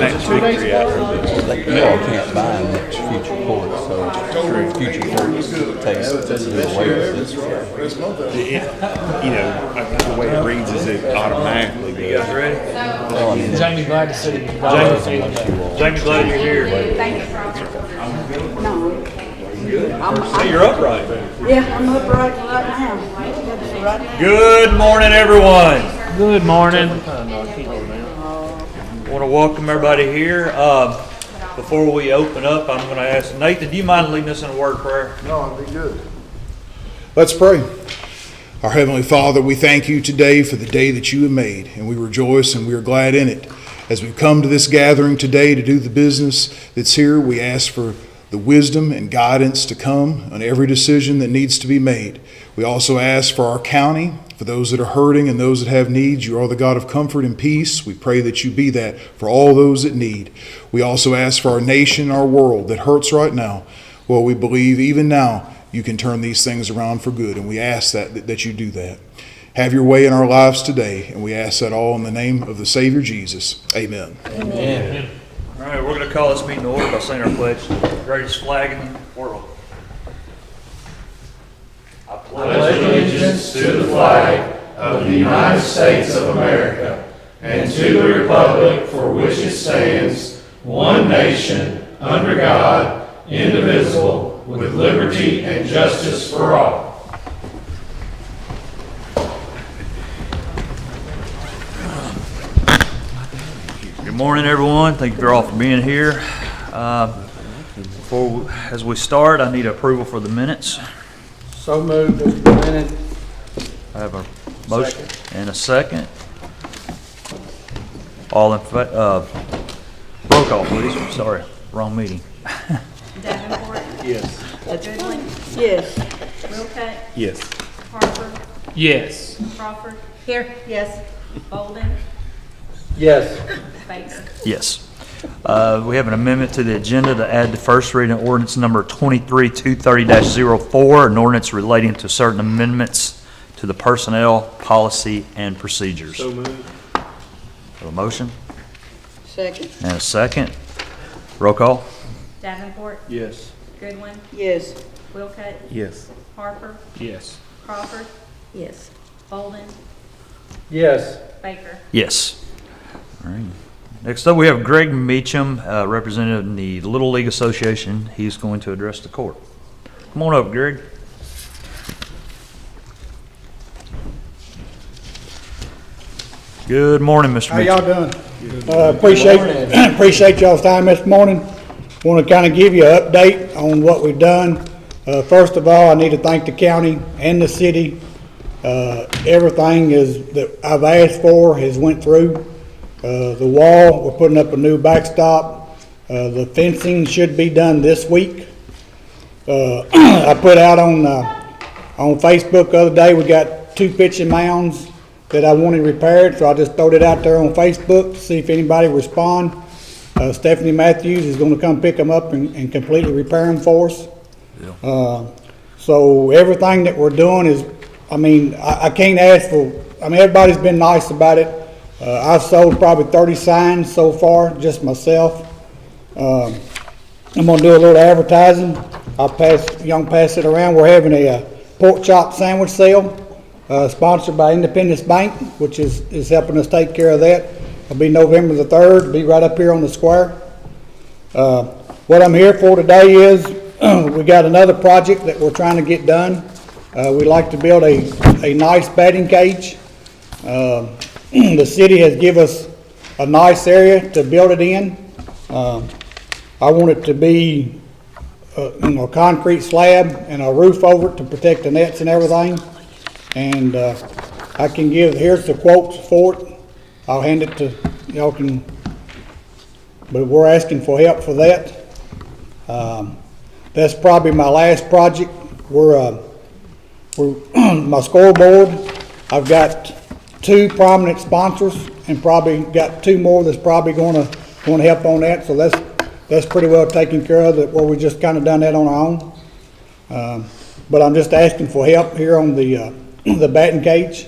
match victory after Like, you all can't buy much future court, so future courts takes it away with this. the way it reads is it automatically goes. You guys ready? Well, I mean, Jamie, glad to see you. Jamie, glad you're here. Thank you. No. Hey, you're upright. Yeah, I'm upright right now. Right now. Good morning, everyone. Good morning. I want to welcome everybody here. Before we open up, I'm going to ask Nathan, do you mind leading us in a word of prayer? No, I'll be good. Let's pray. Our Heavenly Father, we thank you today for the day that you have made, and we rejoice and we are glad in it. As we've come to this gathering today to do the business that's here, we ask for the wisdom and guidance to come on every decision that needs to be made. We also ask for our county, for those that are hurting and those that have needs. You are the God of comfort and peace. We pray that you be that for all those that need. We also ask for our nation, our world that hurts right now. Well, we believe even now you can turn these things around for good, and we ask that you do that. Have your way in our lives today, and we ask that all in the name of the Savior Jesus. Amen. Amen. All right, we're going to call this meeting to order by saying our pledge. The greatest flag in the world. I pledge allegiance to the flag of the United States of America and to the republic for which it stands, one nation, under God, indivisible, with liberty and justice for all. Good morning, everyone. Thank you all for being here. As we start, I need approval for the minutes. So moved as presented. I have a motion and a second. All in roll call, please. Sorry, wrong meeting. Davenport. Yes. Goodwin. Yes. Wilcutt. Yes. Harper. Yes. Crawford. Here. Yes. Bolden. Yes. Bates. Yes. We have an amendment to the agenda to add the first reading of ordinance number 23-230-04, an ordinance relating to certain amendments to the personnel policy and procedures. So moved. Have a motion Second. and a second. Roll call. Davenport. Yes. Goodwin. Yes. Wilcutt. Yes. Harper. Yes. Crawford. Yes. Bolden. Yes. Baker. Yes. All right. Next up, we have Greg Meacham, representative in the Little League Association. He's going to address the court. Come on up, Greg. Good morning, Mr. How Meacham. y'all doing? Appreciate y'all's time this morning. Want to kind of give you an update on what we've done. First of all, I need to thank the county and the city. Everything that I've asked for has went through. The wall, we're putting up a new backstop. The fencing should be done this week. I put out on Facebook the other day, we got 2 pitching mounds that I wanted repaired, so I just throwed it out there on Facebook to see if anybody respond. Stephanie Matthews is going to come pick them up and completely repair them for us. Yeah. So everything that we're doing is, I can't ask for, everybody's been nice about it. I've sold probably 30 signs so far, just myself. I'm going to do a little advertising. I'll pass it around. We're having a pork chop sandwich sale, sponsored by Independence Bank, which is helping us take care of that. It'll be November the 3rd. It'll be right up here on the square. What I'm here for today is we got another project that we're trying to get done. We'd like to build a nice batting cage. The city has given us a nice area to build it in. I want it to be a concrete slab and a roof over it to protect the nets and everything. And I can here's the quotes for it. I'll hand it to y'all but we're asking for help for that. That's probably my last project. We're my scoreboard. I've got 2 prominent sponsors and probably got 2 more that's probably going to help on that. So that's pretty well taken care of. Where we just kind of done that on our own. But I'm just asking for help here on the batting cage.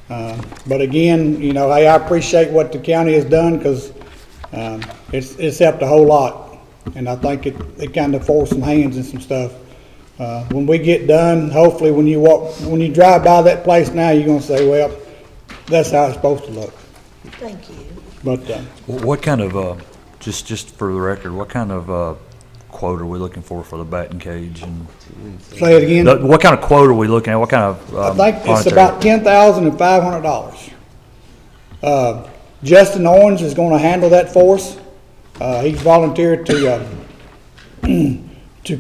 But again, hey, I appreciate what the county has done because It's helped a whole lot, and I think it kind of forced some hands and some stuff. When we get done, hopefully when you drive by that place now, you're gonna say, well, that's how it's supposed to look. Thank you. But, What kind of, just for the record, what kind of quote are we looking for the batting cage? And say it again. what kind of quote are we looking at? What kind of I think it's monetary? about $10,500. Justin Owens is gonna handle that for us. He's volunteered to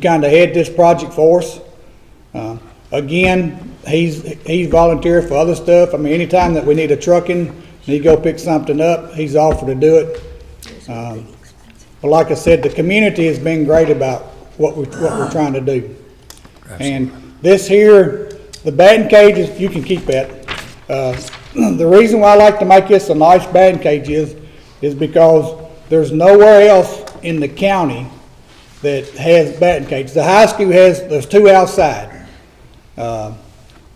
kind of head this project for us. Again, he's volunteered for other stuff. I mean, anytime that we need a trucking, need to go pick something up, he's offered to do it. But like I said, the community has been great about what we're trying to do. And this here, the batting cages, you can keep that. The reason why I like to make this a nice batting cage is because there's nowhere else in the county that has batting cages. The high school there's 2 outside. And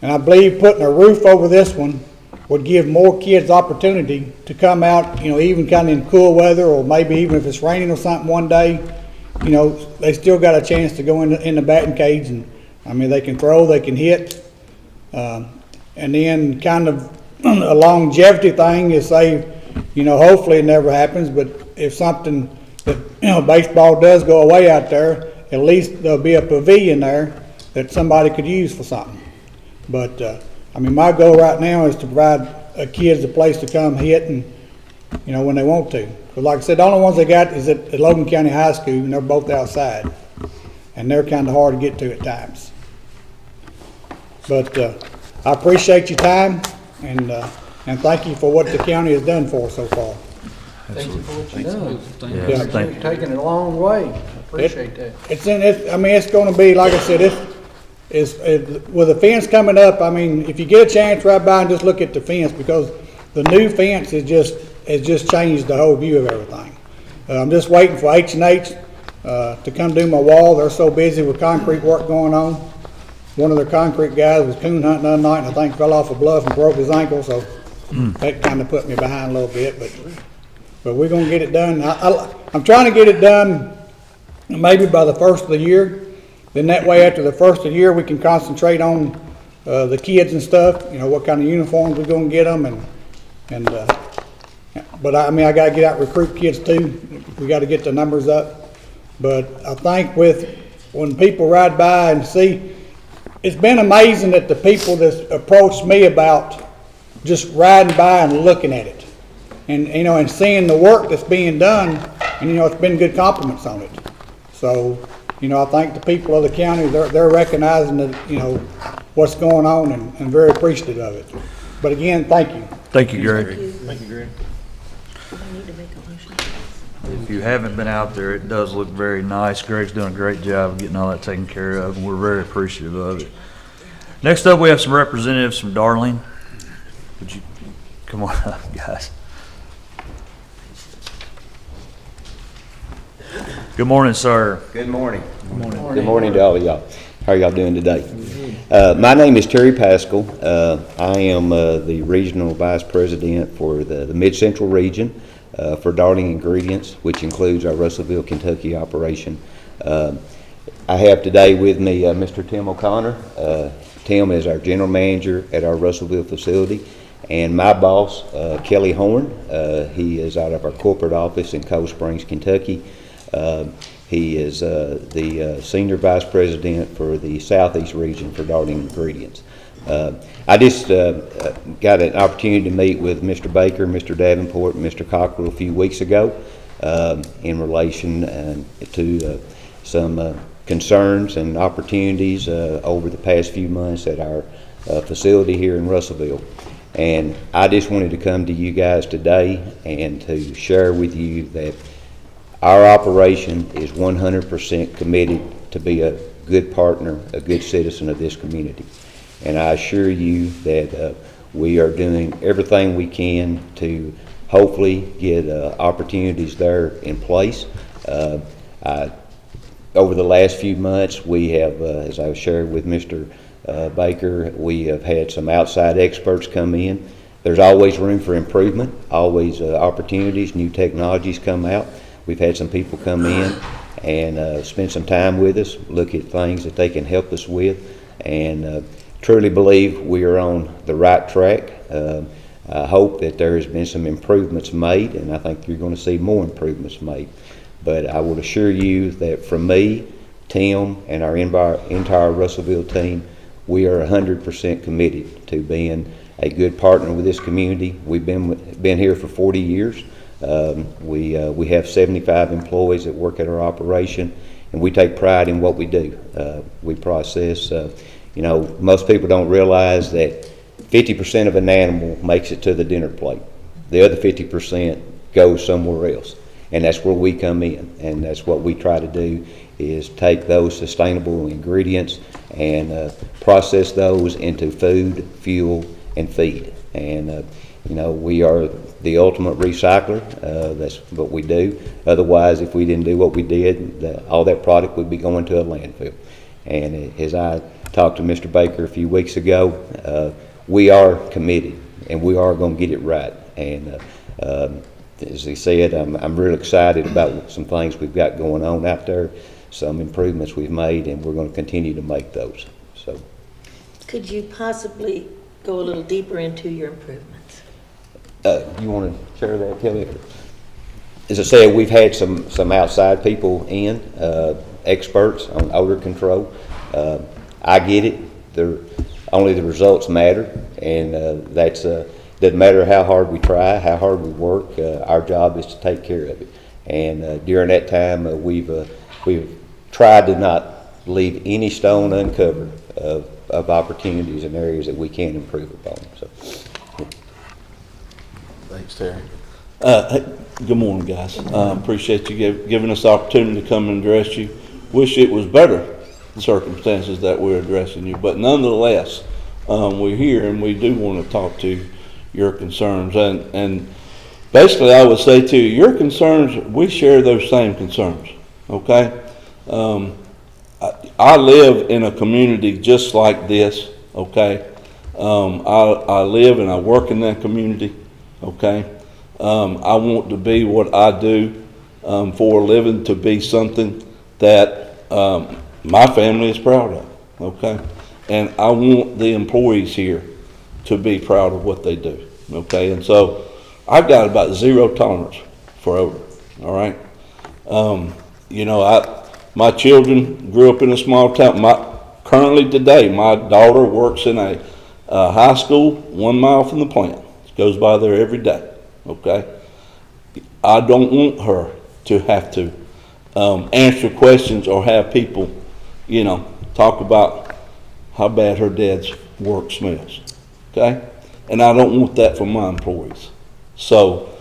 I believe putting a roof over this one would give more kids opportunity to come out, even kind of in cool weather, or maybe even if it's raining or something one day, they still got a chance to go in the batting cage, and I mean, they can throw, they can hit. And then kind of a longevity thing is say, hopefully it never happens, but if something that, baseball does go away out there, at least there'll be a pavilion there that somebody could use for something. But, I mean, my goal right now is to provide kids a place to come hit and, when they want to. But like I said, the only ones they got is at Logan County High School, and they're both outside. And they're kind of hard to get to at times. But I appreciate your time, and thank you for what the county has done for us so far. Thank you for what you've done. Yeah, thank You've taken it a long way. I appreciate that. It's going to be, like I said, with the fence coming up, I mean, if you get a chance, right by and just look at the fence, because the new fence has just changed the whole view of everything. I'm just waiting for H&H to come do my wall. They're so busy with concrete work going on. One of their concrete guys was coon hunting the other night, and I think fell off a bluff and broke his ankle, so that kind of put me behind a little bit, but we're gonna get it done. I'm trying to get it done maybe by the first of the year. Then that way, after the first of the year, we can concentrate on the kids and stuff. What kind of uniforms we're gonna get them, but I mean, I gotta get out and recruit kids too. We got to get the numbers up. But I think when people ride by and see, it's been amazing that the people that approached me about just riding by and looking at it, and seeing the work that's being done, and it's been good compliments on it. So I think the people of the county, they're recognizing that what's going on, and very appreciative of it. But again, thank you. Thank you, Greg. Thank you, Greg. I need to make a motion. If you haven't been out there, it does look very nice. Greg's doing a great job of getting all that taken care of, and we're very appreciative of it. Next up, we have some representatives from Darling. Would you come on up, guys? Good morning, sir. Good morning. Good morning to all of y'all. How are y'all doing today? My name is Terry Pascal. I am the Regional Vice President for the Mid-Central region for Darling Ingredients, which includes our Russellville, Kentucky operation. I have today with me Mr. Tim O'Connor. Tim is our General Manager at our Russellville facility, and my boss, Kelly Horn. He is out of our corporate office in Cold Springs, Kentucky. He is the Senior Vice President for the Southeast region for Darling Ingredients. I just got an opportunity to meet with Mr. Baker, Mr. Davenport, and Mr. Cockrell a few weeks ago in relation to some concerns and opportunities over the past few months at our facility here in Russellville. And I just wanted to come to you guys today and to share with you that our operation is 100% committed to be a good partner, a good citizen of this community. And I assure you that we are doing everything we can to hopefully get opportunities there in place. Over the last few months, we have, as I shared with Mr. Baker, we have had some outside experts come in There's always room for improvement, always opportunities, new technologies come out. We've had some people come in and spend some time with us, look at things that they can help us with, and truly believe we are on the right track. I hope that there has been some improvements made, and I think you're going to see more improvements made. But I will assure you that from me, Tim, and our entire Russellville team, we are 100% committed to being a good partner with this community. We've been here for 40 years. We have 75 employees that work at our operation, and we take pride in what we do. We process, most people don't realize that 50% of an animal makes it to the dinner plate. The other 50% goes somewhere else, and that's where we come in, and that's what we try to do, is take those sustainable ingredients and process those into food, fuel, and feed. And we are the ultimate recycler. That's what we do. Otherwise, if we didn't do what we did, all that product would be going to a landfill. And as I talked to Mr. Baker a few weeks ago, we are committed, and we are going to get it right. And as he said, I'm real excited about some things we've got going on out there, some improvements we've made, and we're going to continue to make those. So, could you possibly go a little deeper into your improvements? You want to share that, Kelly? As I said, we've had some outside people in, experts on odor control. I get it. Only the results matter, and doesn't matter how hard we try, how hard we work. Our job is to take care of it. And during that time, we've tried to not leave any stone uncovered of opportunities and areas that we can improve upon. So, thanks, Terry. Hey, good morning, guys. Appreciate you giving us the opportunity to come and address you. Wish it was better circumstances that we're addressing you, but nonetheless, we're here and we do want to talk to your concerns. And basically, I would say to you, your concerns, we share those same concerns. Okay. I live in a community just like this, okay? I live and I work in that community, okay? I want to be what I do for a living to be something that my family is proud of, okay? And I want the employees here to be proud of what they do, okay? And so I've got about zero tolerance for odor, all right? My children grew up in a small town. Currently today, my daughter works in a high school 1 mile from the plant. She goes by there every day, okay? I don't want her to have to answer questions or have people, talk about how bad her dad's work smells, okay? And I don't want that for my employees. So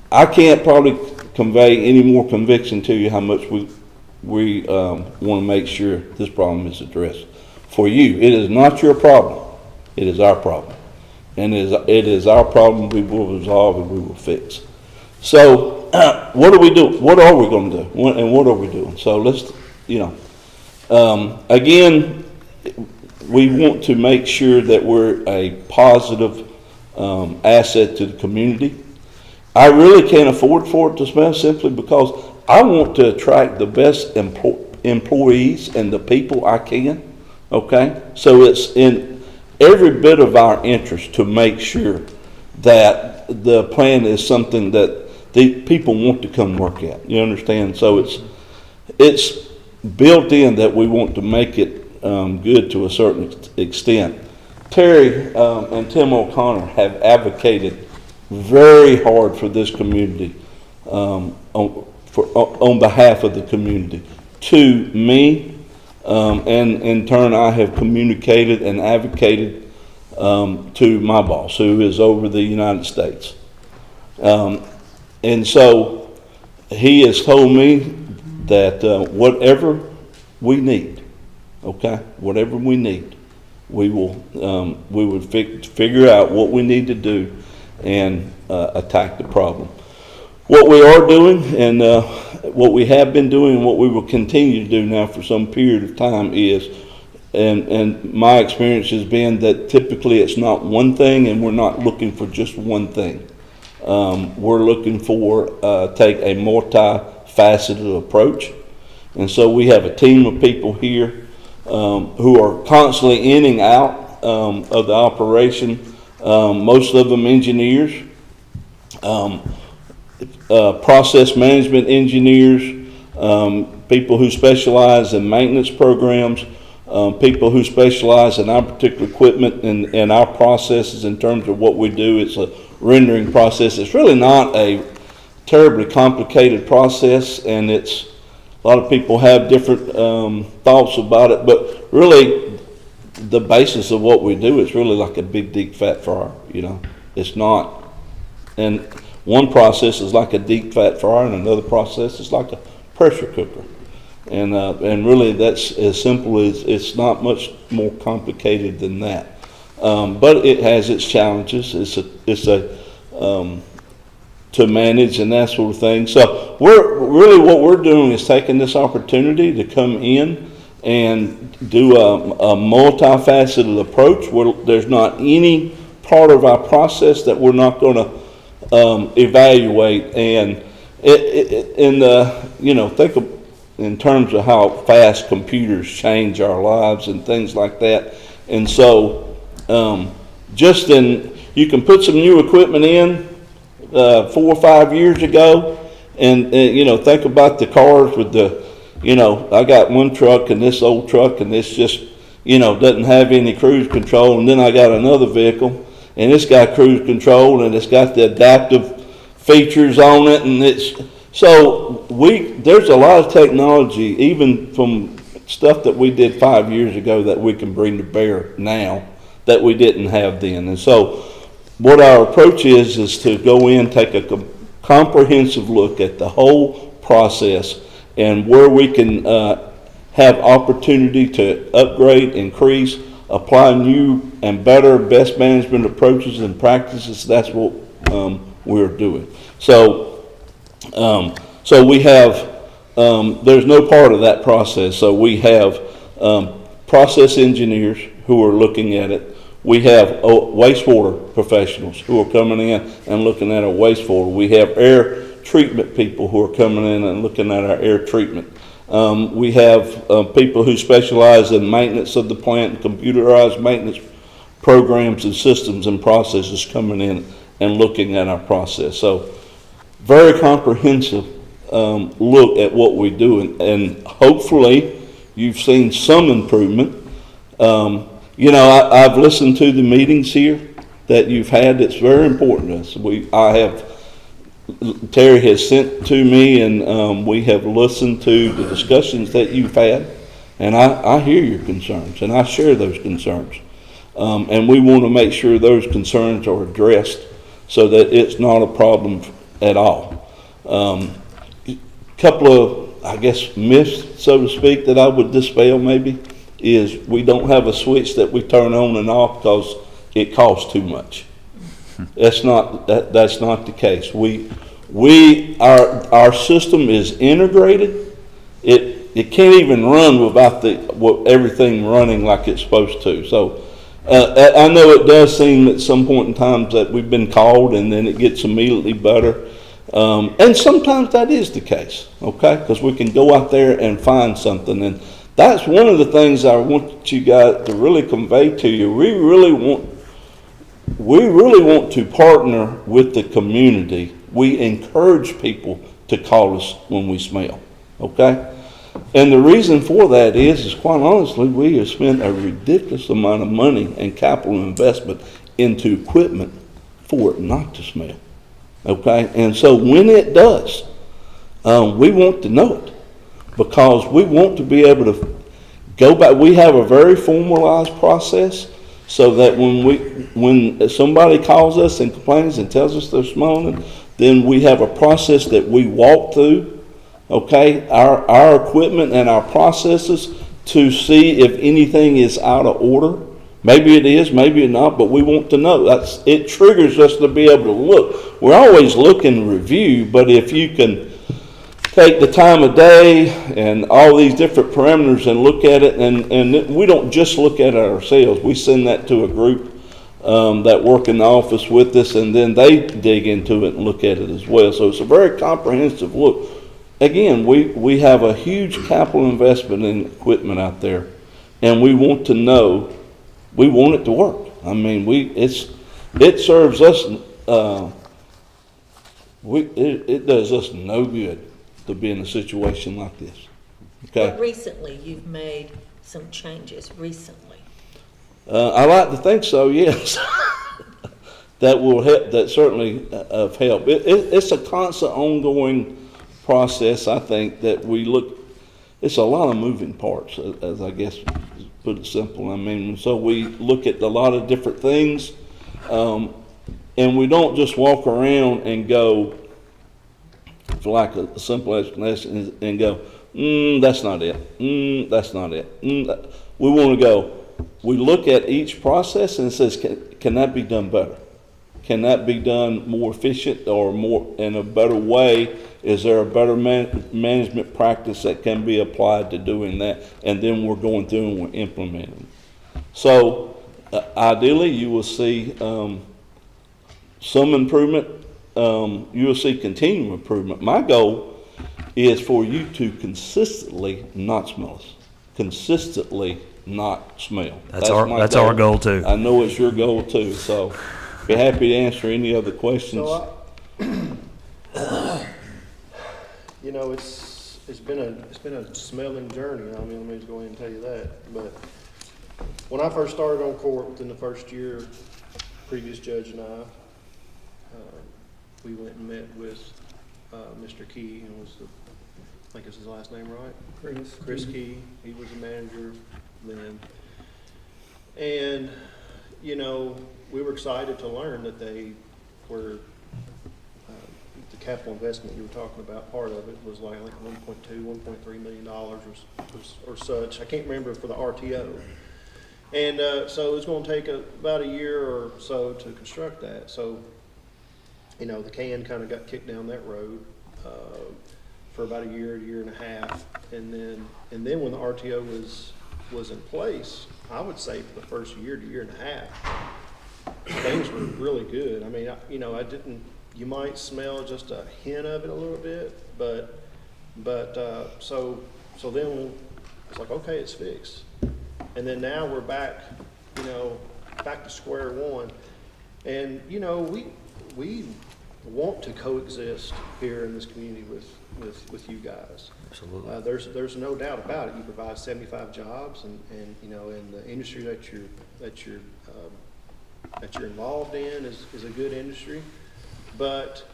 I can't probably convey any more conviction to you how much we want to make sure this problem is addressed for you. It is not your problem. It is our problem. And it is our problem we will resolve and we will fix. So what do we do? What are we going to do? And what are we doing? So let's, again, we want to make sure that we're a positive asset to the community. I really can't afford for it to smell simply because I want to attract the best employees and the people I can, okay? So it's in every bit of our interest to make sure that the plan is something that the people want to come work at. You understand? So it's built in that we want to make it good to a certain extent. Terry and Tim O'Connor have advocated very hard for this community on behalf of the community to me, and in turn I have communicated and advocated to my boss, who is over the United States. And so he has told me that whatever we need, okay, whatever we need, we would figure out what we need to do and attack the problem. What we are doing and what we have been doing and what we will continue to do now for some period of time is and my experience has been that typically it's not one thing, and we're not looking for just one thing. We're looking for take a multifaceted approach, and so we have a team of people here who are constantly in and out of the operation. Most of them engineers, process management engineers, people who specialize in maintenance programs, people who specialize in our particular equipment and our processes in terms of what we do. It's a rendering process. It's really not a terribly complicated process, and it's a lot of people have different thoughts about it, but really the basis of what we do is really like a big deep fat fryer. It's not, and one process is like a deep fat fryer and another process is like a pressure cooker, and really that's as simple as, it's not much more complicated than that, but it has its challenges. It's a to manage and that sort of thing. So what we're doing is taking this opportunity to come in and do a multifaceted approach where there's not any part of our process that we're not going to evaluate. And think of in terms of how fast computers change our lives and things like that. And so you can put some new equipment in 4 or 5 years ago, and think about the cars with the, I got one truck and this old truck, and this just, doesn't have any cruise control, and then I got another vehicle, and it's got cruise control, and it's got the adaptive features on it, and there's a lot of technology, even from stuff that we did 5 years ago, that we can bring to bear now that we didn't have then. And so what our approach is to go in, take a comprehensive look at the whole process and where we can have opportunity to upgrade, increase, apply new and better best management approaches and practices. That's what we're doing. So we have, there's no part of that process. So we have process engineers who are looking at it. We have wastewater professionals who are coming in and looking at our wastewater. We have air treatment people who are coming in and looking at our air treatment. We have people who specialize in maintenance of the plant, computerized maintenance programs and systems and processes coming in and looking at our process. So very comprehensive look at what we do, and hopefully you've seen some improvement. I've listened to the meetings here that you've had. It's very important to us. Terry has sent to me, and we have listened to the discussions that you've had, and I hear your concerns, and I share those concerns. And we want to make sure those concerns are addressed so that it's not a problem at all. Couple of, myths, so to speak, that I would dispel maybe is we don't have a switch that we turn on and off because it costs too much. That's not the case. Our system is integrated. It can't even run without everything running like it's supposed to. So I know it does seem at some point in time that we've been called and then it gets immediately better. And sometimes that is the case, okay? Because we can go out there and find something, and that's one of the things I want you guys to really convey to you. We really want to partner with the community. We encourage people to call us when we smell, okay? And the reason for that is quite honestly, we have spent a ridiculous amount of money and capital investment into equipment for it not to smell, okay? And so when it does, we want to know it, because we want to be able to go back. We have a very formalized process so that when somebody calls us and complains and tells us they're smelling, then we have a process that we walk through, okay, our equipment and our processes to see if anything is out of order. Maybe it is, maybe it's not, but we want to know. It triggers us to be able to look. We're always looking to review, but if you can take the time of day and all these different parameters and look at it, and we don't just look at it ourselves. We send that to a group that work in the office with us, and then they dig into it and look at it as well. So it's a very comprehensive look. Again, we have a huge capital investment in equipment out there, and we want to know, we want it to work. I mean, it serves us, it does us no good to be in a situation like this. Okay. But recently, you've made some changes recently. I like to think so, yes. That will help, that certainly have helped. It's a constant ongoing process, I think, that we look, it's a lot of moving parts, as I guess, put it simple. I mean, so we look at a lot of different things, and we don't just walk around and go, for like a simple explanation, and go, that's not it, that's not it. We want to go, we look at each process and it says, can that be done better? Can that be done more efficient or more in a better way? Is there a better management practice that can be applied to doing that? And then we're going through and we're implementing. So ideally, you will see some improvement. You will see continual improvement. My goal is for you to consistently not smell us. Consistently not smell. That's our goal too. I know it's your goal too. So be happy to answer any other questions. So you know, it's been a smelling journey. I mean, let me just go ahead and tell you that. But when I first started on court within the first year, previous judge and I, we went and met with Mr. Key, and I think it's his last name, right? Chris Key. He was the manager then. And, you know, we were excited to learn that they were, the capital investment you were talking about, part of it was like $1.2, $1.3 million or such. I can't remember for the RTO. And so it's going to take about a year or so to construct that. So, you know, the can kind of got kicked down that road for about a year and a half. And then when the RTO was in place, I would say for the first year to year and a half, things were really good. I mean, you might smell just a hint of it a little bit, but so then it's like, okay, it's fixed. And then now we're back, back to square one. And, we want to coexist here in this community with you guys. Absolutely. There's no doubt about it. You provide 75 jobs, and in the industry that you're involved in is a good industry. But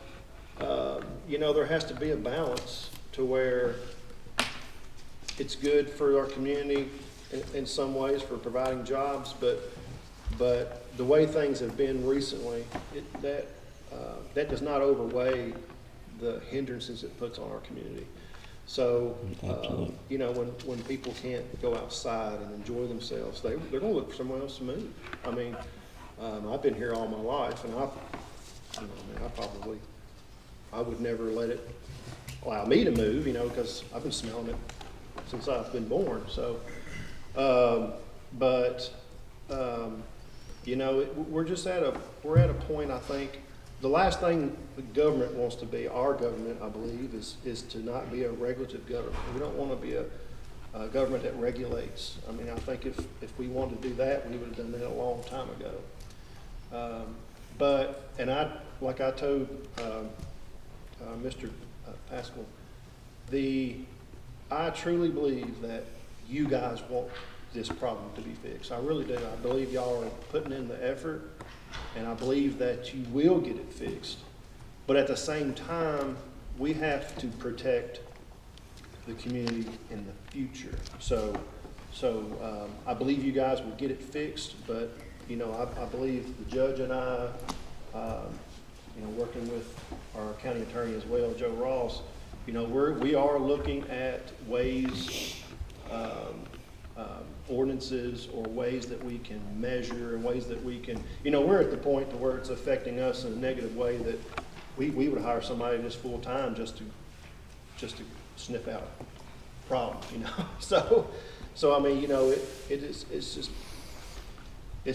there has to be a balance to where it's good for our community in some ways for providing jobs, but the way things have been recently, that does not overweigh the hindrances it puts on our community. So, when people can't go outside and enjoy themselves, they're going to look for somewhere else to move. I mean, I've been here all my life, and I would never let it allow me to move, because I've been smelling it since I've been born. So, we're just at a point, I think. The last thing the government wants to be, our government, I believe, is to not be a regulative government. We don't want to be a government that regulates. I mean, I think if we wanted to do that, we would have done that a long time ago. Like I told Mr. Pascal, I truly believe that you guys want this problem to be fixed. I really do. I believe y'all are putting in the effort, and I believe that you will get it fixed. But at the same time, we have to protect the community in the future. So I believe you guys will get it fixed, but I believe the judge and I, working with our county attorney as well, Joe Ross, we are looking at ways, ordinances or ways that we can measure and ways that we can, we're at the point to where it's affecting us in a negative way that we would hire somebody just full time just to just to sniff out problems, you know. So I mean, you know, it's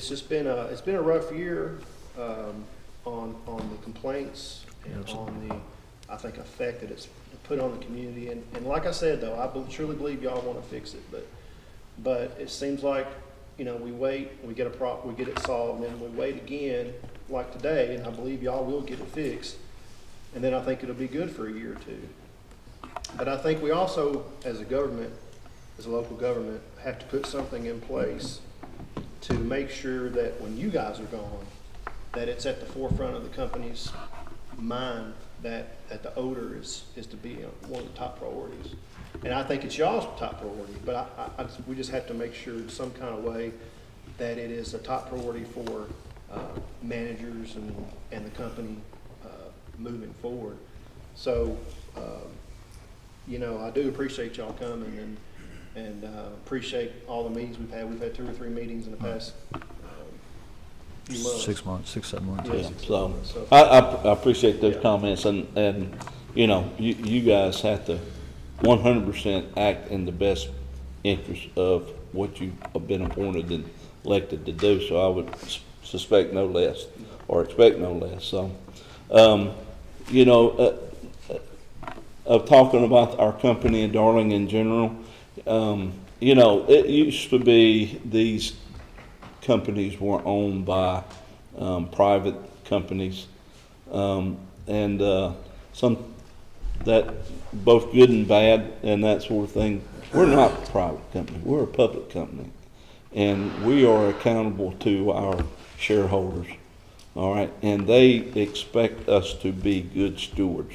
just been a rough year on the complaints and on the, I think, effect that it's put on the community. And like I said, though, I truly believe y'all want to fix it, but it seems like, you know, we wait, we get we get it solved, and then we wait again, like today, and I believe y'all will get it fixed, and then I think it'll be good for a year or two. But I think we also, as a government, as a local government, have to put something in place to make sure that when you guys are gone, that it's at the forefront of the company's mind that the odor is to be one of the top priorities. And I think it's y'all's top priority, but we just have to make sure in some kind of way that it is a top priority for managers and the company moving forward. So, you know, I do appreciate y'all coming and appreciate all the meetings we've had. We've had 2 or 3 meetings in the past few months. 6 months, 6, 7 months. Yeah, So I appreciate those comments, and you know, you guys have to 100% act in the best interest of what you have been appointed and elected to do. So I would suspect no less, or expect no less. So, you know, of talking about our company and Darling in general, you know, it used to be these companies were owned by private companies, and some that both good and bad and that sort of thing. We're not a private company, we're a public company, and we are accountable to our shareholders, all right, and they expect us to be good stewards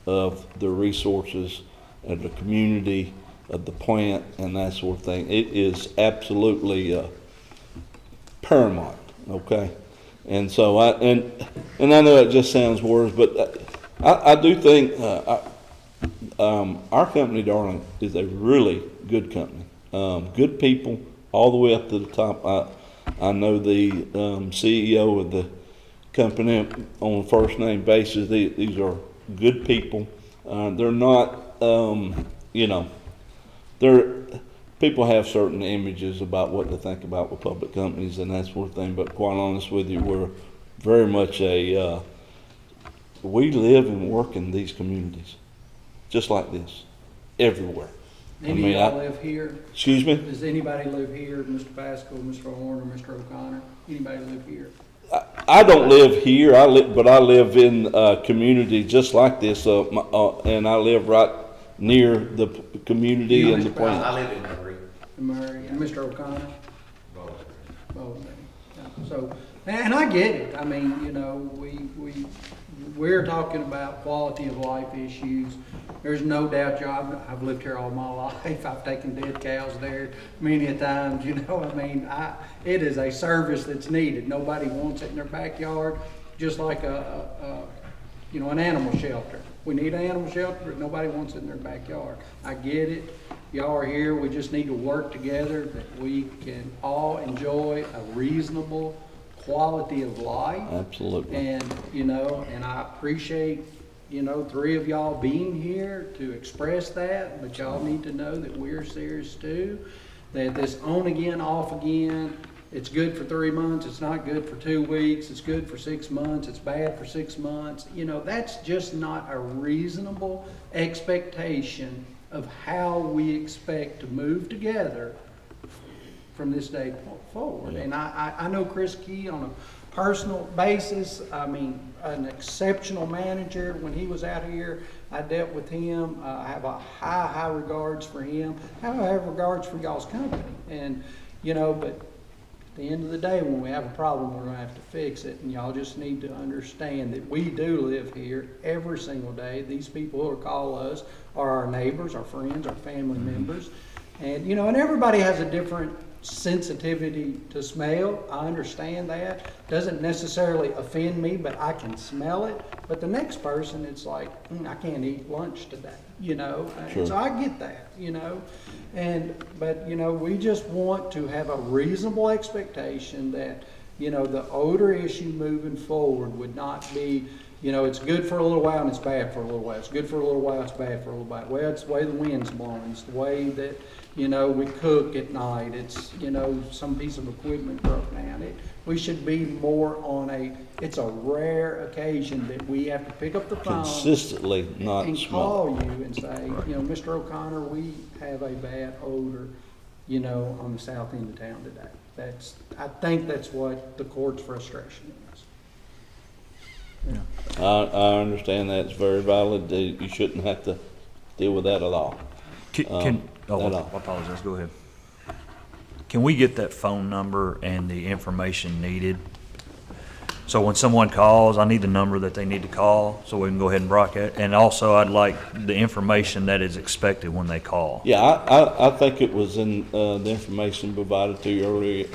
of the resources of the community, of the plant, and that sort of thing. It is absolutely paramount, okay? And so I know it just sounds words, but I do think our company, Darling, is a really good company. Good people all the way up to the top. I know the CEO of the company on a first name basis. These are good people. They're not, you know, people have certain images about what to think about with public companies and that sort of thing, but quite honest with you, we're very much we live and work in these communities, just like this, everywhere. Any of y'all live here? Excuse me? Does anybody live here, Mr. Pascal, Mr. Horn, or Mr. O'Connor? Anybody live here? I don't live here, but I live in a community just like this, and I live right near the community and the plant. I live in Murray. Murray, and Mr. O'Connor? Bowling. So, and I get it. I mean, you know, we're talking about quality of life issues. There's no doubt, I've lived here all my life. I've taken dead cows there many a times, you know. I mean, it is a service that's needed. Nobody wants it in their backyard, just like you know, an animal shelter. We need an animal shelter, but nobody wants it in their backyard. I get it. Y'all are here. We just need to work together that we can all enjoy a reasonable quality of life. Absolutely. And, you know, and I appreciate, you know, 3 of y'all being here to express that, but y'all need to know that we're serious too, that this on again, off again, it's good for 3 months, it's not good for 2 weeks, it's good for 6 months, it's bad for 6 months. You know, that's just not a reasonable expectation of how we expect to move together from this day forward. And I know Chris Key on a personal basis. I mean, an exceptional manager. When he was out here, I dealt with him. I have a high regards for him. I have regards for y'all's company. And, you know, but at the end of the day, when we have a problem, we're going to have to fix it. And y'all just need to understand that we do live here every single day. These people who call us are our neighbors, our friends, our family members. And, you know, and everybody has a different sensitivity to smell. I understand that. Doesn't necessarily offend me, but I can smell it. But the next person, it's like, I can't eat lunch today, you know. Sure. So I get that, you know. But, you know, we just want to have a reasonable expectation that, you know, the odor issue moving forward would not be, you know, it's good for a little while and it's bad for a little while. It's good for a little while, it's bad for a little while. Well, it's the way the wind's blowing, it's the way that, you know, we cook at night, it's, you know, some piece of equipment broke down. We should be more on it's a rare occasion that we have to pick up the phone. Consistently, not and small. call you and say, you know, Mr. O'Connor, we have a bad odor, you know, on the south end of town today. I think that's what the court's frustration is. I understand that. It's very valid. You shouldn't have to deal with that at all. I apologize, go ahead. Can we get that phone number and the information needed? So when someone calls, I need the number that they need to call so we can go ahead and broadcast. And also, I'd like the information that is expected when they call. Yeah, I think it was in the information provided to you earlier.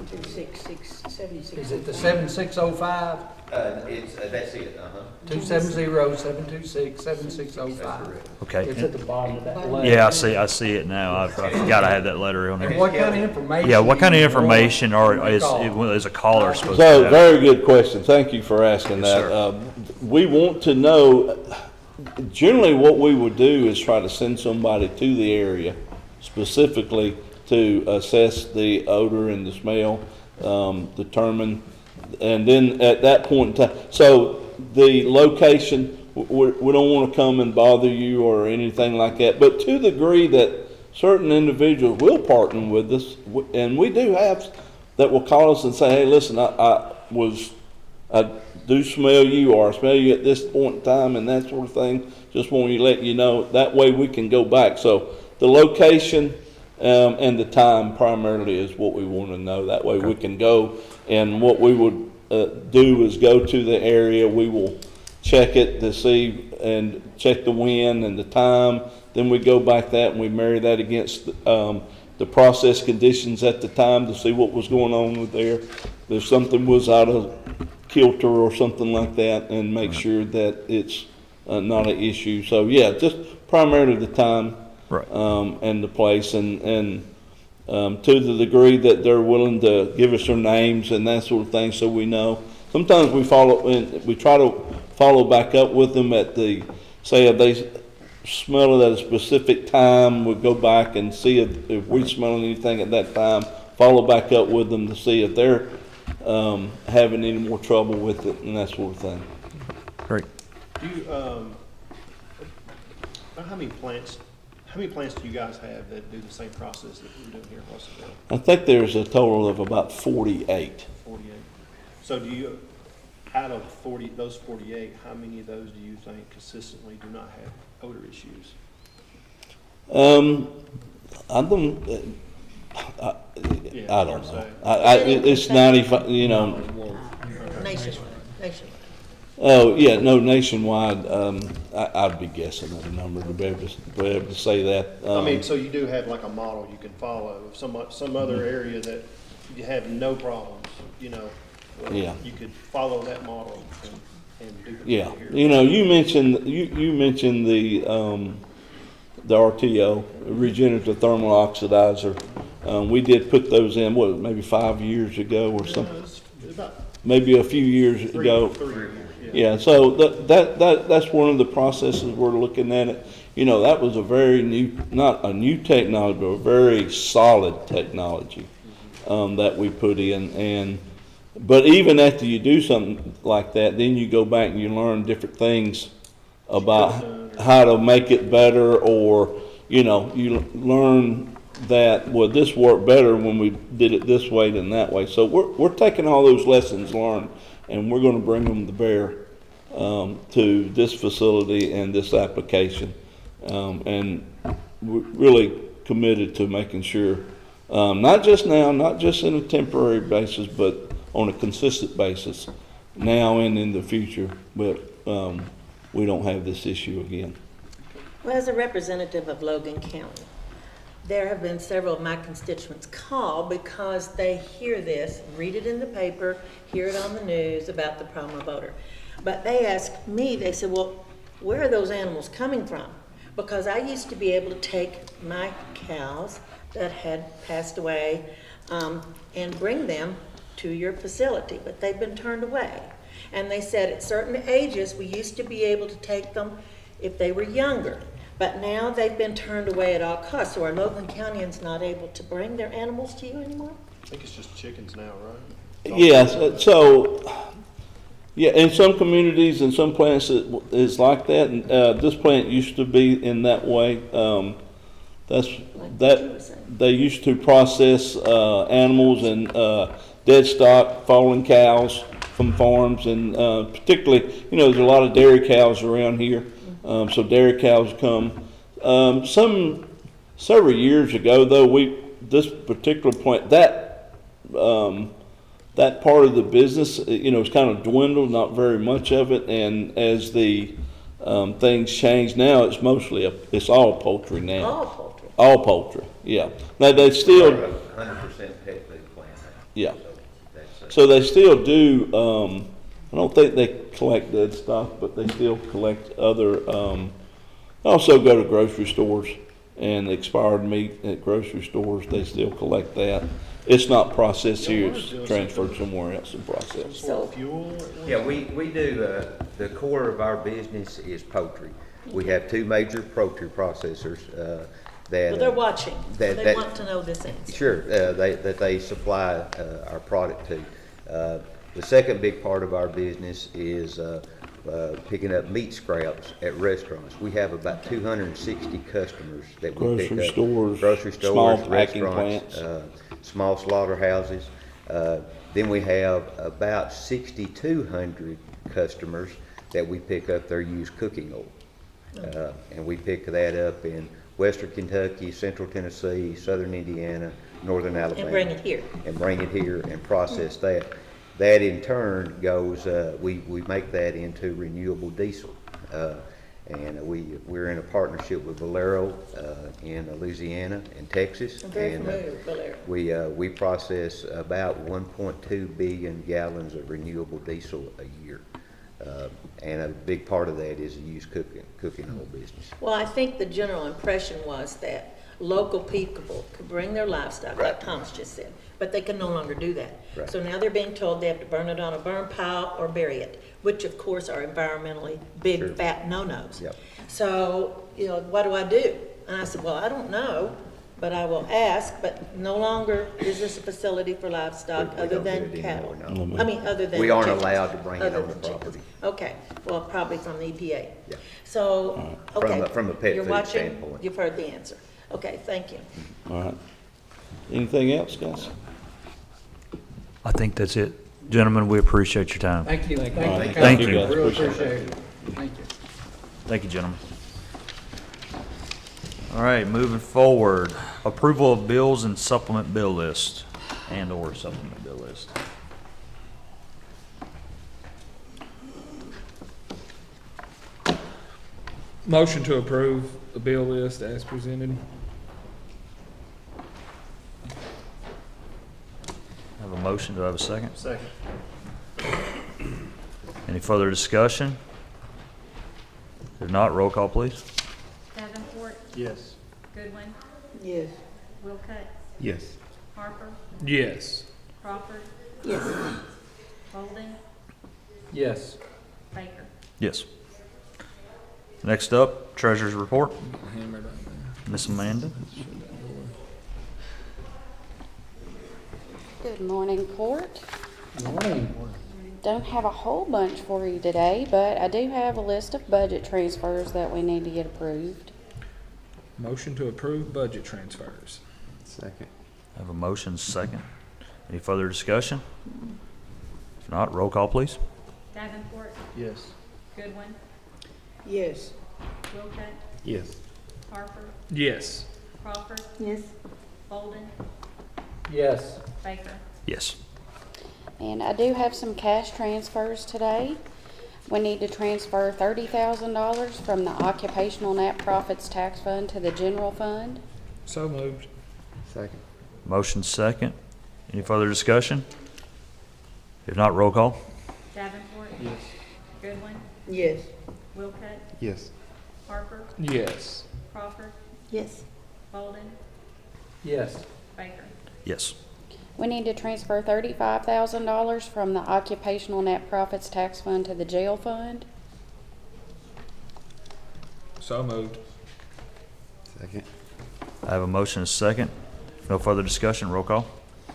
266-76. Is it the 7605? That's it, 270-726-7605. Okay. It's at the bottom of that letter. Yeah, I see it now. I forgot I had that letter on And there. what kind of information? Yeah, what kind of do you information want is a caller supposed So, to have? very good question. Thank you for asking Yes, that. We want to know, generally what we would do is try to send somebody to the area specifically to assess the odor and the smell, determine, and then at that point in time, so the location, we don't want to come and bother you or anything like that, but to the degree that certain individuals will partner with us, and we do have that will call us and say, hey, listen, I do smell you, or I smell you at this point in time, and that sort of thing. Just want to let you know. That way we can go back. So the location and the time primarily is what we want to know. That way we can go, and what we would do is go to the area. We will check it to see and check the wind and the time. Then we go back that and we marry that against the process conditions at the time to see what was going on with there. If something was out of kilter or something like that, and make sure that it's not an issue. So yeah, just primarily the time. Right. And the place, and to the degree that they're willing to give us their names and that sort of thing, so we know. Sometimes we try to follow back up with them at say if they smell it at a specific time, we go back and see if we smell anything at that time, follow back up with them to see if they're having any more trouble with it and that sort of thing. Great. Do you, how many plants do you guys have that do the same process that we're doing here in Russellville? I think there's a total of about 48. 48. So do you, out of those 48, how many of those do you think consistently do not have odor issues? I don't know. It's 95, you know. Nationwide. Oh, yeah, no, nationwide, I'd be guessing at a number to be able to say that. I mean, so you do have like a model you can follow of some other area that you have no problems, you know? Yeah. You could follow that model and duplicate Yeah, it here. you know, you mentioned the RTO, regenerative thermal oxidizer. We did put those in, maybe 5 years ago or something? Maybe a few years ago. 3 years. Yeah, so that's one of the processes we're looking at it. You know, that was a very not a new technology, but a very solid technology that we put in. But even after you do something like that, then you go back and you learn different things about how to make it better, or, you know, you learn that, well, this worked better when we did it this way than that way. So we're taking all those lessons learned, and we're going to bring them to bear to this facility and this application. And we're really committed to making sure, not just now, not just in a temporary basis, but on a consistent basis, now and in the future, but we don't have this issue again. Well, as a representative of Logan County, there have been several of my constituents call because they hear this, read it in the paper, hear it on the news about the problem of odor. But they ask me, they said, well, where are those animals coming from? Because I used to be able to take my cows that had passed away and bring them to your facility, but they've been turned away. And they said at certain ages, we used to be able to take them if they were younger, but now they've been turned away at all costs. So our Logan Countyans not able to bring their animals to you anymore? I think it's just chickens now, right? Yes, yeah, in some communities and some plants it's like that. And this plant used to be in that way. They used to process animals and dead stock, fallen cows from farms, and particularly, there's a lot of dairy cows around here, so dairy cows come. Several years ago, though, this particular plant, that part of the business, it's kind of dwindled, not very much of it, and as the things change now, it's all poultry now. All poultry. All poultry, yeah. Now, they still, 100% pet food plant now. yeah. That's, So they still do, I don't think they collect dead stock, but they still collect other, also go to grocery stores and expired meat at grocery stores, they still collect that. It's not processed here, it's transferred somewhere else and processed. So, Fuel? yeah, we do, the core of our business is poultry. We have two major poultry processors, that. well, they're watching, so that- they that- want to know this answer. Sure, they supply our product to. The second big part of our business is picking up meat scraps at restaurants. We have about 260 customers that we pick up. Grocery stores, Grocery small stores, packing restaurants, small slaughterhouses. Then we have about 6,200 customers that we pick up their used cooking oil. And we pick that up in Western Kentucky, Central Tennessee, Southern Indiana, Northern Alabama. And bring it here. And bring it here and process that. That in turn goes, we make that into renewable diesel. And we're in a partnership with Valero in Louisiana and Texas. I'm very and familiar with Valero. we process about 1.2 billion gallons of renewable diesel a year. And a big part of that is the used cooking oil business. Well, I think the general impression was that local people could bring their livestock, like Right. Thomas just said, but they can no longer do that. Right. So now they're being told they have to burn it on a burn pile or bury it, which of course are environmentally big, Sure. fat no-nos. Yep. So, what do I do? And I said, well, I don't know, but I will ask, but no longer is this a facility for livestock We other don't do than it cattle. anymore, no. I mean, other than We aren't chickens. allowed to bring it Other on the than chickens. property. Okay, well, probably from the EPA. Yeah. So, From okay. a pet You're food watching, standpoint. you've heard the answer. Okay, thank you. All right. Anything else, guys? I think that's it. Gentlemen, we appreciate your time. Thank you. Thank you. guys. Really Appreciate appreciate it. Thank you. Thank you, gentlemen. All right, moving forward, approval of bills and supplement bill list, and/or supplement bill list. Motion to approve the bill list as presented. Have a motion, do I have a second? Second. Any further discussion? If not, roll call, please. Davenport, Yes. Goodwin, Yes. Wilcutt, Yes. Harper, Yes. Crawford, Yes. Bolden, Yes. Baker. Yes. Next up, treasurer's report. Miss Amanda. Good morning, Court. Morning. Don't have a whole bunch for you today, but I do have a list of budget transfers that we need to get approved. Motion to approve budget transfers. Second. Have a motion, second. Any further discussion? If not, roll call, please. Davenport, Yes. Goodwin, Yes. Wilcutt, Yes. Harper, Yes. Crawford, Yes. Bolden, Yes. Baker. Yes. And I do have some cash transfers today. We need to transfer $30,000 from the Occupational Net Profits Tax Fund to the General Fund. So moved. Second. Motion, second. Any further discussion? If not, roll call. Davenport, Yes. Goodwin, Yes. Wilcutt, Yes. Harper, Yes. Crawford, Yes. Bolden, Yes. Baker. Yes. We need to transfer $35,000 from the occupational net profits tax fund to the jail fund. So moved. Second. I have a motion and a second. No further discussion. Roll call.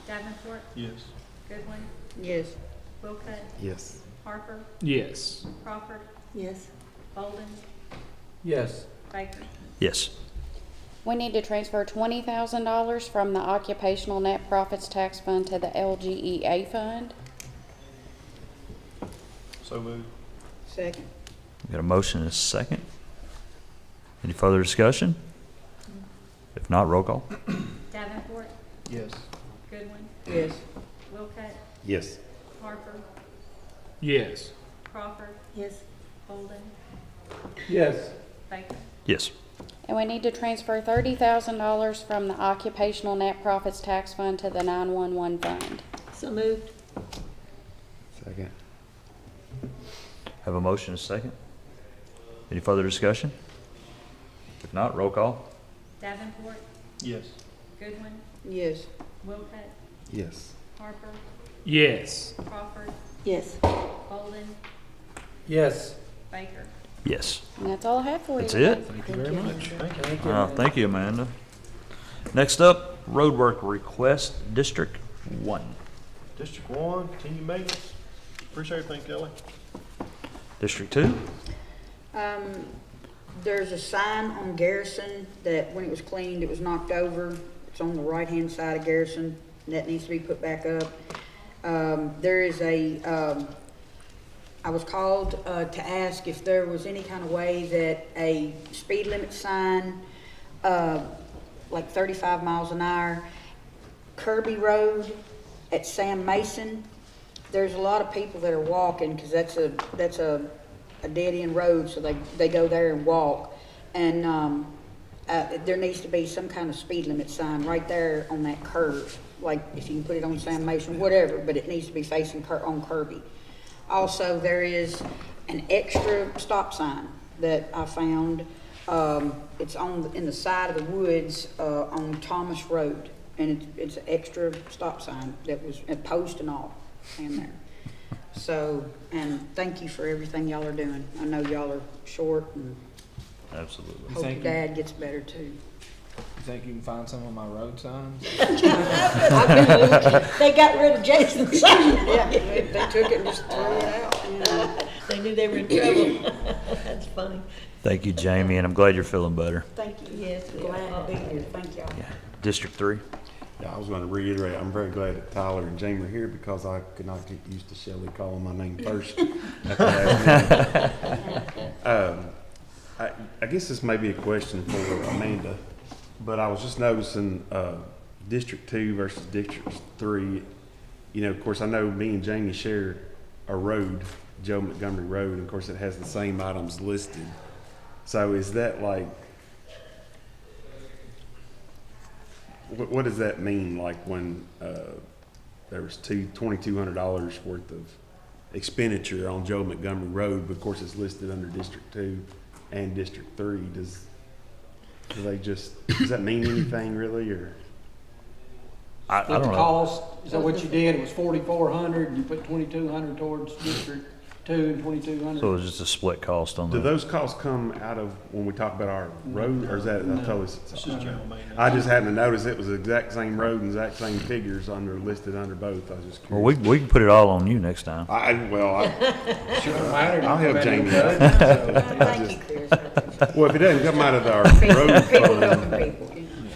Davenport, Yes. Goodwin, Yes. Wilcutt, Yes. Harper, Yes. Crawford, Yes. Bolden, Yes. Baker. Yes. We need to transfer $20,000 from the occupational net profits tax fund to the LGEA fund. So moved. Second. We got a motion and a second. Any further discussion? If not, roll call. Davenport, Yes. Goodwin, Yes. Wilcutt, Yes. Harper, Yes. Crawford, Yes. Bolden, Yes. Baker. Yes. And we need to transfer $30,000 from the occupational net profits tax fund to the 911 fund. So moved. Second. Have a motion and a second. Any further discussion? If not, roll call. Davenport, Yes. Goodwin, Yes. Wilcutt, Yes. Harper, Yes. Crawford, Yes. Bolden, Yes. Baker. Yes. And that's all I have for you. That's today. it? Thank you very much. Thank you. Thank you, Amanda. Next up, roadwork request, District 1. District 1, continue maintenance. Appreciate everything, Kelly. District 2? There's a sign on Garrison that when it was cleaned, it was knocked over. It's on the right-hand side of Garrison. That needs to be put back up. There is I was called to ask if there was any kind of way that a speed limit sign, like 35 miles an hour, Kirby Road at Sam Mason. There's a lot of people that are walking because that's a dead-end road, so they go there and walk. And there needs to be some kind of speed limit sign right there on that curve, like if you can put it on Sam Mason, whatever, but it needs to be facing on Kirby. Also, there is an extra stop sign that I found. It's in the side of the woods on Thomas Road, and it's an extra stop sign that was a post and all in there. So, and thank you for everything y'all are doing. I know y'all are short, and Absolutely. hope your dad gets better too. You think you can find some of my road signs? I've been looking. They got rid of Jason's sign. Yeah, they took it and just threw it out. Yeah. They knew they were in trouble. That's funny. Thank you, Jamie, and I'm glad you're feeling better. Thank you. Yes, we Glad are. to be here. Thank y'all. District 3? Yeah, I was going to reiterate, I'm very glad that Tyler and Jamie are here because I could not get used to Shelley calling my name first. At the last minute. I guess this may be a question for Amanda, but I was just noticing District 2 versus District 3. You know, of course, I know me and Jamie share a road, Joe Montgomery Road, and of course it has the same items listed. So is that like, what does that mean? Like when there was $2,200 worth of expenditure on Joe Montgomery Road, but of course it's listed under District 2 and District 3. Does that mean anything really, or? I don't The know. cost, is that what you did? It was 4,400 and you put 2,200 towards District 2 and 2,200? So it's just a split cost on Do the, those costs come out of when we talk about our road, or is that totally? It's just general maintenance. I just happened to notice it was the exact same road and exact same figures listed under both. I was just well, curious. we can put it all on you next time. I'll help Jamie. Thank you, Chris. Well, if it doesn't come out of our road People fund. helping people.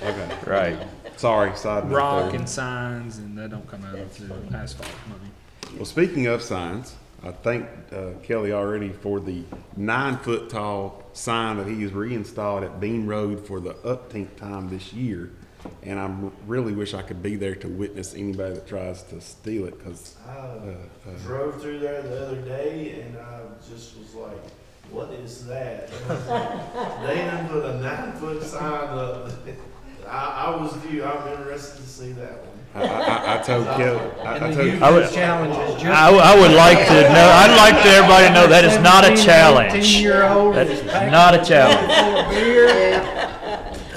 Okay. Right. Sorry, side note Rock there. and signs, and that don't come out of the asphalt money. Well, speaking of signs, I thanked Kelly already for the 9-foot tall sign that he has reinstalled at Bean Road for the upteenth time this year. And I really wish I could be there to witness anybody that tries to steal it, because Drove through there the other day and I just was like, what is that? And I was like, they done put a 9-foot sign up. I'm interested to see that one. I told Kelly, I would, I would like to know, I'd like to everybody to know that is not a challenge. 18-year-old That is not a challenge.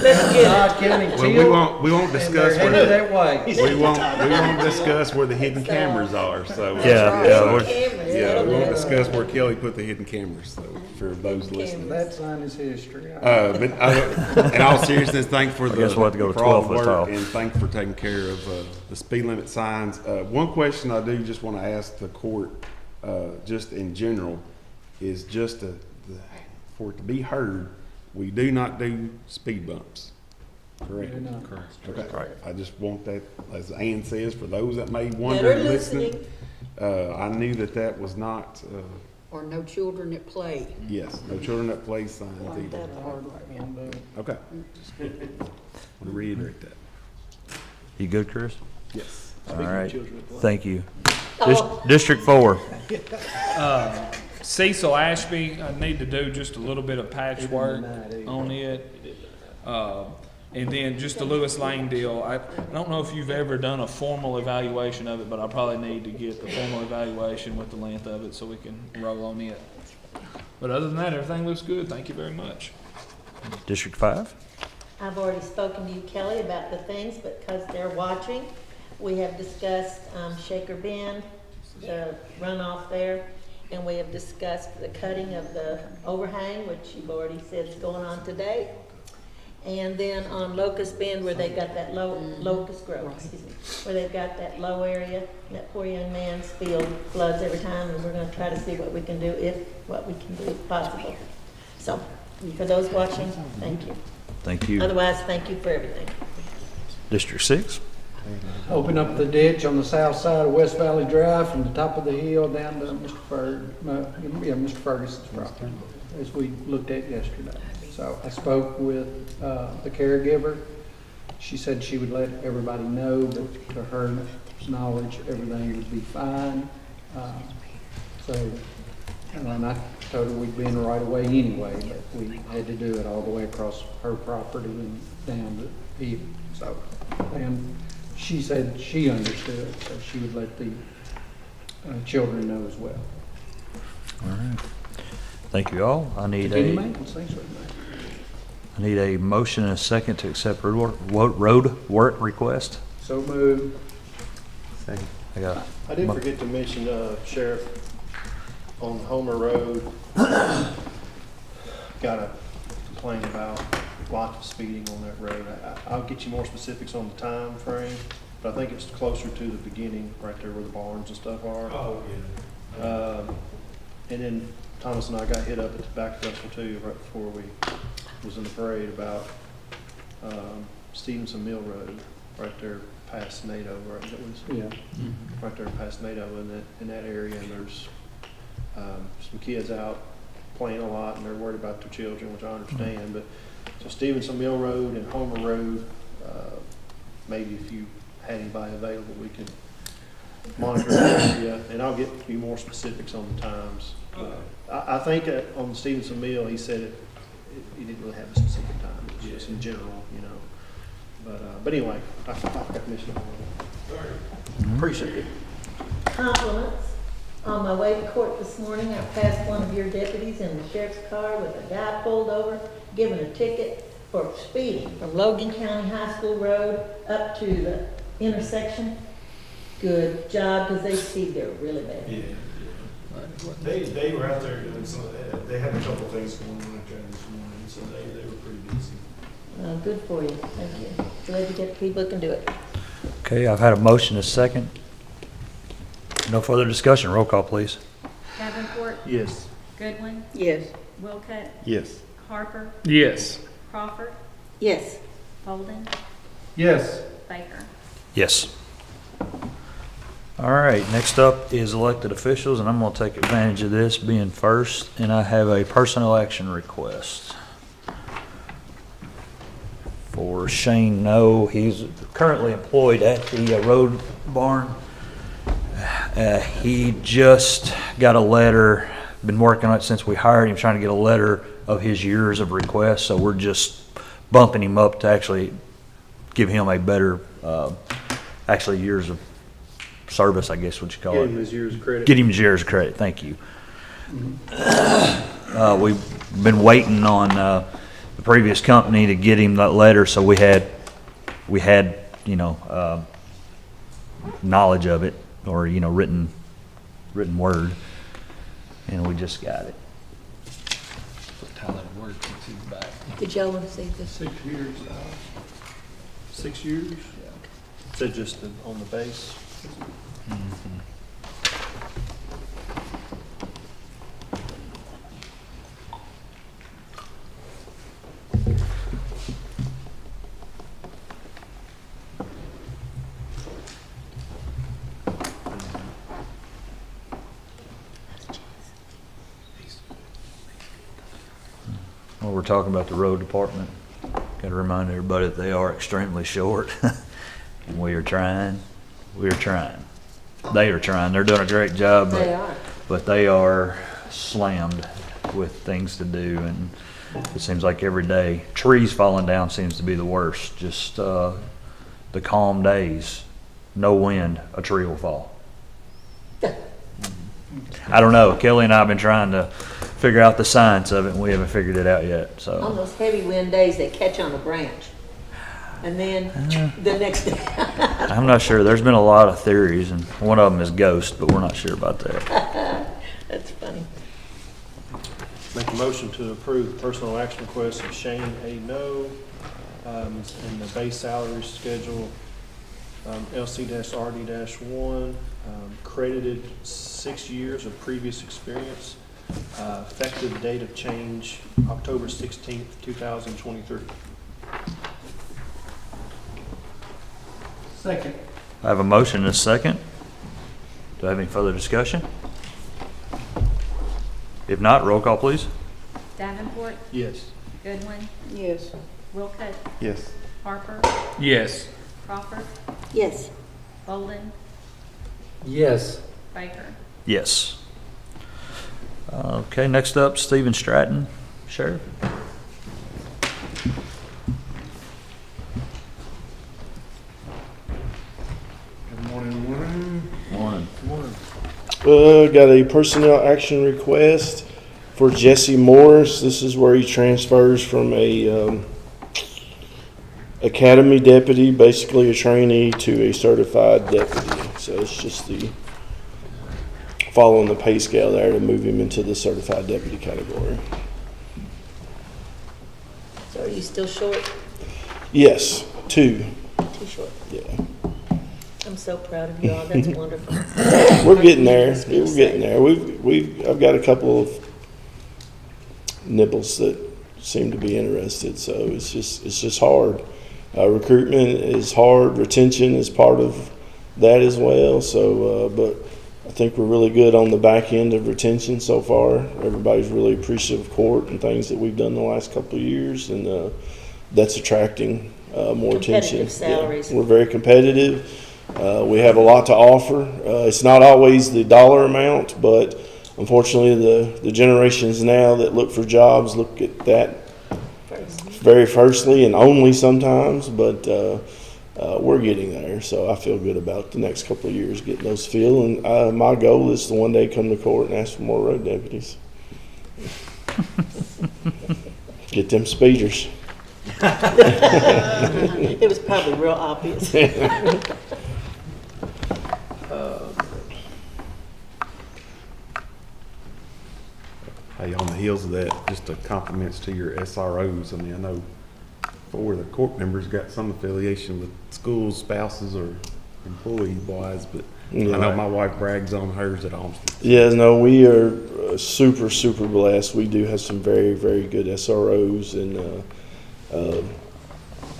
Let's get Todd County Well, we won't discuss and where they're headed that way. we won't discuss where the hidden cameras are. So cameras. we won't discuss where Kelly put the hidden cameras. So for those listening. That sign is history. But in all seriousness, thank for guess we'll have to go to for all the 12 foot tall. work, and thank for taking care of the speed limit signs. One question I do just want to ask the court, just in general, is just for it to be heard, we do not do speed bumps. Correct. Okay. Right. I just want that, as Ann says, for those that may That wonder are listening. I knew that was not. Or no children that play. Yes, no children that play signs either. That's a hard one. Okay. Just want to reiterate that. You good, Chris? Yes. All right. children at play. Thank you. District 4. Cecil Ashby, I need to do just a little bit of patchwork on it. And then just the Lewis Lane deal, I don't know if you've ever done a formal evaluation of it, but I probably need to get the formal evaluation with the length of it so we can roll on it. But other than that, everything looks good. Thank you very much. District 5. I've already spoken to you, Kelly, about the things, but because they're watching, we have discussed Shaker Bend, the runoff there, and we have discussed the cutting of the overhang, which you've already said is going on today. And then on Locust Bend, where they've got that Locust Grove, excuse me, where they've got that low area, that poor young man's field floods every time, and we're gonna try to see what we can do if possible. So, for those watching, thank you. Thank you. Otherwise, thank you for everything. District 6. Open up the ditch on the south side of West Valley Drive from the top of the hill down to Mr. Ferguson's property, as we looked at yesterday. So I spoke with the caregiver. She said she would let everybody know, but to her knowledge, everything would be fine. And I told her we'd be in the right of way anyway, but we had to do it all the way across her property and down to here. So, and she said she understood, so she would let the children know as well. All right. Thank you all. I need Continue a maintenance, thanks very much. I need a motion and a second to accept road work request. So moved. Second. I got I did forget to mention, Sheriff, on Homer Road, got a complaint about lots of speeding on that road. I'll get you more specifics on the time frame, but I think it's closer to the beginning, right there where the barns and stuff are. Oh, yeah. And then Thomas and I got hit up at the back festival too, right before we was in the parade, about Stevenson Mill Road, right there past NATO, right? That was, Yeah. right there past NATO in that area, and there's some kids out playing a lot, and they're worried about their children, which I understand. But so Stevenson Mill Road and Homer Road, maybe if you had anybody available, we could monitor that area, and I'll get you more specifics on the times. I think on Stevenson Mill, he said he didn't really have a specific time. It was just in general, you know. But anyway, I've got permission. Appreciate it. Compliments. On my way to court this morning, I passed one of your deputies in the sheriff's car with a guy pulled over, given a ticket for speeding from Logan County High School Road up to the intersection. Good job, because they speed there really bad. Yeah. They were out there doing some of that. They had a couple of things going on out there this morning, so they were pretty busy. Good for you. Thank you. Glad you get people who can do it. Okay, I've had a motion and a second. No further discussion. Roll call, please. Davenport, Yes. Goodwin, Yes. Wilcutt, Yes. Harper, Yes. Crawford, Yes. Bolden, Yes. Baker. Yes. All right, next up is elected officials, and I'm going to take advantage of this being first, and I have a personnel action request for Shane No. He's currently employed at the road barn. He just got a letter, been working on it since we hired him, trying to get a letter of his years of requests, so we're just bumping him up to actually give him a better, actually years of service, I guess what you call it. Get him his years of credit. Get him his years of credit, thank you. We've been waiting on, the previous company to get him that letter, so we had, you know, knowledge of it, or, you know, written word, and we just got it. Did y'all want to see this? 6 years. 6 years? So just on the base? Well, we're talking about the road department. Got to remind everybody that they are extremely short. And we are trying. They are trying. They're doing a great job. They are. But they are slammed with things to do, and it seems like every day. Trees falling down seems to be the worst. Just the calm days, no wind, a tree will fall. I don't know. Kelly and I have been trying to figure out the science of it, and we haven't figured it out yet. On So those heavy wind days, they catch on a branch. And then the next day. I'm not sure. There's been a lot of theories, and one of them is ghost, but we're not sure about that. That's funny. Make a motion to approve the personal action request of Shane A. No, and the base salary schedule, LC-RD-1, credited 6 years of previous experience, effective date of change, October 16th, 2023. Second. I have a motion and a second. Do I have any further discussion? If not, roll call, please. Davenport, Yes. Goodwin, Yes. Wilcutt, Yes. Harper, Yes. Crawford, Yes. Bolden, Yes. Baker. Yes. Okay, next up, Stephen Stratton, Sheriff. Good morning. Morning. Got a personnel action request for Jesse Morris. This is where he transfers from a academy deputy, basically a trainee, to a certified deputy. So it's just following the pay scale there to move him into the certified deputy category. So are you still short? Yes, 2. Too short. Yeah. I'm so proud of you all. That's wonderful. We're getting there. We're getting there. I've got a couple of nibbles that seem to be interested. So it's just hard. Recruitment is hard. Retention is part of that as well. So, but I think we're really good on the back end of retention so far. Everybody's really appreciative of court and things that we've done the last couple of years, and that's attracting more attention. Competitive salaries. Yeah, we're very competitive. We have a lot to offer. It's not always the dollar amount, but unfortunately the generations now that look for jobs look at that very firstly and only sometimes, but we're getting there. So I feel good about the next couple of years getting those filled. And my goal is to one day come to court and ask for more road deputies. Get them speeders. It was probably real obvious. Hey, on the heels of that, just a compliments to your SROs. I mean, I know 4 of the court members got some affiliation with schools, spouses, or employee-wise, but Yeah. I know my wife brags on hers at Olmsted. Yeah, no, we are super, super blessed. We do have some very, very good SROs, and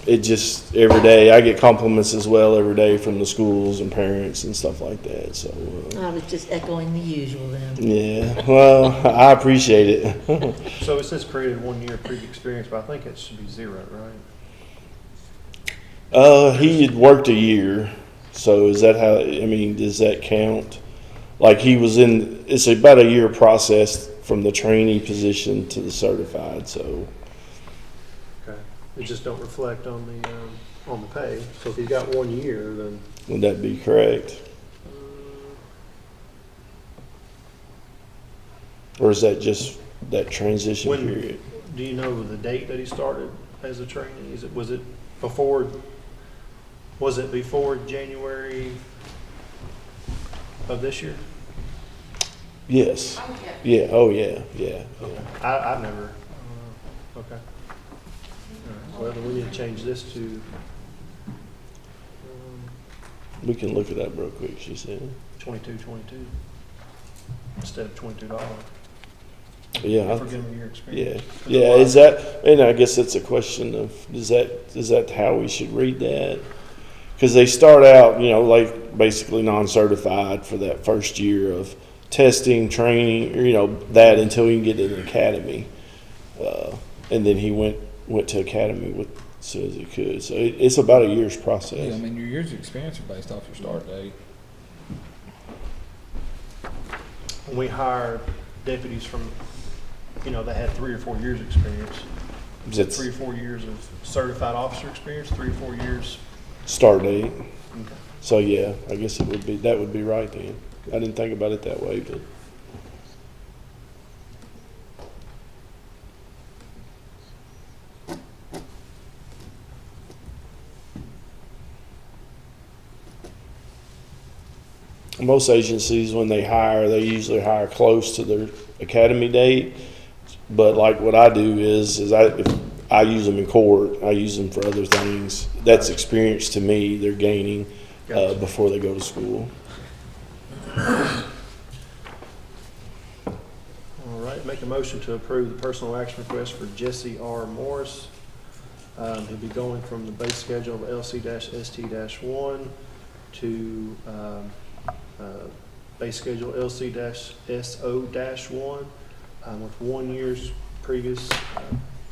it just, every day, I get compliments as well every day from the schools and parents and stuff like that, so. I was just echoing the usual then. Yeah, well, I appreciate it. So it says created 1 year previous experience, but I think it should be 0, right? He had worked a year, so is that how, I mean, does that count? Like he was it's about a year process from the trainee position to the certified, so. Okay. It just don't reflect on the pay. So if he's got 1 year, then Would that be correct? Or is that just that transition when period? Do you know the date that he started as a trainee? Was it before January of this year? Yes. Yeah, oh, yeah. I've never, okay. Well, then we need to change this to, We can look it up real quick, she said. $22.22 instead of $22. Yeah. For giving your experience. Yeah, is that, and I guess that's a question of, is that how we should read that? Because they start out, like basically non-certified for that first year of testing, training, that until you can get to an academy. And then he went to academy as soon as he could. So it's about a year's process. Yeah, I mean, your years of experience are based off your start date. When we hire deputies from, that had 3 or 4 years experience, Is it 3 or 4 years of certified officer experience, 3 or 4 years. start date? Okay. So yeah, I guess that would be right then. I didn't think about it that way, but. Most agencies, when they hire, they usually hire close to their academy date. But like what I do is if I use them in court, I use them for other things. That's experience to me they're gaining before they go to school. All right, make a motion to approve the personal action request for Jesse R. Morris. He'll be going from the base schedule of LC-ST-1 to base schedule LC-SO-1 with 1 year's previous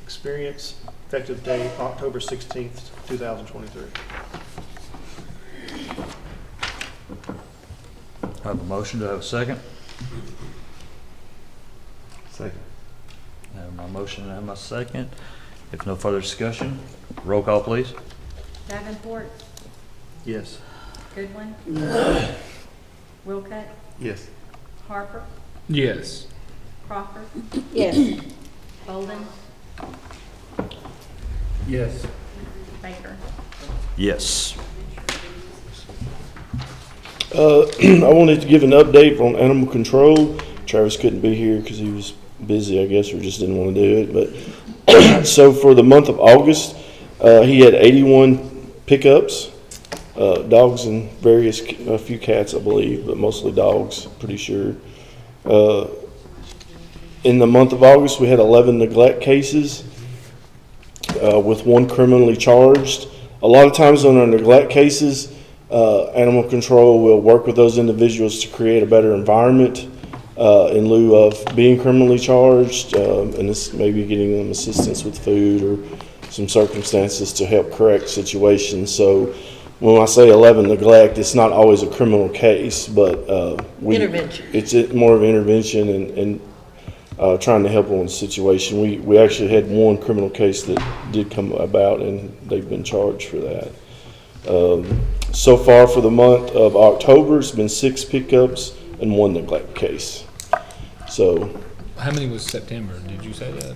experience, effective date October 16th, 2023. I have a motion. Do I have a second? Second. I have my motion and I have my second. If no further discussion, roll call, please. Davenport, Yes. Goodwin, Wilcutt, Yes. Harper, Yes. Crawford, Yes. Bolden, Yes. Baker. Yes. I wanted to give an update on animal control. Travis couldn't be here because he was busy, I guess, or just didn't want to do it. But so for the month of August, he had 81 pickups, dogs and a few cats, I believe, but mostly dogs, pretty sure. In the month of August, we had 11 neglect cases with 1 criminally charged. A lot of times on our neglect cases, animal control will work with those individuals to create a better environment in lieu of being criminally charged, and this maybe getting them assistance with food or some circumstances to help correct situations. So when I say 11 neglect, it's not always a criminal case, but Intervention. It's more of intervention and trying to help on the situation. We actually had 1 criminal case that did come about, and they've been charged for that. So far for the month of October, it's been 6 pickups and 1 neglect case. So, How many was September? Did you say that?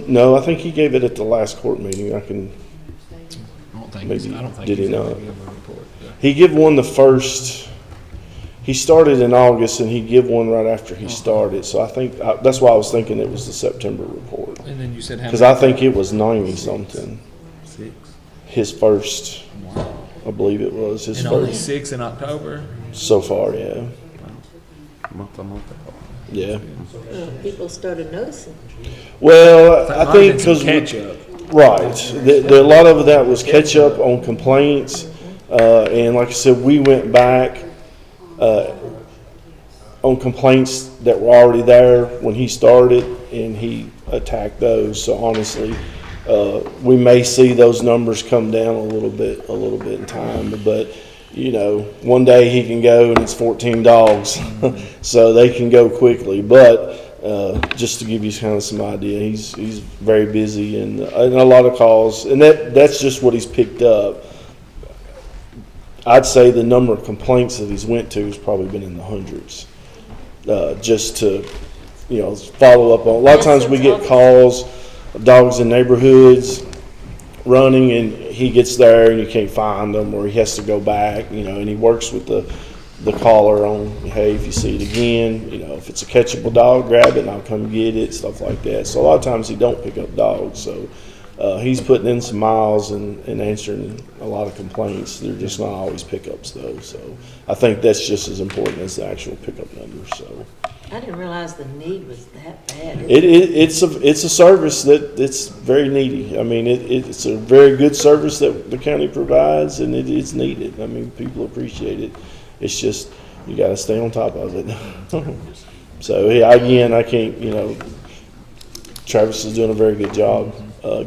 no, I think he gave it at the last court meeting. I don't think he's did he ever not? give a report. Yeah. He give one the first. He started in August, and he give one right after he started. So I think that's why I was thinking it was the September report. And then you said how Because many? I think it was 90 something. 6. His first, I believe it was his And first. only 6 in October? So far, yeah. Month to month. Yeah. People started noticing. Well, That I might think have been some because catch-up. right, a lot of that was catch up on complaints, and like I said, we went back on complaints that were already there when he started, and he attacked those. So honestly, we may see those numbers come down a little bit in time, but. One day he can go and it's 14 dogs, so they can go quickly. But just to give you kind of some idea, he's very busy and a lot of calls, and that's just what he's picked up. I'd say the number of complaints that he's went to has probably been in the hundreds, just to follow up on. A lot of times we get calls of dogs in neighborhoods running, and he gets there and you can't find them, or he has to go back, and he works with the caller on, hey, if you see it again, if it's a catchable dog, grab it and I'll come get it, stuff like that. So a lot of times he don't pick up dogs. So he's putting in some miles and answering a lot of complaints. They're just not always pickups though. So I think that's just as important as the actual pickup number. So I didn't realize the need was that bad. it's a service that it's very needy. I mean, it's a very good service that the county provides, and it's needed. I mean, people appreciate it. It's just, you got to stay on top of it. So, again, I can't, Travis is doing a very good job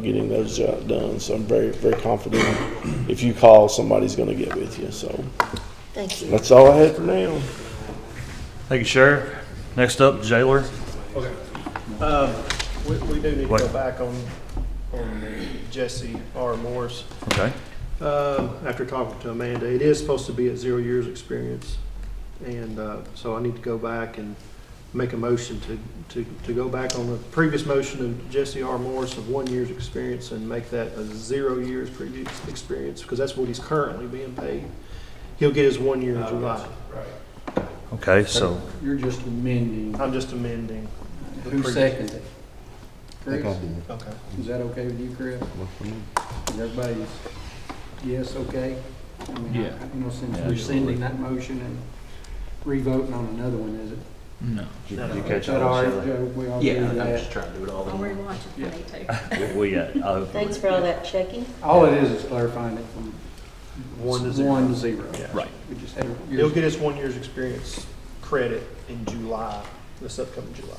getting those jobs done. So I'm very, very confident if you call, somebody's going to get with you. So Thank you. That's all I had for now. Thank you, Sheriff. Next up, Jailer. Okay. We do need to go back on Jesse R. Morris. Okay. After talking to Amanda, it is supposed to be at 0 years experience. And so I need to go back and make a motion to go back on the previous motion of Jesse R. Morris of 1 year's experience and make that a 0 years previous experience, because that's what he's currently being paid. He'll get his 1 year in July. Okay, so You're just amending. I'm just amending. the Who previous- seconded it? I think I Chris? did. Okay. Is that okay with you, Chris? Work for me. Is everybody's yes, okay? I mean, Yeah. Since Yeah, we're absolutely. sending that motion and re-voting on another one, is it? No. you Is catch that all all right, this, Joe? We all do that? trying to do it all I'll rewatch it for me too. Shelley? We got, Thanks for all that checking. All it is clarifying it from 1 to 0. 1 to 0. Yeah. right. We just had. He'll get his 1 year's experience credit in July, this upcoming July.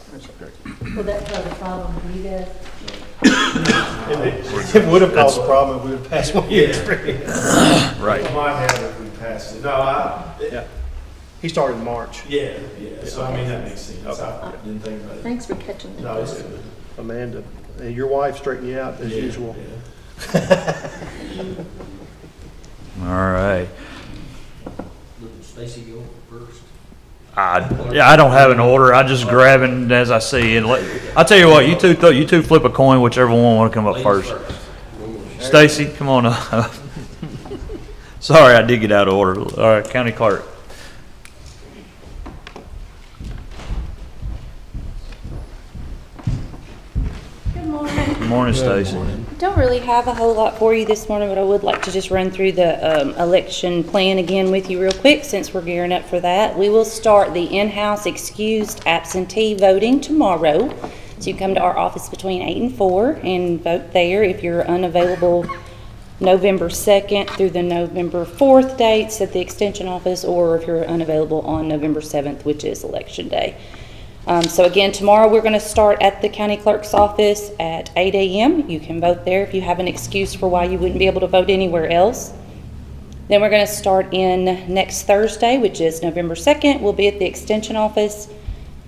Will that cause a problem for you guys? It would have caused a problem if we would pass 1 year experience. Right. Might have if we passed it. No, Yeah. He started in March. yeah. So I mean, that makes sense. I didn't think about it. Thanks for catching that. No, it's good. Amanda, your wife straightened you out as usual. All right. Stacy go first. I don't have an order. I just grab it as I see it. I'll tell you what, you two flip a coin, whichever one want to come up first. Stacy, come on up. Sorry, I did get out of order. All right, County Clerk. Good morning. Good morning, Stacy. Don't really have a whole lot for you this morning, but I would like to just run through the election plan again with you real quick since we're gearing up for that. We will start the in-house excused absentee voting tomorrow. So you come to our office between 8 and 4 and vote there if you're unavailable November 2nd through the November 4th dates at the Extension office, or if you're unavailable on November 7th, which is Election Day. So again, tomorrow we're going to start at the county clerk's office at 8 a.m. You can vote there if you have an excuse for why you wouldn't be able to vote anywhere else. Then we're going to start in next Thursday, which is November 2nd. We'll be at the Extension office.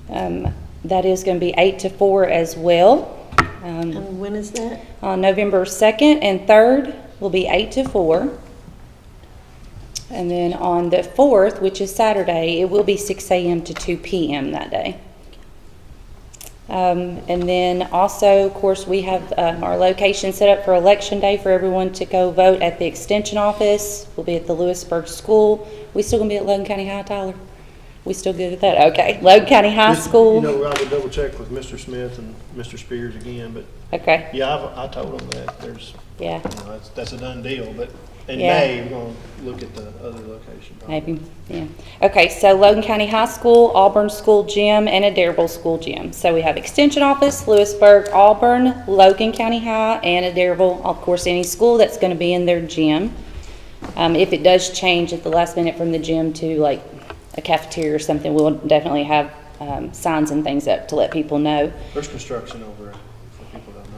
That is going to be 8 to 4 as well. And when is that? On November 2nd and 3rd will be 8 to 4. And then on the 4th, which is Saturday, it will be 6 a.m. to 2 p.m. that day. And then also, of course, we have our location set up for Election Day for everyone to go vote at the Extension office. We'll be at the Lewisburg School. We still going to be at Logan County High, Tyler? We still good with that? Okay. Logan County High School. You know, I would double check with Mr. Smith and Mr. Spears again, but Okay. yeah, I told them that there's, Yeah. that's a done deal, but in Yeah. May, we're going to look at the other location. Maybe, yeah. Okay, so Logan County High School, Auburn School Gym, and Adairville School Gym. So we have Extension Office, Lewisburg, Auburn, Logan County High, and Adairville. Of course, any school that's going to be in their gym. If it does change at the last minute from the gym to like a cafeteria or something, we'll definitely have signs and things up to let people know. There's construction over it, for people that know.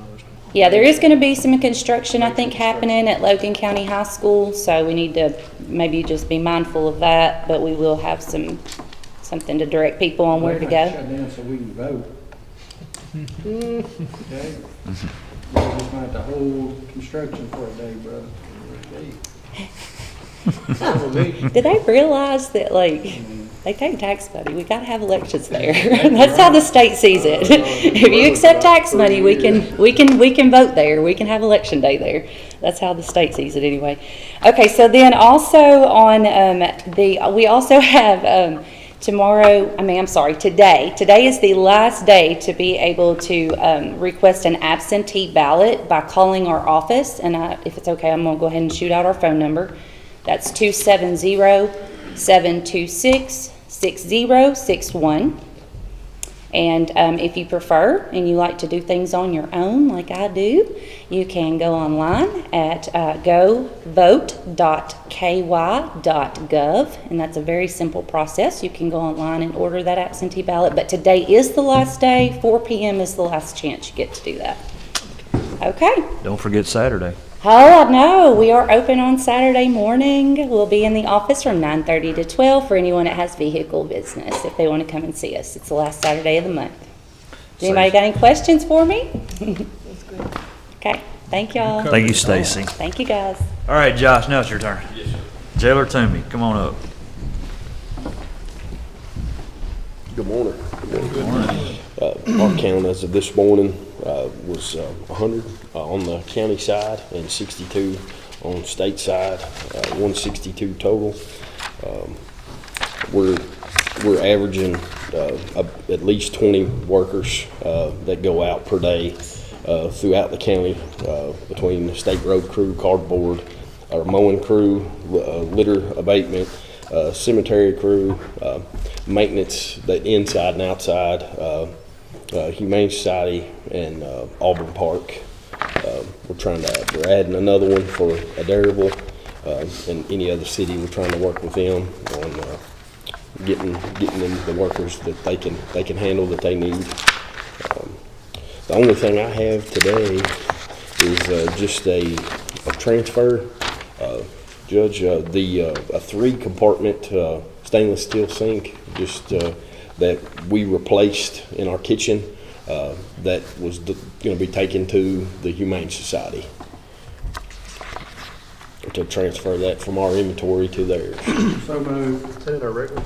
Yeah, there is going to be some construction, I think, happening at Logan County High School, so we need to maybe just be mindful of that, but we will have something to direct people on where to go. Shut down so we can vote. Okay? We're just going to have to hold construction for a day, brother. Did they realize that, like, They take tax money. We gotta have elections there. That's how the state sees it. If you accept tax money, we can vote there. We can have election day there. That's how the state sees it anyway. Okay, so then also on, we also have, today. Today is the last day to be able to, request an absentee ballot by calling our office. And if it's okay, I'm gonna go ahead and shoot out our phone number. That's 270-726-6061. And if you prefer and you like to do things on your own like I do, you can go online at govote.ky.gov, and that's a very simple process. You can go online and order that absentee ballot, but today is the last day. 4 p.m. is the last chance you get to do that. Okay. Don't forget Saturday. Oh, no, we are open on Saturday morning. We'll be in the office from 9:30 to 12 for anyone that has vehicle business, if they want to come and see us. It's the last Saturday of the month. Anybody got any questions for me? That's good. Okay, thank y'all. Thank you, Stacy. Thank you, guys. All right, Josh, now it's your turn. Yes, sir. Jailer Toomey, come on up. Good morning. Our count as of this morning was 100 on the county side and 62 on state side, 162 total. We're averaging at least 20 workers that go out per day throughout the county between the state road crew, cardboard, our mowing crew, litter abatement, cemetery crew, maintenance, the inside and outside, Humane Society, and Auburn Park. We're adding another one for Adderable, and any other city. We're trying to work with them on getting them the workers that they can handle that they need. The only thing I have today is just a transfer. Judge, a 3-compartment stainless steel sink, just that we replaced in our kitchen, that was going to be taken to the Humane Society to transfer that from our inventory to theirs. So moved. Is that in our regular?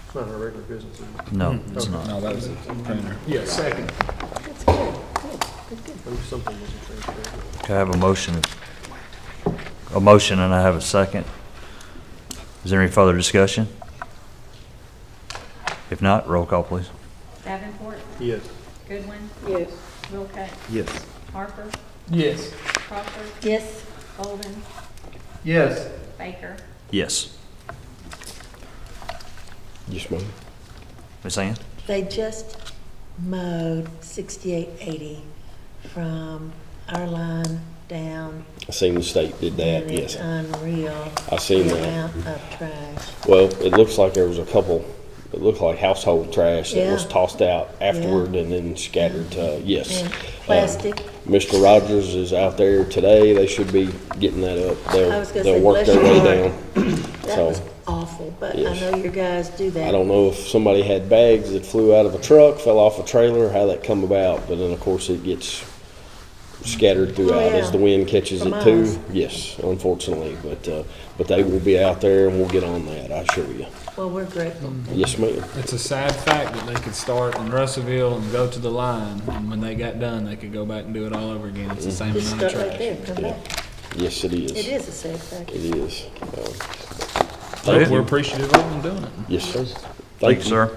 It's not in our regular business, is it? No, it's not. No, that was a printer. Yeah, second. That's good. Good. Something wasn't transferred. Okay, I have a motion and I have a second. Is there any further discussion? If not, roll call, please. Davenport, Yes. Goodwin, Yes. Wilcox, Yes. Harper, Yes. Crawford, Yes. Bolden, Yes. Baker. Yes. Yes, ma'am. Ms. Ann? They just mowed 6880 from our line down. I seen the state did that, And it's yes. unreal. I seen the that. amount of trash. Well, it looks like there was a couple, it looked like household trash that was Yeah. tossed out afterward and then scattered, yes. And plastic. Mr. Rogers is out there today. They should be getting that up. I was gonna They'll say, work bless their your way heart. down. That So, was awful, but Yes. I know your guys do that. I don't know if somebody had bags that flew out of a truck, fell off a trailer, how that come about, but then of course it gets scattered throughout yeah. as the wind catches For it too. miles. Yes, unfortunately, but they will be out there and we'll get on that, I assure you. Well, we're grateful. Yes, ma'am. It's a sad fact that they could start in Russellville and go to the line, and when they got done, they could go back and do it all over again. It's the same Just amount of start right trash. there, come Yeah. back. Yes, it is. It is a sad fact. It is. We're appreciative of them doing it. Yes, sir. Thank you, sir.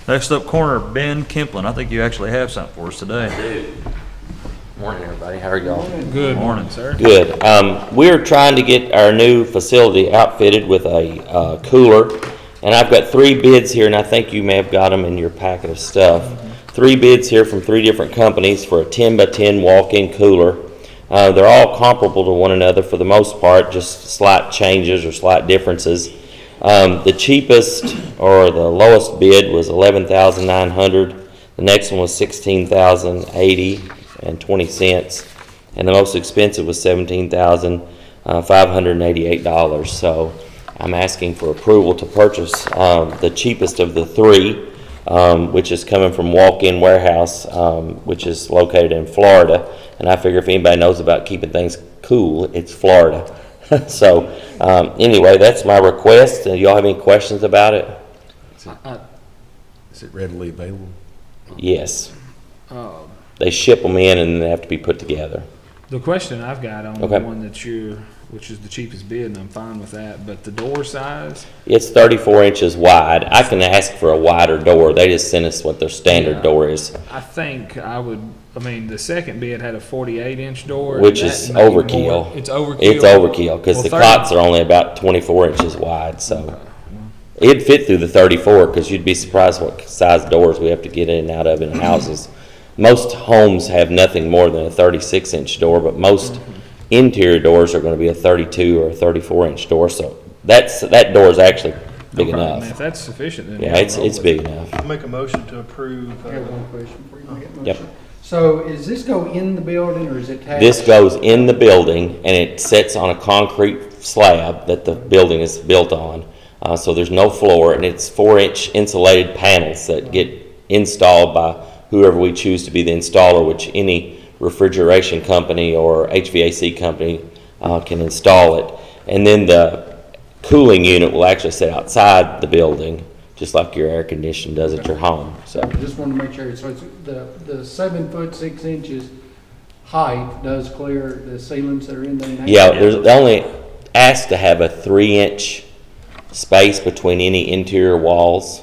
Next up, corner, Ben Kemplin. I think you actually have something for us today. Morning, everybody. How are y'all? Good morning, sir. Good. We're trying to get our new facility outfitted with a cooler, and I've got 3 bids here, and I think you may have got them in your packet of stuff. 3 bids here from 3 different companies for a 10 by 10 walk-in cooler. They're all comparable to one another for the most part, just slight changes or slight differences. The cheapest or the lowest bid was $11,900. The next one was $16,080.20, and the most expensive was $17,588. So I'm asking for approval to purchase the cheapest of the 3, which is coming from Walk-In Warehouse, which is located in Florida. And I figure if anybody knows about keeping things cool, it's Florida. So, anyway, that's my request. Y'all have any questions about it? Is it readily available? Yes. They ship them in and they have to be put together. The question I've got on Okay. the one that which is the cheapest bid, and I'm fine with that, but the door size? It's 34 inches wide. I can ask for a wider door. They just send us what their standard door is, I think the second bid had a 48-inch door. which and is that made more- overkill. It's overkill? It's overkill, because Well, the 30 cots are only about 24 inches wide, so. It'd fit through the 34, because you'd be surprised what size doors we have to get in and out of in houses. Most homes have nothing more than a 36-inch door, but most interior doors are going to be a 32 or a 34-inch door, so that door is actually big Okay, enough. man, if that's sufficient, then. Yeah, I'll it's roll with big it. enough. I make a motion to approve. I got one question before you make a motion. Yep. So is this go in the building or is it attached? This goes in the building, and it sits on a concrete slab that the building is built on. So there's no floor, and it's 4-inch insulated panels that get installed by whoever we choose to be the installer, which any refrigeration company or HVAC company can install it. And then the cooling unit will actually sit outside the building, just like your air conditioning does at your home. So I just want to make sure, so it's the 7 foot 6 inches height does clear the ceilings that are in there now? yeah, they're only asked to have a 3-inch space between any interior walls,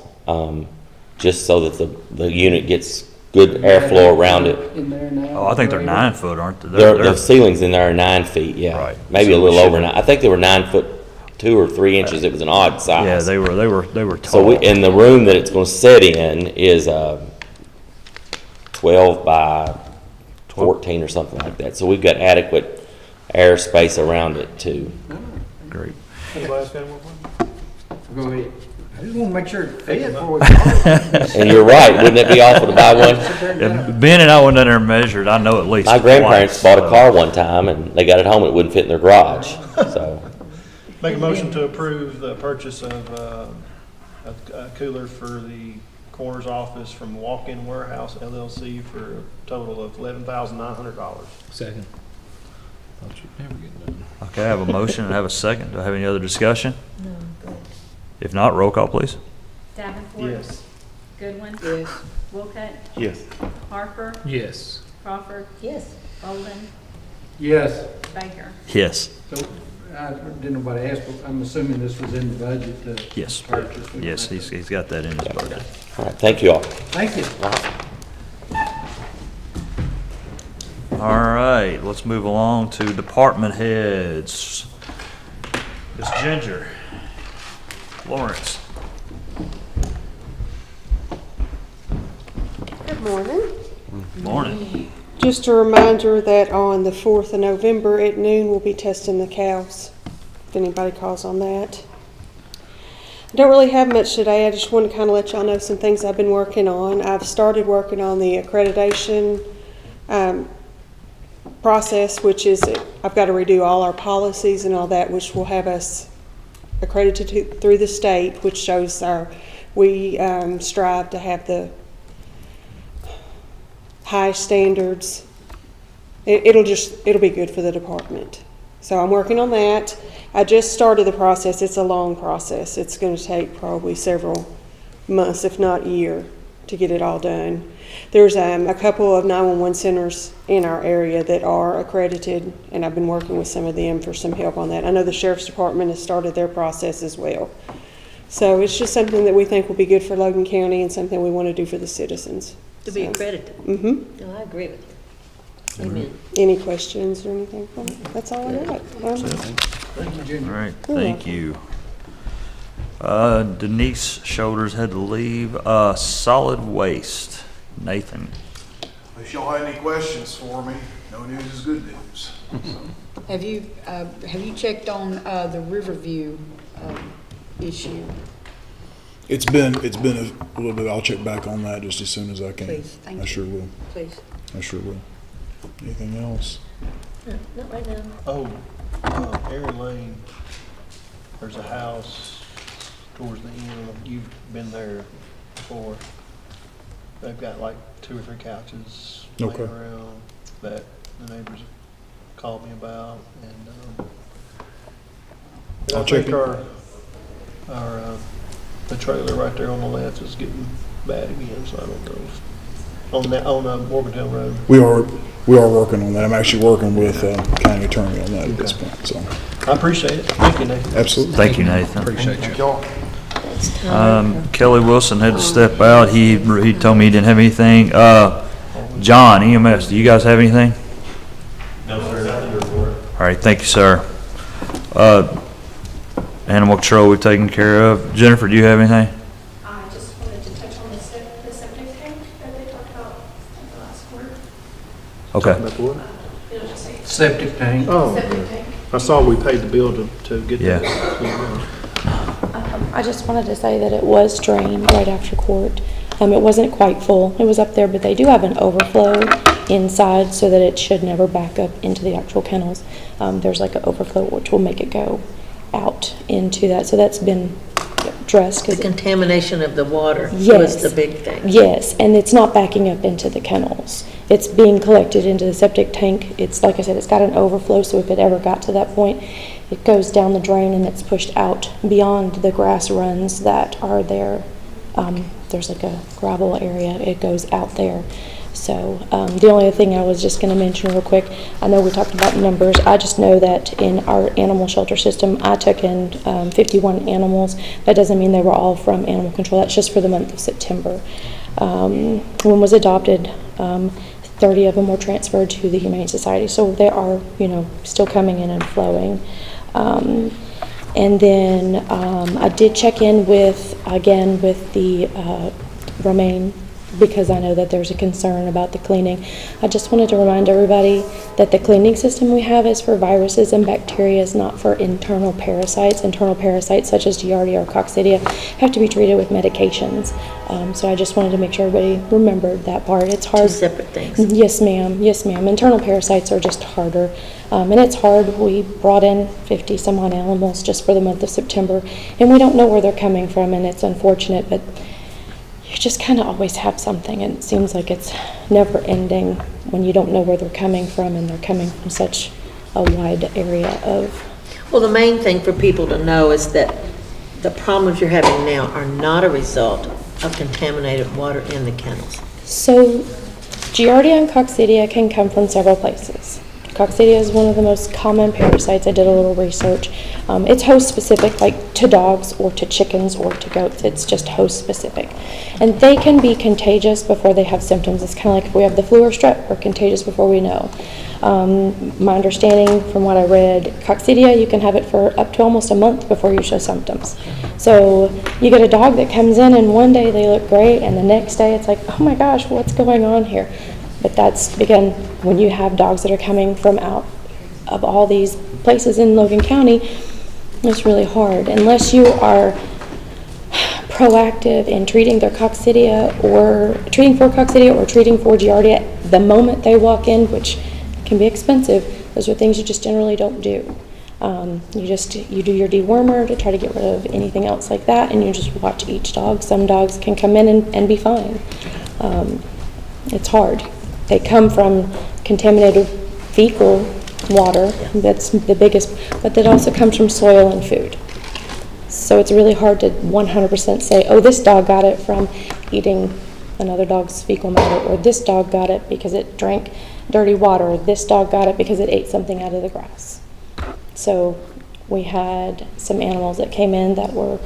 just so that the unit gets good airflow around it. In there now? Oh, I think they're 9 foot, aren't they? The ceilings in there are 9 feet, yeah. Right. Maybe So a we little should- over 9. I think they were 9 foot 2 or 3 inches. It was an odd size. Yeah, they were So tall. and the room that it's going to sit in is 12 by 14 or something like that. So we've got adequate air space around it too. Great. Anybody else got one? Go ahead. I just want to make sure it fit before we go. And you're right. Wouldn't it be awful to buy one? Yeah, Ben and I went down there and measured. I know at least. My grandparents twice, bought a car one time and they got it home. It wouldn't fit in their garage. So Make a motion to approve the purchase of a cooler for the coroner's office from Walk-In Warehouse LLC for a total of $11,900. Second. Thought you'd never get done. Okay, I have a motion and I have a second. Do I have any other discussion? No, go ahead. If not, roll call, please. Davenport. Yes. Goodwin. Yes. Wolcott. Yes. Harper. Yes. Crawford. Yes. Bolden. Yes. Baker. Yes. So, I didn't nobody ask, but I'm assuming this was in the budget to Yes. purchase. We Yes, don't have he's got that in his budget. all right, thank you all. to- Thank you. All right, let's move along to department heads. Ms. Ginger, Lawrence. Good morning. Morning. Just a reminder that on the 4th of November at noon, we'll be testing the cows, if anybody calls on that. I don't really have much today. I just want to kind of let y'all know some things I've been working on. I've started working on the accreditation process, which is I've got to redo all our policies and all that, which will have us accredited through the state, which shows we strive to have the high standards. It'll be good for the department. So I'm working on that. I just started the process. It's a long process. It's going to take probably several months, if not a year, to get it all done. There's a couple of 911 centers in our area that are accredited, and I've been working with some of them for some help on that. I know the Sheriff's Department has started their process as well. So it's just something that we think will be good for Logan County and something we want to do for the citizens. To be accredited. Mm-hmm. No, I agree with you. Amen. Any questions or anything? That's all I got. Thank you, All Junior. right, You're thank you. Denise Shoulders had to leave. Solid waste, Nathan. If y'all have any questions for me, no news is good news. Have you checked on the Riverview issue? It's been a little bit, I'll check back on that just as soon as I can. Please, thank I you. sure will. Please. I sure will. Anything else? No, not right now. Oh, Aaron Lane, there's a house towards the end. You've been there before. They've got like 2 or 3 couches laying Okay. around that the neighbors called me about, and I I'll check think it. the trailer right there on the left is getting bad again, so I don't know. On Morgantown Road. We are working on that. I'm actually working with county attorney on that at this point, so. I appreciate it. Thank you, Nathan. Absolutely. Thank you, Nathan. Appreciate you. Kelly Wilson had to step out. He told me he didn't have anything. John, EMS, do you guys have anything? No, sir, nothing to report. All right, thank you, sir. Animal control we've taken care of. Jennifer, do you have anything? I just wanted to touch on the septic tank that they talked about at the last quarter. Okay. About the what? It'll just say Septic tank. Oh, septic tank. I saw we paid the bill to get Yeah. that. I just wanted to say that it was drained right after court. It wasn't quite full. It was up there, but they do have an overflow inside so that it should never back up into the actual kennels. There's like an overflow which will make it go out into that. So that's been addressed. The contamination of the water was Yes. the big thing. Yes, and it's not backing up into the kennels. It's being collected into the septic tank. It's, like I said, it's got an overflow, so if it ever got to that point, it goes down the drain and it's pushed out beyond the grass runs that are there. There's like a gravel area. It goes out there. So the only other thing I was just going to mention real quick, I know we talked about numbers. I just know that in our animal shelter system, I took in 51 animals. That doesn't mean they were all from animal control. That's just for the month of September. One was adopted. 30 of them were transferred to the Humane Society. So they are, still coming in and flowing. And then I did check in with the romaine, because I know that there's a concern about the cleaning. I just wanted to remind everybody that the cleaning system we have is for viruses and bacteria, not for internal parasites. Internal parasites such as Giardia or Coccidia have to be treated with medications. So I just wanted to make sure everybody remembered that part. It's hard. Two separate things. Yes, ma'am. Yes, ma'am. Internal parasites are just harder. And it's hard. We brought in 50 some odd animals just for the month of September, and we don't know where they're coming from, and it's unfortunate, but you just kind of always have something, and it seems like it's never ending when you don't know where they're coming from, and they're coming from such a wide area of. Well, the main thing for people to know is that the problems you're having now are not a result of contaminated water in the kennels. So Giardia and Coccidia can come from several places. Coccidia is one of the most common parasites. I did a little research. It's host specific, like to dogs or to chickens or to goats. It's just host specific. And they can be contagious before they have symptoms. It's kind of like if we have the flu or strep, we're contagious before we know. My understanding from what I read, Coccidia, you can have it for up to almost a month before you show symptoms. So you get a dog that comes in and one day they look great and the next day it's like, oh my gosh, what's going on here? But that's, again, when you have dogs that are coming from out of all these places in Logan County, it's really hard. Unless you are proactive in treating their Coccidia or treating for Coccidia or treating for Giardia the moment they walk in, which can be expensive, those are things you just generally don't do. You do your dewormer to try to get rid of anything else like that, and you just watch each dog. Some dogs can come in and be fine. It's hard. They come from contaminated fecal water, that's the biggest, but that also comes from soil and food. So it's really hard to 100% say, oh, this dog got it from eating another dog's fecal matter, or this dog got it because it drank dirty water, or this dog got it because it ate something out of the grass. So we had some animals that came in that were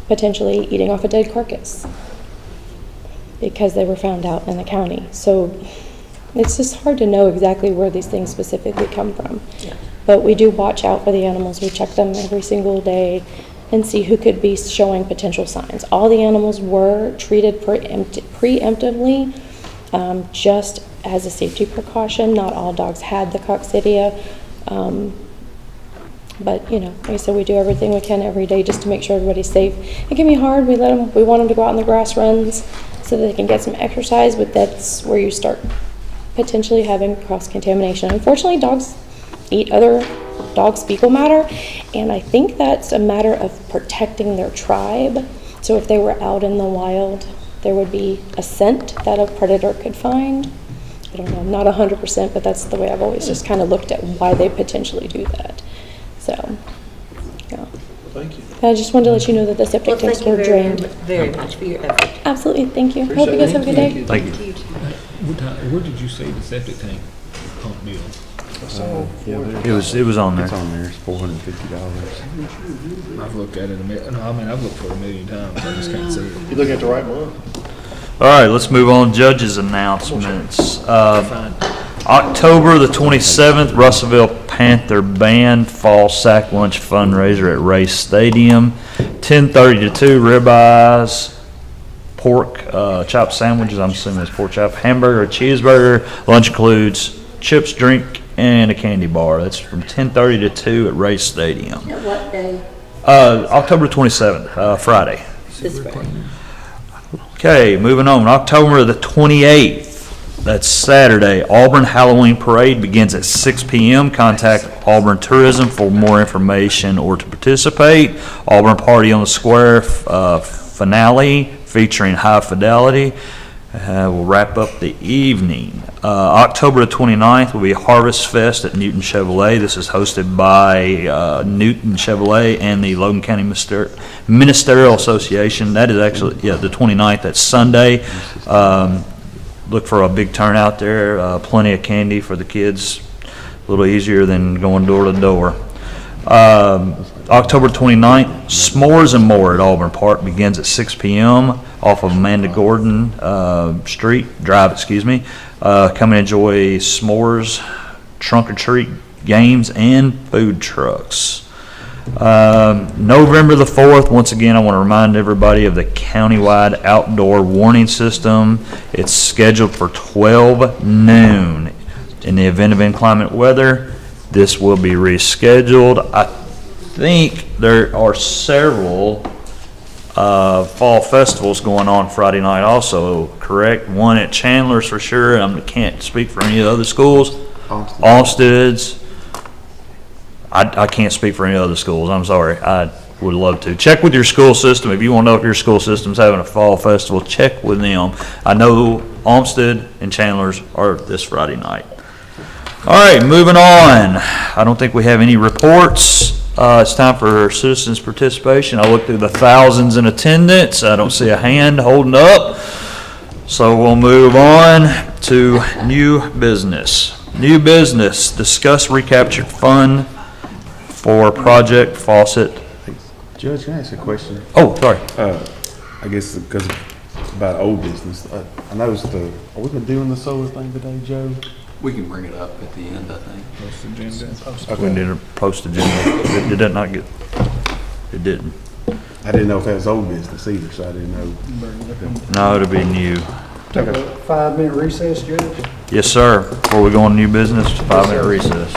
potentially eating off a dead carcass because they were found out in the county. So it's just hard to know exactly where these things specifically come from. Yeah. But we do watch out for the animals. We check them every single day and see who could be showing potential signs. All the animals were treated preemptively, just as a safety precaution. Not all dogs had the Coccidia. But, like I said, we do everything we can every day just to make sure everybody's safe. It can be hard. We want them to go out on the grass runs so that they can get some exercise, but that's where you start potentially having cross-contamination. Unfortunately, dogs eat other dogs' fecal matter, and I think that's a matter of protecting their tribe. So if they were out in the wild, there would be a scent that a predator could find. I don't know, not 100%, but that's the way I've always just kind of looked at why they potentially do that. So Thank you. I just wanted to let you know that the septic Well, tanks thank you were very, drained. very much for your effort. Absolutely, thank you. Hope you guys have a good day. Thank you. Where did you see the septic tank pump bill? It was on there. It's on there, it's $450. I've looked at it I've looked for it a million times, I just can't see it. You looking at the right month? All right, let's move on. Judges' announcements. October the 27th, Russellville Panther Band Fall Sack Lunch Fundraiser at Ray Stadium. 10:30 to 2, ribeyes, pork chop sandwiches, I'm assuming it's pork chop, hamburger, cheeseburger. Lunch includes chips, drink, and a candy bar. That's from 10:30 to 2 at Ray Stadium. At what day? October 27th, Friday. This Friday. Okay, moving on. October the 28th, that's Saturday, Auburn Halloween Parade begins at 6 p.m. Contact Auburn Tourism for more information or to participate. Auburn Party on the Square finale featuring High Fidelity will wrap up the evening. October the 29th will be Harvest Fest at Newton Chevrolet. This is hosted by Newton Chevrolet and the Logan County Ministerial Association. That is actually, the 29th, that's Sunday. Look for a big turnout there, plenty of candy for the kids, a little easier than going door to door. October 29th, S'mores and More at Auburn Park begins at 6 p.m. off of Amanda Gordon Drive. Come and enjoy s'mores, trunk or treat games, and food trucks. November the 4th, once again, I want to remind everybody of the countywide outdoor warning system. It's scheduled for 12 noon. In the event of inclement weather, this will be rescheduled. I think there are several fall festivals going on Friday night also, correct? One at Chandler's for sure. I can't speak for any of the other schools. Olmsted's. I can't speak for any other schools. I'm sorry. I would love to. Check with your school system. If you want to know if your school system's having a fall festival, check with them. I know Olmsted and Chandler's are this Friday night. All right, moving on. I don't think we have any reports. It's time for citizens' participation. I looked through the thousands in attendance. I don't see a hand holding up. So we'll move on to new business. New business, discuss recaptured fund for Project Faucet. Judge, can I ask a question? Oh, sorry. I guess because about old business, I noticed are we gonna doing the solar thing today, Joe? We can bring it up at the end, I think. Post agenda. Okay. We need a post agenda. Did that not get? It didn't. I didn't know if that was old business either, so I didn't know. No, it'll be new. Take a 5-minute recess, Judge? Yes, sir. Before we go on new business, 5-minute recess.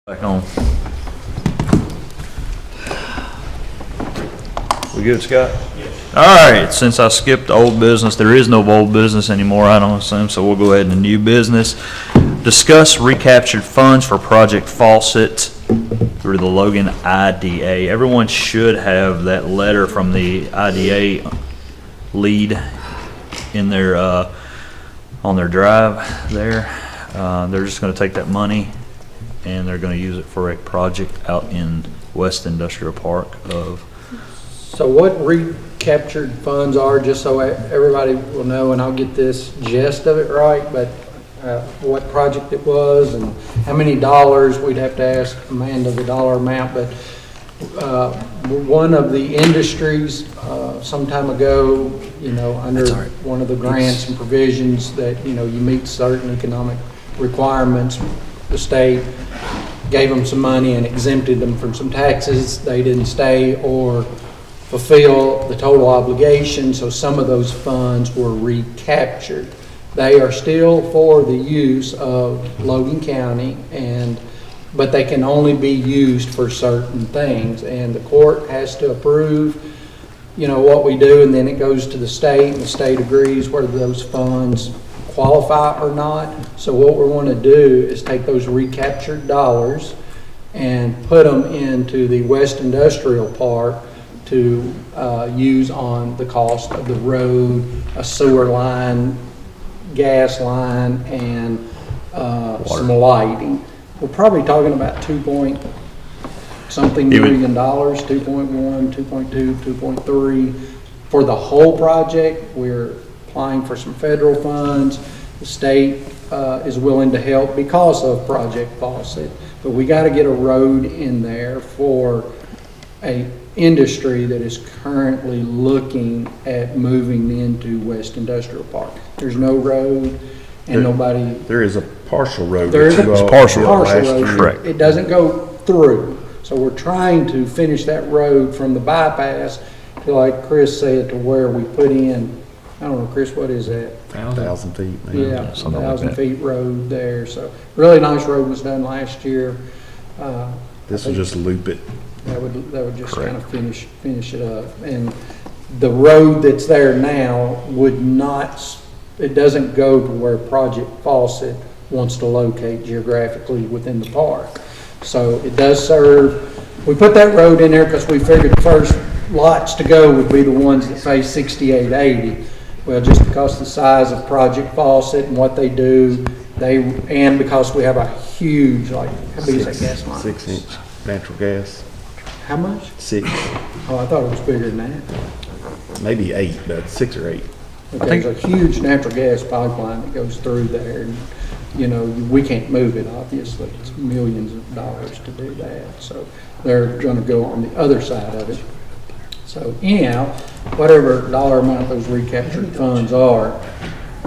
Back on. We good, Scott? Yes. All right, since I skipped old business, there is no old business anymore, I don't assume, so we'll go ahead to new business. Discuss recaptured funds for Project Faucet through the Logan IDA. Everyone should have that letter from the IDA lead in their, on their drive there. They're just gonna take that money and they're gonna use it for a project out in West Industrial Park of. So what recaptured funds are, just so everybody will know, and I'll get this gist of it right, but what project it was and how many dollars, we'd have to ask Amanda the dollar amount, but one of the industries some time ago, you know, under one of the grants and provisions that, you know, you meet certain economic requirements, the state gave them some money and exempted them from some taxes. They didn't stay or fulfill the total obligation, so some of those funds were recaptured. They are still for the use of Logan County, but they can only be used for certain things, and the court has to approve, you know, what we do, and then it goes to the state, and the state agrees whether those funds qualify or not. So what we want to do is take those recaptured dollars and put them into the West Industrial Park to use on the cost of the road, a sewer line, gas line, and some lighting. We're probably talking about $2.something million, 2.1, 2.2, 2.3 for the whole project. We're applying for some federal funds. The state is willing to help because of Project Faucet, but we got to get a road in there for a industry that is currently looking at moving into West Industrial Park. There's no road and nobody. There is a partial road. There is a partial road. Correct. It doesn't go through. So we're trying to finish that road from the bypass to, like Chris said, to where we put in, I don't know, Chris, what is that? 1,000 feet. Maybe. Yeah, 1,000 feet road there. So really nice road was done last year. This will just loop it. That would just kind of finish it up. And the road that's there now would not, it doesn't go to where Project Faucet wants to locate geographically within the park. So it does serve, we put that road in there because we figured the first lots to go would be the ones that say 6880. Well, just because the size of Project Faucet and what they do, and because we have a huge, like, how big is that gas line? 6-inch natural gas. How much? 6. Oh, I thought it was bigger than that. Maybe 8, but 6 or 8. Okay, there's a huge natural gas pipeline that goes through there, and, you know, we can't move it, obviously. It's millions of dollars to do that. So they're going to go on the other side of it. So anyhow, whatever dollar amount those recaptured funds are,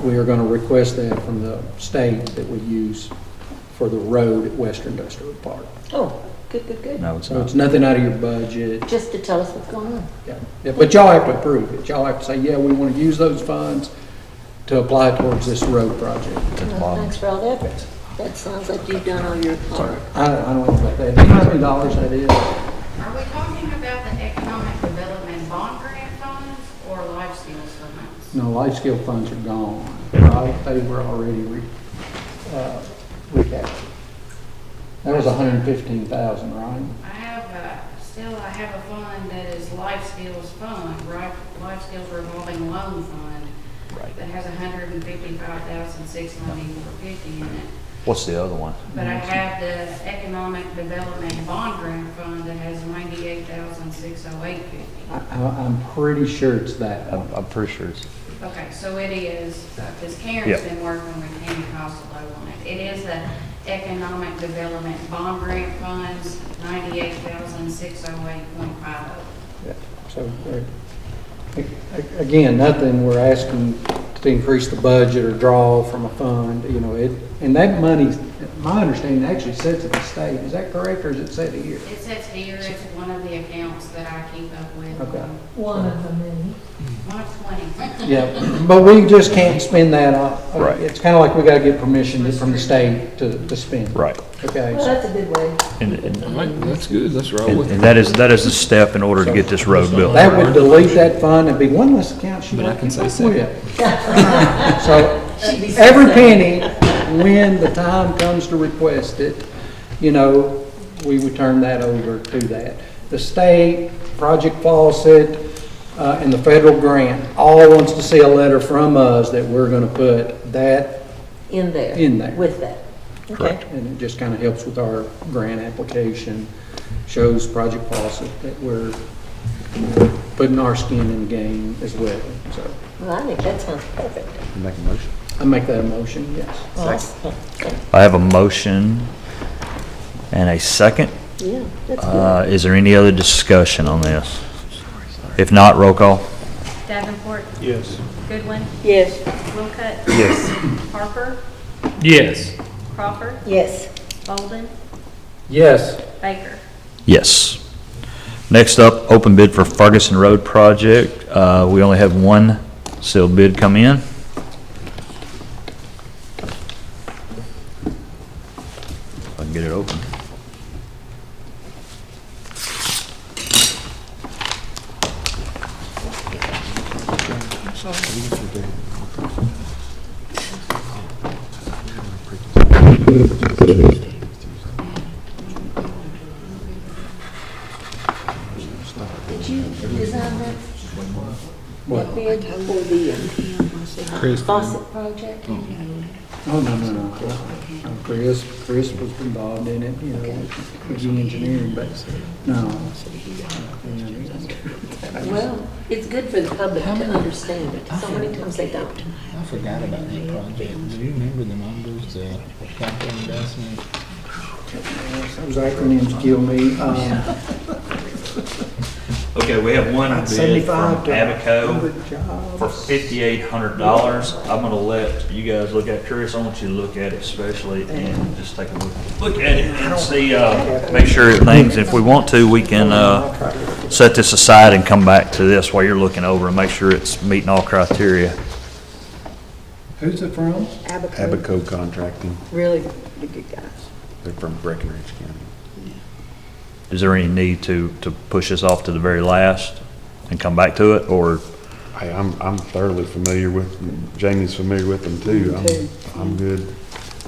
we are going to request that from the state that we use for the road at Western Industrial Park. Oh, good. No, it's So not. it's nothing out of your budget. Just to tell us what's going on. Yeah, but y'all have to approve it. Y'all have to say, yeah, we want to use those funds to apply towards this road project. Well, thanks for all the effort. That sounds like you've done all your part. I don't know about that. Do you know how many dollars that is? Are we talking about the economic development bond grant funds or life skills funds? No, life skill funds are gone, right? They were already recaptured. That was 115,000, right? I have a fund that is life skills fund, right? Life skills revolving loan fund. Right. That has 155,694.50 in it. What's the other one? But I have the economic development bond grant fund that has 98,608.50. I'm pretty sure it's that. I'm pretty sure it's. Okay, so it is, because Karen's been working with Tammy Costello on it. It is the Economic Development Bond Grant Funds, 98,608.50. Yeah. So, again, nothing we're asking to increase the budget or draw from a fund, you know, and that money, my understanding, actually sits at the state. Is that correct, or is it set here? It sits here. It's one of the accounts that I keep up with. Okay. One of the many. One of 20. Yeah, but we just can't spend that on. Right. It's kind of like we got to get permission from the state to spend. Right. Okay. Well, that's a good way. And That's good, let's roll with it. that is a step in order to get this road built. That would delete that fund and be one less account she But I might can keep say up with. So every penny, when the time comes to request it, you know, we would turn that over to that. The state, Project Faucet, and the federal grant all wants to see a letter from us that we're gonna put that In there. in there. With that. Okay. And it just kind of helps with our grant application, shows Project Faucet that we're putting our skin in the game as well, so. Well, I think that sounds perfect. Make a motion. I make that a motion, yes. Awesome. I have a motion and a second. Yeah, that's good. Is there any other discussion on this? If not, roll call. Davenport, Yes. Goodwin, Yes. Wilcutt, Yes. Harper, Yes. Crawford, Yes. Bolden, Yes. Baker. Yes. Next up, open bid for Ferguson Road project. We only have one sealed bid come in. If I can get it open. Did you design that? What? That bid for the Chris. faucet project? Oh, no. Chris was involved in it, you know, with the engineering, but no. Well, it's good for the public to understand it. So many times they don't. I forgot about that project. Do you remember the numbers, the capital investment? Those acronyms kill me. Okay, we have one bid from 75 to Abaco 100 jobs. for $5,800. I'm gonna let you guys look at, Chris, I want you to look at it especially and just take a look at it and see, make sure everything's, if we want to, we can, set this aside and come back to this while you're looking over and make sure it's meeting all criteria. Who's it from? Abaco. Abaco Contracting. Really good guys. They're from Breckenridge County. Is there any need to push this off to the very last and come back to it, or? Hey, I'm thoroughly familiar with, Jamie's familiar with them too. I'm good.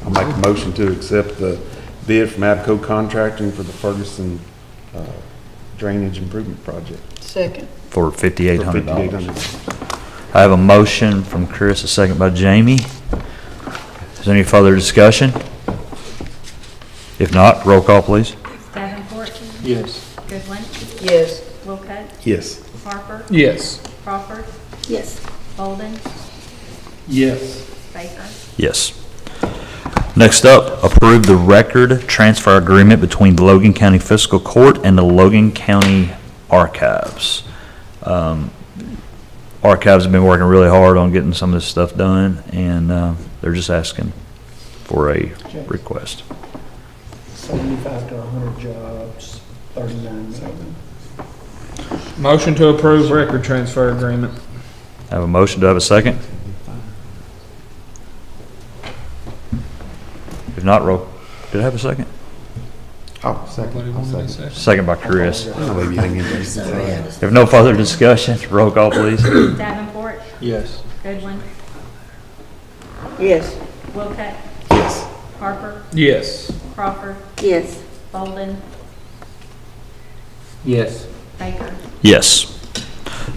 I'll make a motion to accept the bid from Abaco Contracting for the Ferguson Drainage Improvement Project. Second. For $5,800. $5,800. I have a motion from Chris, a second by Jamie. Is there any further discussion? If not, roll call, please. Davenport, Yes. Goodwin, Yes. Wilcutt, Yes. Harper, Yes. Crawford, Yes. Bolden, Yes. Baker. Yes. Next up, approve the record transfer agreement between the Logan County Fiscal Court and the Logan County Archives. Archives have been working really hard on getting some of this stuff done, and they're just asking for a request. 75 to 100 jobs, 39 million. Motion to approve record transfer agreement. I have a motion. Do I have a second? If not, roll. Did I have a second? Oh, second. Nobody I'll wanted a second. second? Second by Chris. I don't believe you ain't interested in that. If no further discussion, roll call, please. Davenport, Yes. Goodwin, Yes. Wilcutt, Yes. Harper, Yes. Crawford, Yes. Bolden, Yes. Baker. Yes.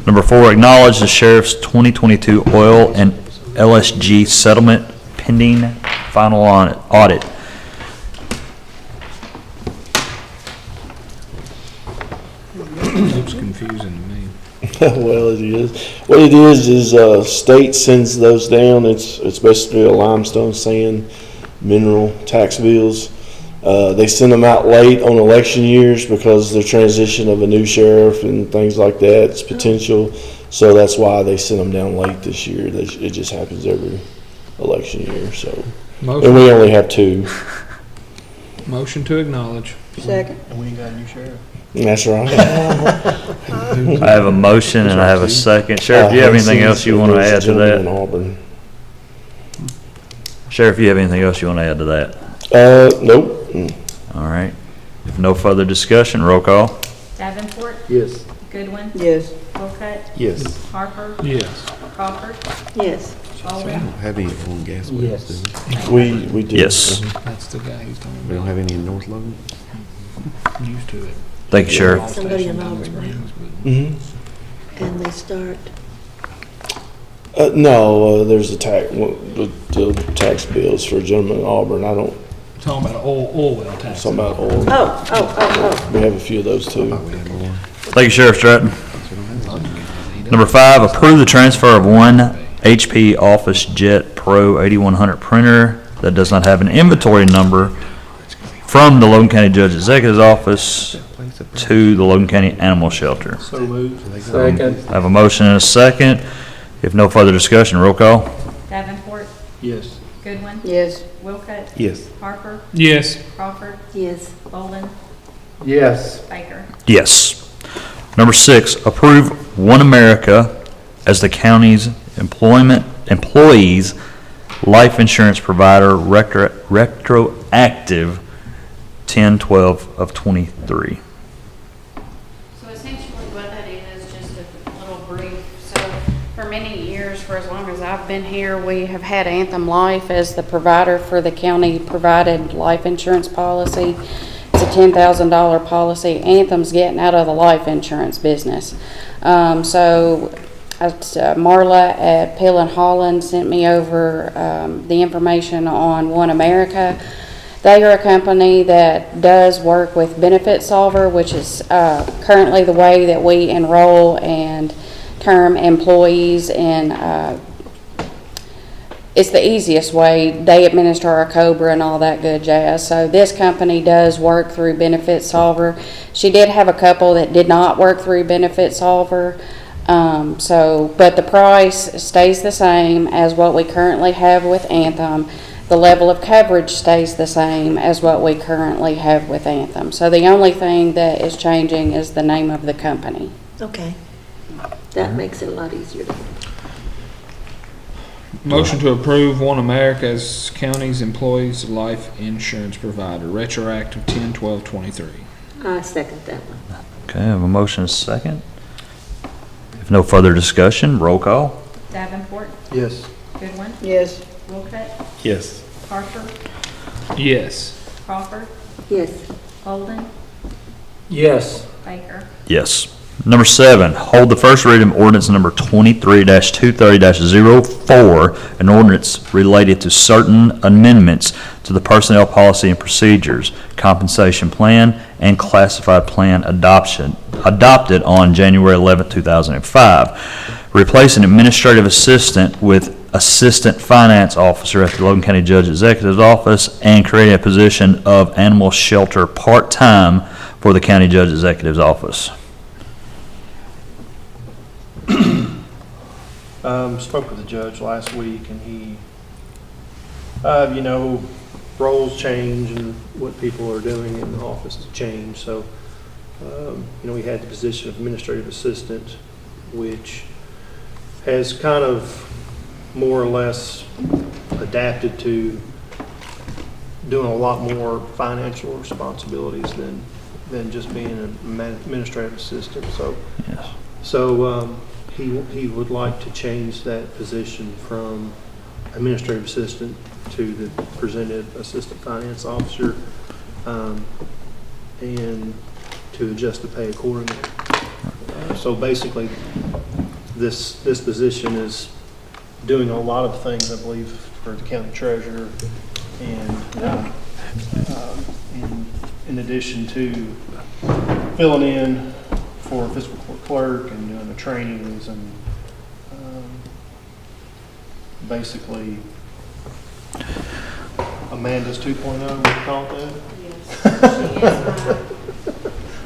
Number 4, acknowledge the sheriff's 2022 oil and LSG settlement pending final audit. Looks confusing to me. Well, it is. What it is state sends those down. It's basically a limestone sand mineral tax bills. They send them out late on election years because the transition of a new sheriff and things like that. It's potential. So that's why they send them down late this year. It just happens every election year. So, Motion. and we only have 2. Motion to acknowledge. Second. And we ain't got a new sheriff. That's right. I have a motion and I have a second. Sheriff, do you have anything else you want to add to that? Auburn. Sheriff, you have anything else you want to add to that? Nope. All right. If no further discussion, roll call. Davenport, Yes. Goodwin, Yes. Wolcott, Yes. Harper, Yes. Crawford, Yes. We Bolden, don't have any on gas wells, do We do. Yes. That's the guy who's talking we? We don't have any in North Logan? used to it. Thank you, Sheriff. Somebody in Auburn and they start. No, there's the tax bills for a gentleman in Auburn. I don't, Talking about oil well tax. talking about oil. Oh. We have a few of those too. Thank you, Sheriff Stratton. Number 5, approve the transfer of one HP Office Jet Pro 8100 printer that does not have an inventory number from the Logan County Judge Executive's office to the Logan County Animal Shelter. So moved. Second. I have a motion and a second. If no further discussion, roll call. Davenport, Yes. Goodwin, Yes. Wolcott, Yes. Harper, Yes. Crawford, Yes. Bolden, Yes. Baker. Yes. Number 6, approve One America as the county's employees life insurance provider retroactive 10/12 of 23. So essentially what that is, just a little brief. So for many years, for as long as I've been here, we have had Anthem Life as the provider for the county provided life insurance policy. It's a $10,000 policy. Anthem's getting out of the life insurance business. Marla at Pill and Holland sent me over the information on One America. They are a company that does work with Benefit Solver, which is currently the way that we enroll and term employees in. It's the easiest way. They administer our COBRA and all that good jazz. So this company does work through Benefit Solver. She did have a couple that did not work through Benefit Solver. But the price stays the same as what we currently have with Anthem. The level of coverage stays the same as what we currently have with Anthem. So the only thing that is changing is the name of the company. Okay. That makes it a lot easier. Motion to approve One America as county's employees life insurance provider, retroactive 10/12/23. I second that one. Okay, I have a motion and a second. If no further discussion, roll call. Davenport, Yes. Goodwin, Yes. Wolcott, Yes. Harper, Yes. Crawford, Yes. Bolden, Yes. Baker. Yes. Number 7, hold the first reading of ordinance number 23-230-04, an ordinance related to certain amendments to the personnel policy and procedures, compensation plan, and classified plan adopted on January 11, 2005, replacing administrative assistant with assistant finance officer at the Logan County Judge Executive's office, and creating a position of animal shelter part-time for the County Judge Executive's office. Spoke with the judge last week, and he, roles change and what people are doing in the office to change. So, we had the position of administrative assistant, which has kind of more or less adapted to doing a lot more financial responsibilities than just being an administrative assistant. So, he would like to change that position from administrative assistant to the presented assistant finance officer, and to adjust the pay accordingly. So basically, this position is doing a lot of things, I believe, for the county treasurer, and in addition to filling in for fiscal court clerk and doing the trainings and basically Amanda's 2.0, we call it that? Yes.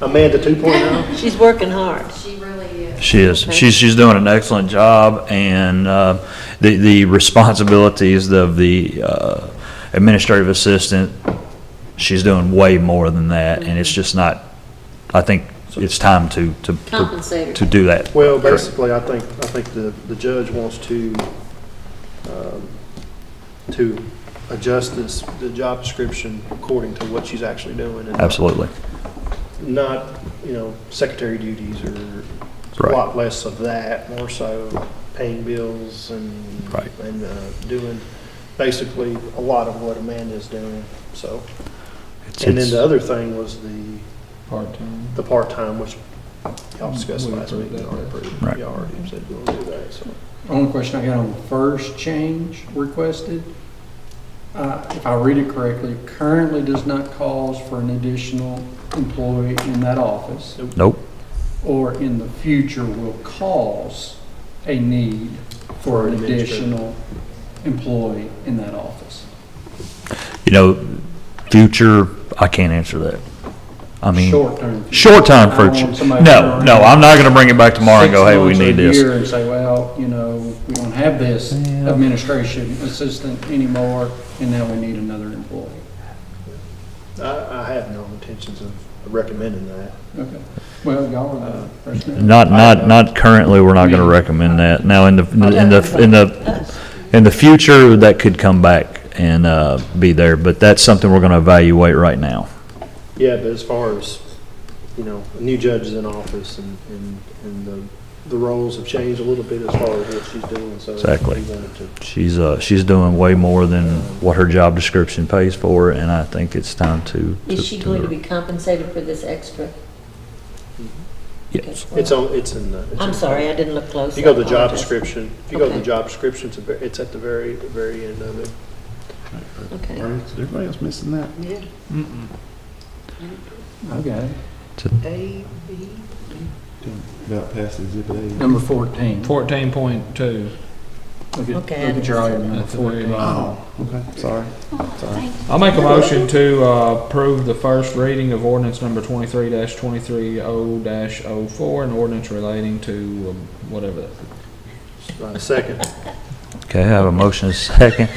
Amanda 2.0? She's working hard. She really is. She is. She's doing an excellent job, and the responsibilities of the administrative assistant, she's doing way more than that, and it's just not. I think it's time to do that. Well, basically, I think the judge wants to adjust the job description according to what she's actually doing. And Absolutely. Not, secretary duties or Right. a lot less of that, more so paying bills and doing basically a lot of what Amanda's doing. So, and then the other thing was the part-time, which y'all discussed last week. Y'all already approved. Right. Y'all already said you want to do that. So, Only question I got on the first change requested, if I read it correctly, currently does not cause for an additional employee in that office. Nope. Or in the future will cause a need for an additional employee in that office. Future, I can't answer that. I mean, Short-term. Short-term I don't future. want somebody No, running no, I'm not gonna bring it back tomorrow and go, 6 hey, we months or need a this. year and say, well, we don't have this administration assistant anymore, and now we need another employee. I have no intentions of recommending that. Okay. Well, y'all are the person. Not currently, we're not gonna recommend that. Now, in the future, that could come back and, be there, but that's something we're gonna evaluate right now. Yeah, but as far as, a new judge is in office and the roles have changed a little bit as far as what she's doing, so. Exactly. we wanted to- She's doing way more than what her job description pays for, and I think it's time to. Is she going to be compensated for this extra? Yes. It's in the. I'm sorry, I didn't look close. If you go to the I job apologize. description, if you go to the Okay. job description, it's at the very end of it. Okay. Is everybody else missing that? Yeah. Okay. A, B. About past exhibit A. Number 14. 14.2. Look Okay, at your item number At the very 14. Oh, okay, sorry. I'll make a motion to approve the first reading of ordinance number 23-230-04, an ordinance relating to whatever that. Second. Okay, I have a motion and a second.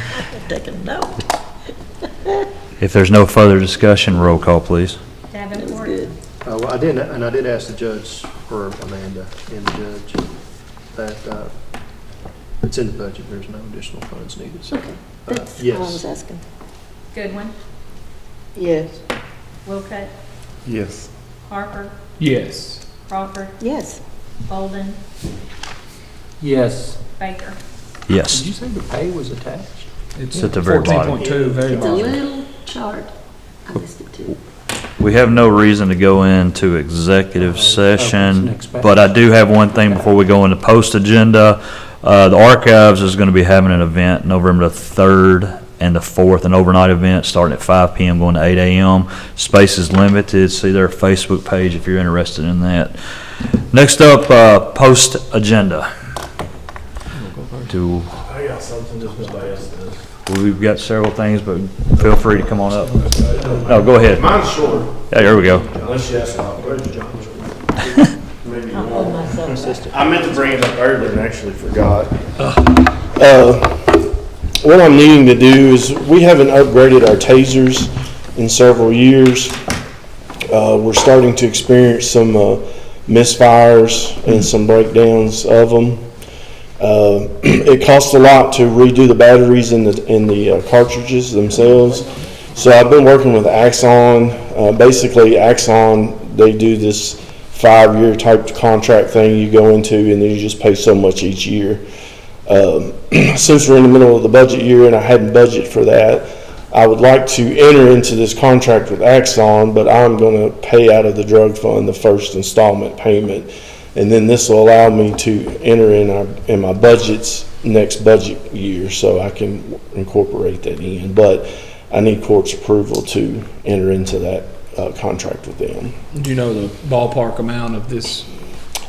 Take a note. If there's no further discussion, roll call, please. Davenport, Well, I did ask the judge, or Amanda and the judge, that it's in the budget, there's no additional funds needed, so. That's all I was Yes. asking. Goodwin, Yes. Wilcutt, Yes. Harper, Yes. Crawford, Yes. Bolden, Yes. Baker. Yes. Did you say the pay was attached? It's at the very bottom. 14.2, very It's a bottom. little chart. I missed it too. We have no reason to go into executive session, next page. but I do have one thing before we go into post-agenda. The Archives is going to be having an event November the 3rd and the 4th, an overnight event starting at 5 p.m. going to 8 a.m. Space is limited. See their Facebook page if you're interested in that. Next up, post-agenda. I got something just as We've got several things, but feel free to come on up. No, go ahead. Mine's short. Yeah, here we go. Unless you ask about maybe I'll hold myself back. I meant to bring it up earlier and actually forgot. What I'm needing to do is, we haven't upgraded our tasers in several years. We're starting to experience some misfires and some breakdowns of them. It costs a lot to redo the batteries in the cartridges themselves. So I've been working with Axon. Basically, Axon, they do this 5-year type contract thing you go into, and then you just pay so much each year. Since we're in the middle of the budget year and I hadn't budgeted for that, I would like to enter into this contract with Axon, but I'm going to pay out of the drug fund the first installment payment. And then this will allow me to enter in my budgets next budget year, so I can incorporate that in. But I need court's approval to enter into that contract with them. Do you know the ballpark amount of this?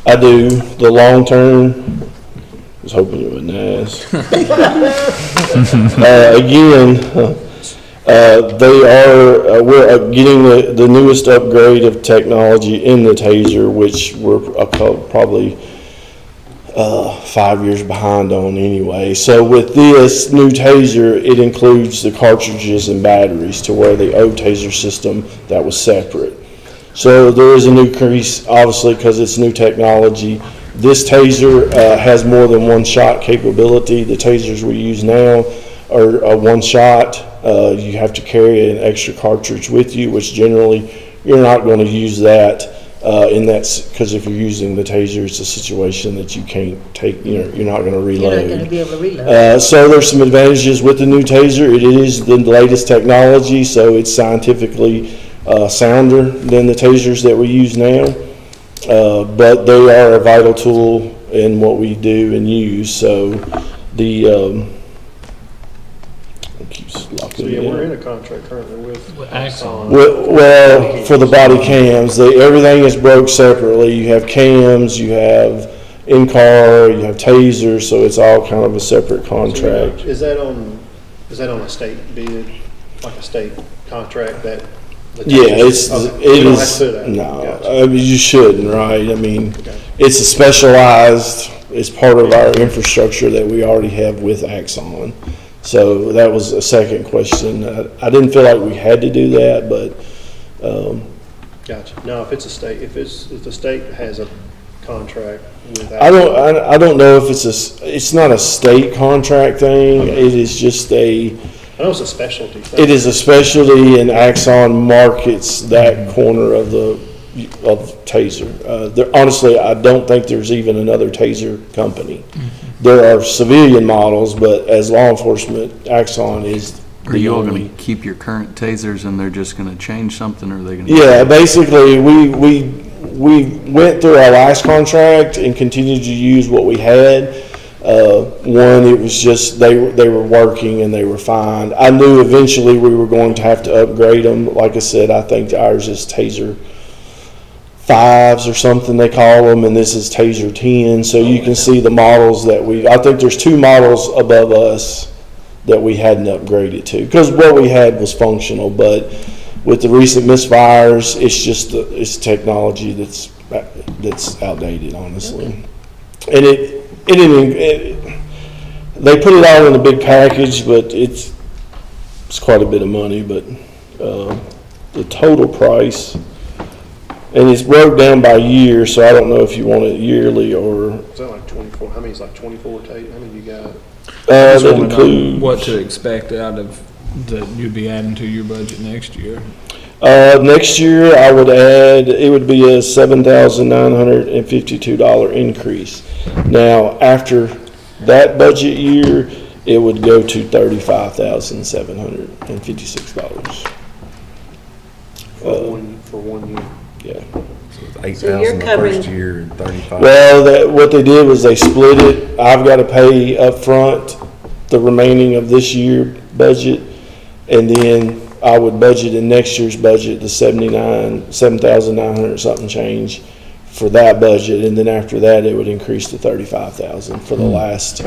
I do. The long term, I was hoping you wouldn't ask. We're getting the newest upgrade of technology in the taser, which we're probably 5 years behind on anyway. So with this new taser, it includes the cartridges and batteries, to where the old taser system that was separate. So there is an increase, obviously, because it's new technology. This taser has more than one shot capability. The tasers we use now are a one shot. You have to carry an extra cartridge with you, which generally you're not going to use that because if you're using the taser, it's a situation that you can't take. You're not going to reload. You're not going to be able to reload. So there's some advantages with the new taser. It is the latest technology, so it's scientifically sounder than the tasers that we use now. But they are a vital tool in what we do and use. So the keeps locking me we're in. in a contract currently with Axon. Well, for the body cams, everything is broke separately. You have cams, you have in-car, you have tasers, so it's all kind of a separate contract. Is that on a state bid, like a state contract that? Yeah, it is. Gotcha. No, I mean, you shouldn't, right? I mean, it's a specialized. It's part of our infrastructure that we already have with Axon. So that was a second question. I didn't feel like we had to do that, but. Gotcha. No, if the state has a contract with. I don't know if it's not a state contract thing. Okay. It is just I know it's a specialty thing. It is a specialty, and Axon markets that corner of taser. Honestly, I don't think there's even another taser company. There are civilian models, but as law enforcement, Axon is Are you all going to keep your current tasers and they're just going to change something, or are they going to? Yeah, basically, we went through our last contract and continued to use what we had. One, it was just they were working and they were fine. I knew eventually we were going to have to upgrade them. Like I said, I think ours is Taser 5s or something they call them, and this is Taser 10. So you can see the models that I think there's 2 models above us that we hadn't upgraded to, because what we had was functional. But with the recent misfires, it's technology that's outdated, honestly. And they put it all in a big package, but it's quite a bit of money. But the total price, and it's broke down by year, so I don't know if you want it yearly or. Is that like 24? How many is like 24 tape? How many you got? That includes what to expect out of that you'd be adding to your budget next year. Next year, I would add, it would be a $7,952 increase. Now, after that budget year, it would go to $35,756. For one year. Yeah. So it's $8,000 the first year and $35,000. Well, what they did was they split it. I've got to pay up front the remaining of this year budget, and then I would budget in next year's budget the $7,900 something change for that budget, and then after that it would increase to $35,000 for the last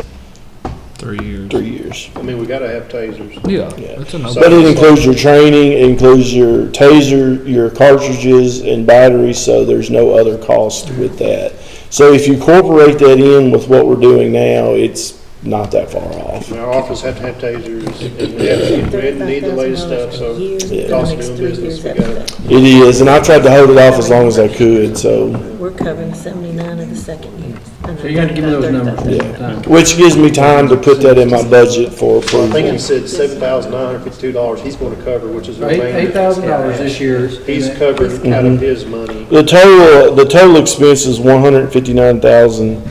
3 years. 3 years. I mean, we got to have tasers. Yeah. That's a but it includes your training, it includes your taser, your cartridges, and batteries. So there's no other cost with that. So if you incorporate that in with what we're doing now, it's not that far off. Our office had to have tasers, and we need the latest stuff, so the cost of doing business, we got it. It is, and I tried to hold it off as long as I could, so. We're covering 79 of the second year. So you got to give me those numbers. Yeah. Which gives me time to put that in my budget for approval. I think he said $7,952 he's going to cover, which is the remainder. $8,000 this year. He's covering out of his money. The total expense is $159,000.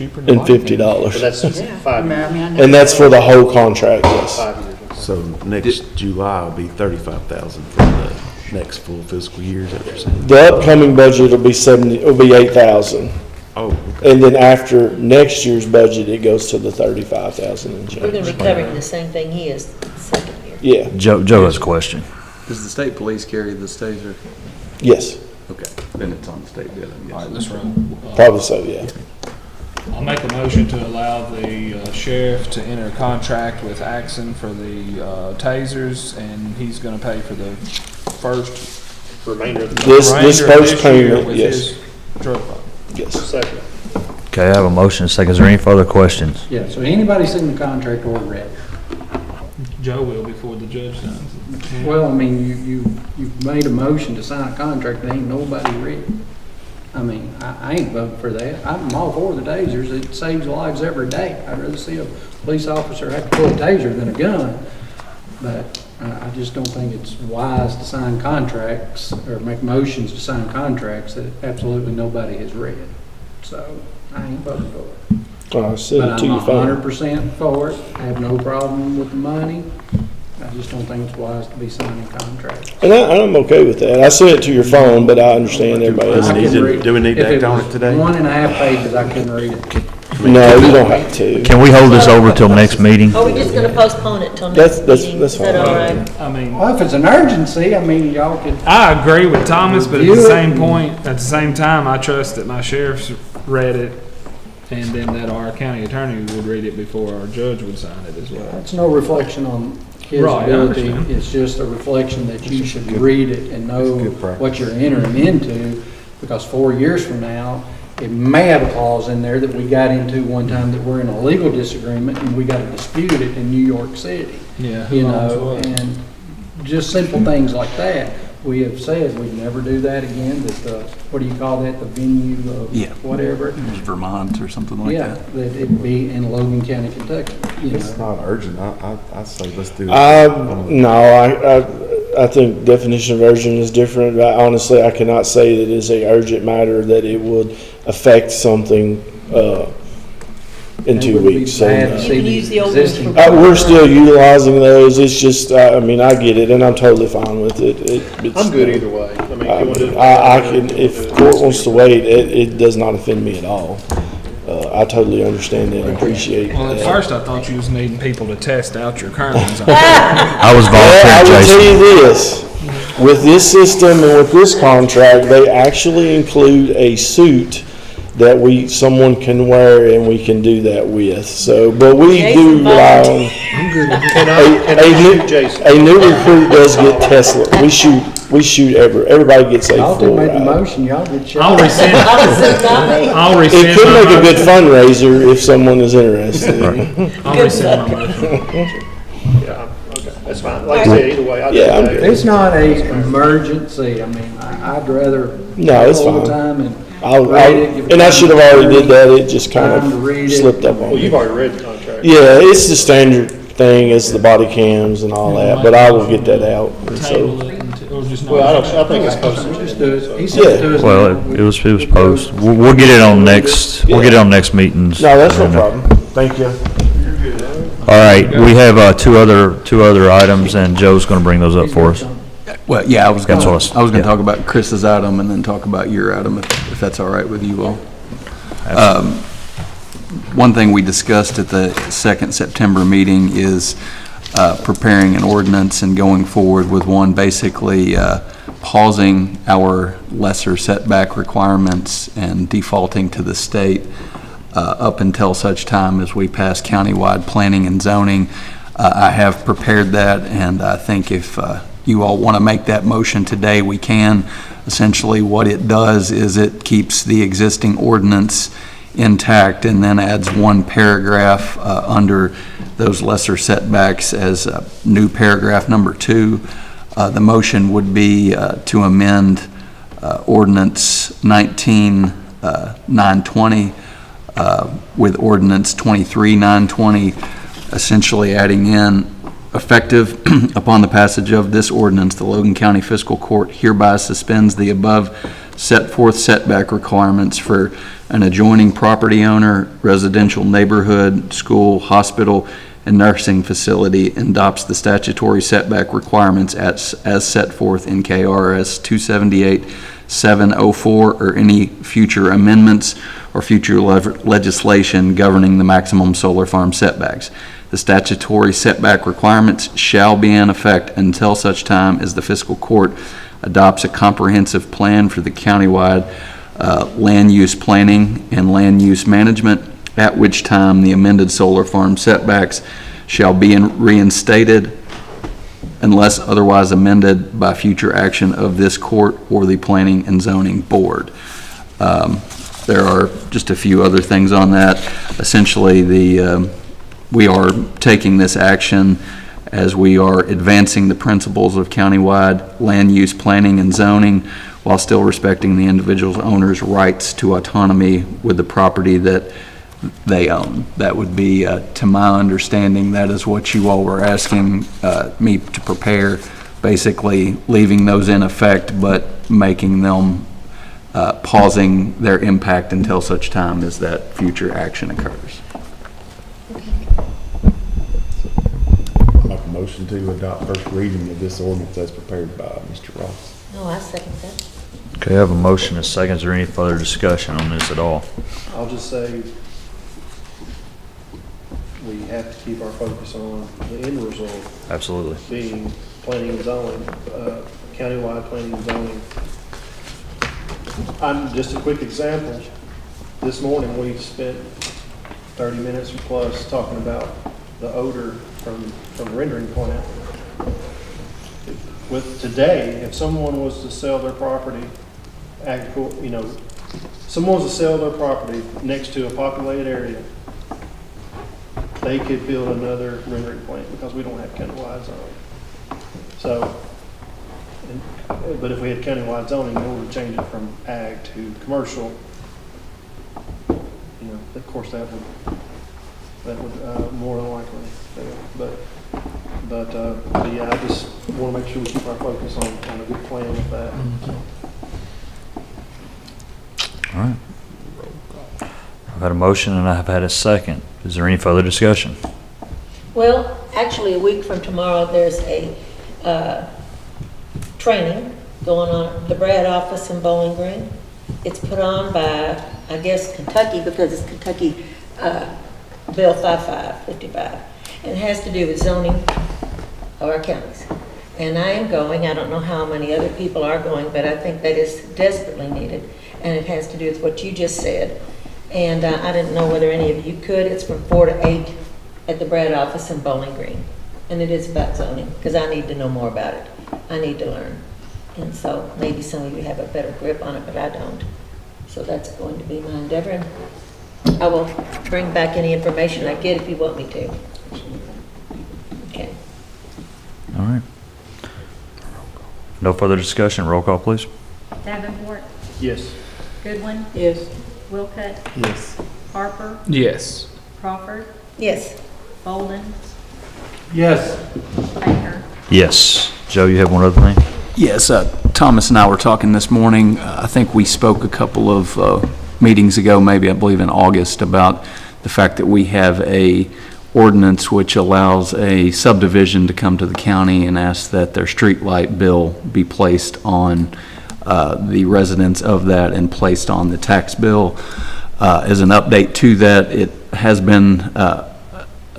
And $50. But that's 5 years. And that's for the whole contract, yes. 5 years. So next July will be $35,000 for the next full fiscal year. Is that what you're saying? The upcoming budget will be $8,000. Oh. And then after next year's budget, it goes to the $35,000 and change. We're going to be covering the same thing he is the second year. Yeah. Joe has a question. Does the state police carry this taser? Yes. Okay, then it's on the state bid, I guess. All right, let's run. Probably so, yeah. I'll make a motion to allow the sheriff to enter a contract with Axon for the tasers, and he's going to pay for the first remainder of this first payment, with yes. his drug fund. Yes. Second. Okay, I have a motion, and a second. Is there any further questions? Yeah, so anybody seen the contract or read it? Joe will before the judge signs it. Well, I mean, you've made a motion to sign a contract that ain't nobody read. I mean, I ain't voting for that. I'm all for the tasers. It saves lives every day. I'd rather see a police officer have to pull a taser than a gun. But I just don't think it's wise to sign contracts or make motions to sign contracts that absolutely nobody has read. So I ain't voting for it. I said But it to I'm you fine. 100% for it. I have no problem with the money. I just don't think it's wise to be signing contracts. And I'm okay with that. I sent it to your phone, but I understand everybody else. I couldn't read- do we need to if act on it today? 1.5 pages, I couldn't read it. No, you don't have to. Can we hold this over till next meeting? Are we just gonna postpone it till That's- next that's- meeting? that's Is that fine. all right? I mean, Well, if it's an urgency, I mean, y'all could, I agree with Thomas, but at Review the it same and- point, at the same time, I trust that my sheriff's read it, and then that our county attorney would read it before our judge would sign it as well. it's no reflection on his Right, I ability. understand. It's just a reflection that you should read it and know good practice. what you're entering into, because 4 years from now, it may have a clause in there that we got into one time that we're in a legal disagreement and we got to dispute it in New York City. Yeah. You know, and just simple things like that. We have said we'd never do that again, that the, what do you call that, the venue of whatever? Vermont or something like Yeah, that. that it'd be in Logan County, Kentucky, you It's know. not urgent. I say let's do it. No, I think definition of urgent is different. Honestly, I cannot say that it is a urgent matter that it would affect something, in It 2 would be weeks. So, bad to You see can the use the old ones existing- for- we're still utilizing those. It's just, I mean, I get it and I'm totally fine with it. It's, I'm good either way. I mean, you want to do it? I can, if court wants to wait, it does not offend me at all. I totally understand it and appreciate Well, at that. first, I thought you was needing people to test out your current ones. I was Well, I volunteering, will tell Jason. you this, with this system and with this contract, they actually include a suit that someone can wear and we can do that with. So, but we do Jason rely on, And I shoot Jason. a new recruit does get Tesla. We shoot everybody gets a Y'all full did make the ride. motion, y'all did show. I'll rescind, I'll It rescind could my make a good motion. fundraiser if someone is interested. I'll rescind my motion. Yeah, okay, that's fine. Like I said, either way, I Yeah, I'm do good. It's not a emergency. I mean, I'd rather No, it's all the fine. time and I'll, read it. give it and I time should have to already did read, that. It just kind time to read of it. slipped up on Well, you've me. already read the contract. Yeah, it's the standard thing as the body cams and all that, but I will get that out. So, Table it or just not. Well, I think it's posted. Just do it. He said it to us. Well, now. it was post. We'll get it on next, we'll get it on next meetings. no, that's no problem. Thank you. All right, we have two other items, and Joe's going to bring those up for us. Well, yeah, I was That's gonna, what I was gonna yeah. talk about Chris's item and then talk about your item, if that's all right with you all. One thing we discussed at the second September meeting is preparing an ordinance and going forward with one, basically pausing our lesser setback requirements and defaulting to the state up until such time as we pass countywide planning and zoning. I have prepared that, and I think if you all want to make that motion today, we can. Essentially, what it does is it keeps the existing ordinance intact and then adds one paragraph under those lesser setbacks as new paragraph number 2. The motion would be to amend ordinance 19-920 with ordinance 23-920, essentially adding in, effective upon the passage of this ordinance, the Logan County Fiscal Court hereby suspends the above set forth setback requirements for an adjoining property owner, residential neighborhood, school, hospital, and nursing facility, and adopts the statutory setback requirements as set forth in KRS 278-704 or any future amendments or future legislation governing the maximum solar farm setbacks. The statutory setback requirements shall be in effect until such time as the fiscal court adopts a comprehensive plan for the countywide land use planning and land use management, at which time the amended solar farm setbacks shall be reinstated unless otherwise amended by future action of this court or the Planning and Zoning Board. There are just a few other things on that. Essentially, we are taking this action as we are advancing the principles of countywide land use planning and zoning, while still respecting the individual owner's rights to autonomy with the property that they own. That would be, to my understanding, that is what you all were asking me to prepare, basically leaving those in effect, but making them, pausing their impact until such time as that future action occurs. I'll make a motion to adopt first reading of this ordinance as prepared by Mr. Ross. No, I second that. Okay, I have a motion and a second. Is there any further discussion on this at all? I'll just say, we have to keep our focus on the end result. Absolutely. Being planning and zoning, countywide planning and zoning. Just a quick example. This morning, we spent 30 minutes or plus talking about the odor from the rendering plant. With today, if someone was to sell their property, someone was to sell their property next to a populated area, they could build another rendering plant because we don't have countywide zoning. So, but if we had countywide zoning, in order to change it from ag to commercial, of course that would more than likely fail. But yeah, I just want to make sure we keep our focus on a good plan with that. All right. I've had a motion and I've had a second. Is there any further discussion? Well, actually, a week from tomorrow, there's a training going on at the Brad office in Bowling Green. It's put on by, I guess, Kentucky, because it's Kentucky Bill 55, and it has to do with zoning of our counties. And I am going. I don't know how many other people are going, but I think that is desperately needed, and it has to do with what you just said. And I didn't know whether any of you could. It's from 4 to 8 at the Brad office in Bowling Green. And it is about zoning, because I need to know more about it. I need to learn. And so maybe some of you have a better grip on it, but I don't. So that's going to be my endeavor. And I will bring back any information I get if you want me to. Okay. All right. No further discussion. Roll call, please. Davenport, Yes. Goodwin, Yes. Wilcutt, Yes. Harper, Yes. Crawford, Yes. Bolden, Yes. Baker. Yes. Joe, you have one other thing? Yes, Thomas and I were talking this morning. I think we spoke a couple of meetings ago, maybe I believe in August, about the fact that we have a ordinance which allows a subdivision to come to the county and ask that their street light bill be placed on the residents of that and placed on the tax bill. As an update to that, it has been a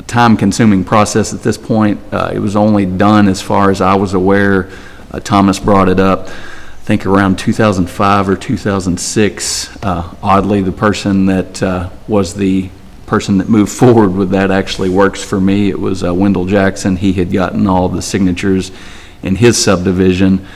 time-consuming process at this point. It was only done, as far as I was aware, Thomas brought it up, I think around 2005 or 2006. Oddly, the person that was the person that moved forward with that actually works for me. It was Wendell Jackson. He had gotten all the signatures in his subdivision.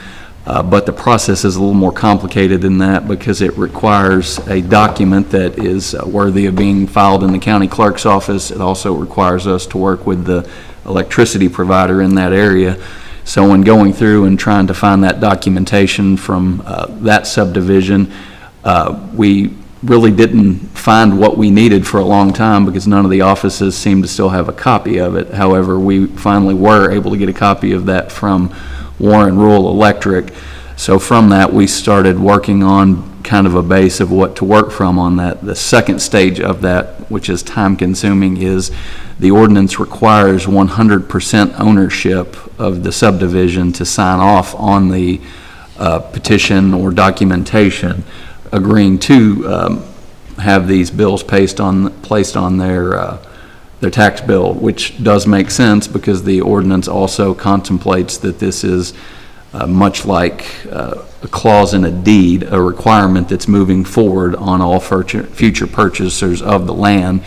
But the process is a little more complicated than that, because it requires a document that is worthy of being filed in the county clerk's office. It also requires us to work with the electricity provider in that area. So when going through and trying to find that documentation from that subdivision, we really didn't find what we needed for a long time, because none of the offices seemed to still have a copy of it. However, we finally were able to get a copy of that from Warren Rural Electric. So from that, we started working on kind of a base of what to work from on that. The second stage of that, which is time consuming, is the ordinance requires 100% ownership of the subdivision to sign off on the petition or documentation agreeing to have these bills placed on their tax bill, which does make sense, because the ordinance also contemplates that this is much like a clause in a deed, a requirement that's moving forward on all future purchasers of the land.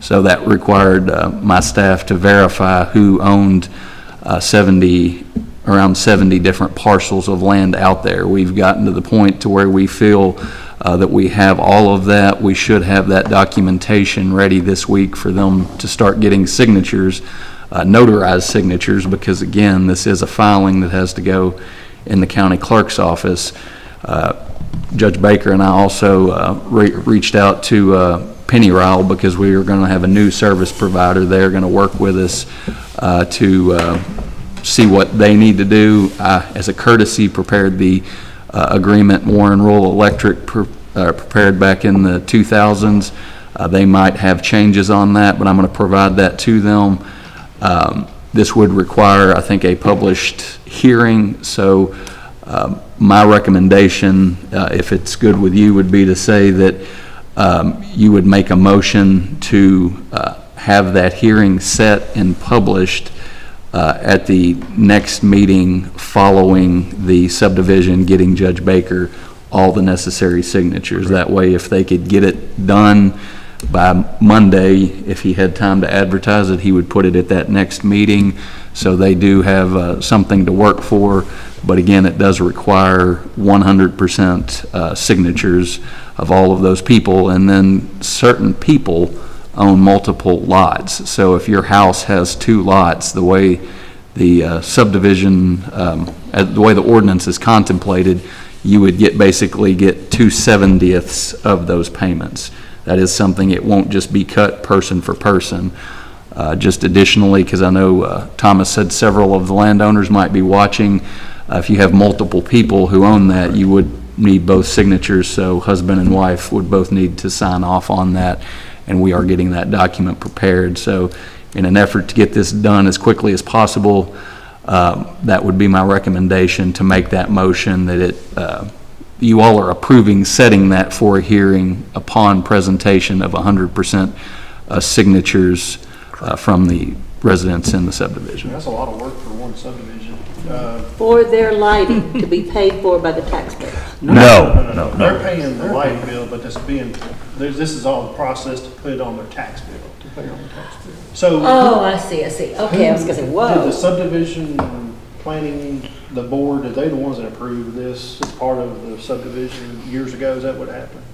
So that required my staff to verify who owned around 70 different parcels of land out there. We've gotten to the point to where we feel that we have all of that. We should have that documentation ready this week for them to start getting signatures, notarized signatures, because again, this is a filing that has to go in the county clerk's office. Judge Baker and I also reached out to Penny Ryle because we were going to have a new service provider. They're going to work with us to see what they need to do. As a courtesy, prepared the agreement Warren Rural Electric prepared back in the 2000s. They might have changes on that, but I'm going to provide that to them. This would require, I think, a published hearing, so my recommendation, if it's good with you, would be to say that you would make a motion to have that hearing set and published at the next meeting following the subdivision, getting Judge Baker all the necessary signatures. That way, if they could get it done by Monday, if he had time to advertise it, he would put it at that next meeting. So they do have something to work for. But again, it does require 100% signatures of all of those people. And then certain people own multiple lots. So if your house has 2 lots, the way the subdivision, the way the ordinance is contemplated, you would basically get 2/70ths of those payments. That is something, it won't just be cut person for person. Just additionally, because I know Thomas said several of the landowners might be watching, if you have multiple people who own that, you would need both signatures, so husband and wife would both need to sign off on that, and we are getting that document prepared. So in an effort to get this done as quickly as possible, that would be my recommendation, to make that motion that you all are approving setting that for a hearing upon presentation of 100% signatures from the residents in the subdivision. That's a lot of work for one subdivision. For their lighting to be paid for by the taxpayer. No. They're paying the light bill, but this is all the process to put it on their tax bill, to pay on the tax bill. So. Oh, I see. Okay, I was gonna say, whoa. Did the subdivision planning, the board, are they the ones that approved this as part of the subdivision years ago? Is that what happened?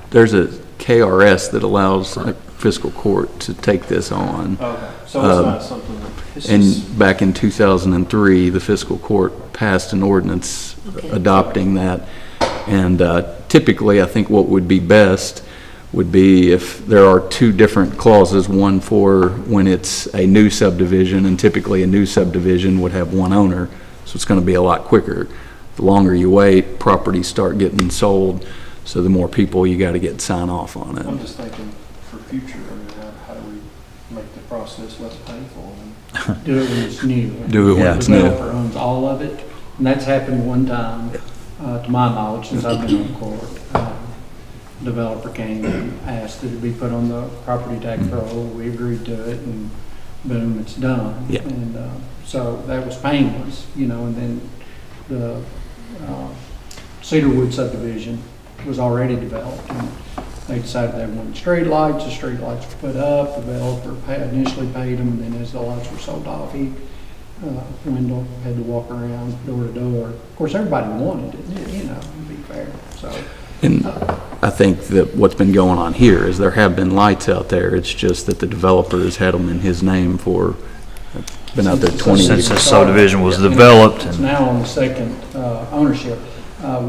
There's a KRS that allows fiscal court to take this on. Okay, so it's not something that... And back in 2003, the fiscal court passed an ordinance adopting that. And typically, I think what would be best would be if there are 2 different clauses, one for when it's a new subdivision, and typically a new subdivision would have 1 owner, so it's going to be a lot quicker. The longer you wait, properties start getting sold, so the more people you got to get sign off on it. I'm just thinking for future, I mean, how do we make the process less painful? And Do it when it's new. Do it when it's new. The developer owns all of it, and that's happened one time, to my knowledge, since I've been on court. Developer came and asked that it be put on the property tax roll. We agreed to it, and boom, it's done. Yeah. And so that was painless, and then the Cedarwood subdivision was already developed, and they decided they wanted street lights. The street lights were put up. The developer initially paid them, and then as the lights were sold off, Wendell had to walk around door to door. Of course, everybody wanted it, to be fair. So. And I think that what's been going on here is there have been lights out there. It's just that the developer has had them in his name for, been out there 20 years. Since the subdivision was developed. It's now on the second ownership. So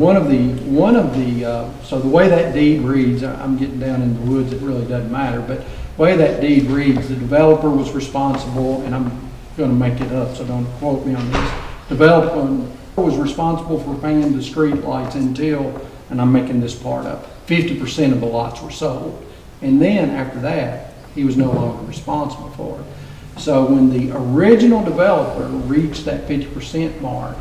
the way that deed reads, I'm getting down in the woods, it really doesn't matter, but the way that deed reads, the developer was responsible, and I'm going to make it up, so don't quote me on this. Developer was responsible for paying the street lights until, and I'm making this part up, 50% of the lots were sold. And then after that, he was no longer responsible for it. So when the original developer reached that 50% mark,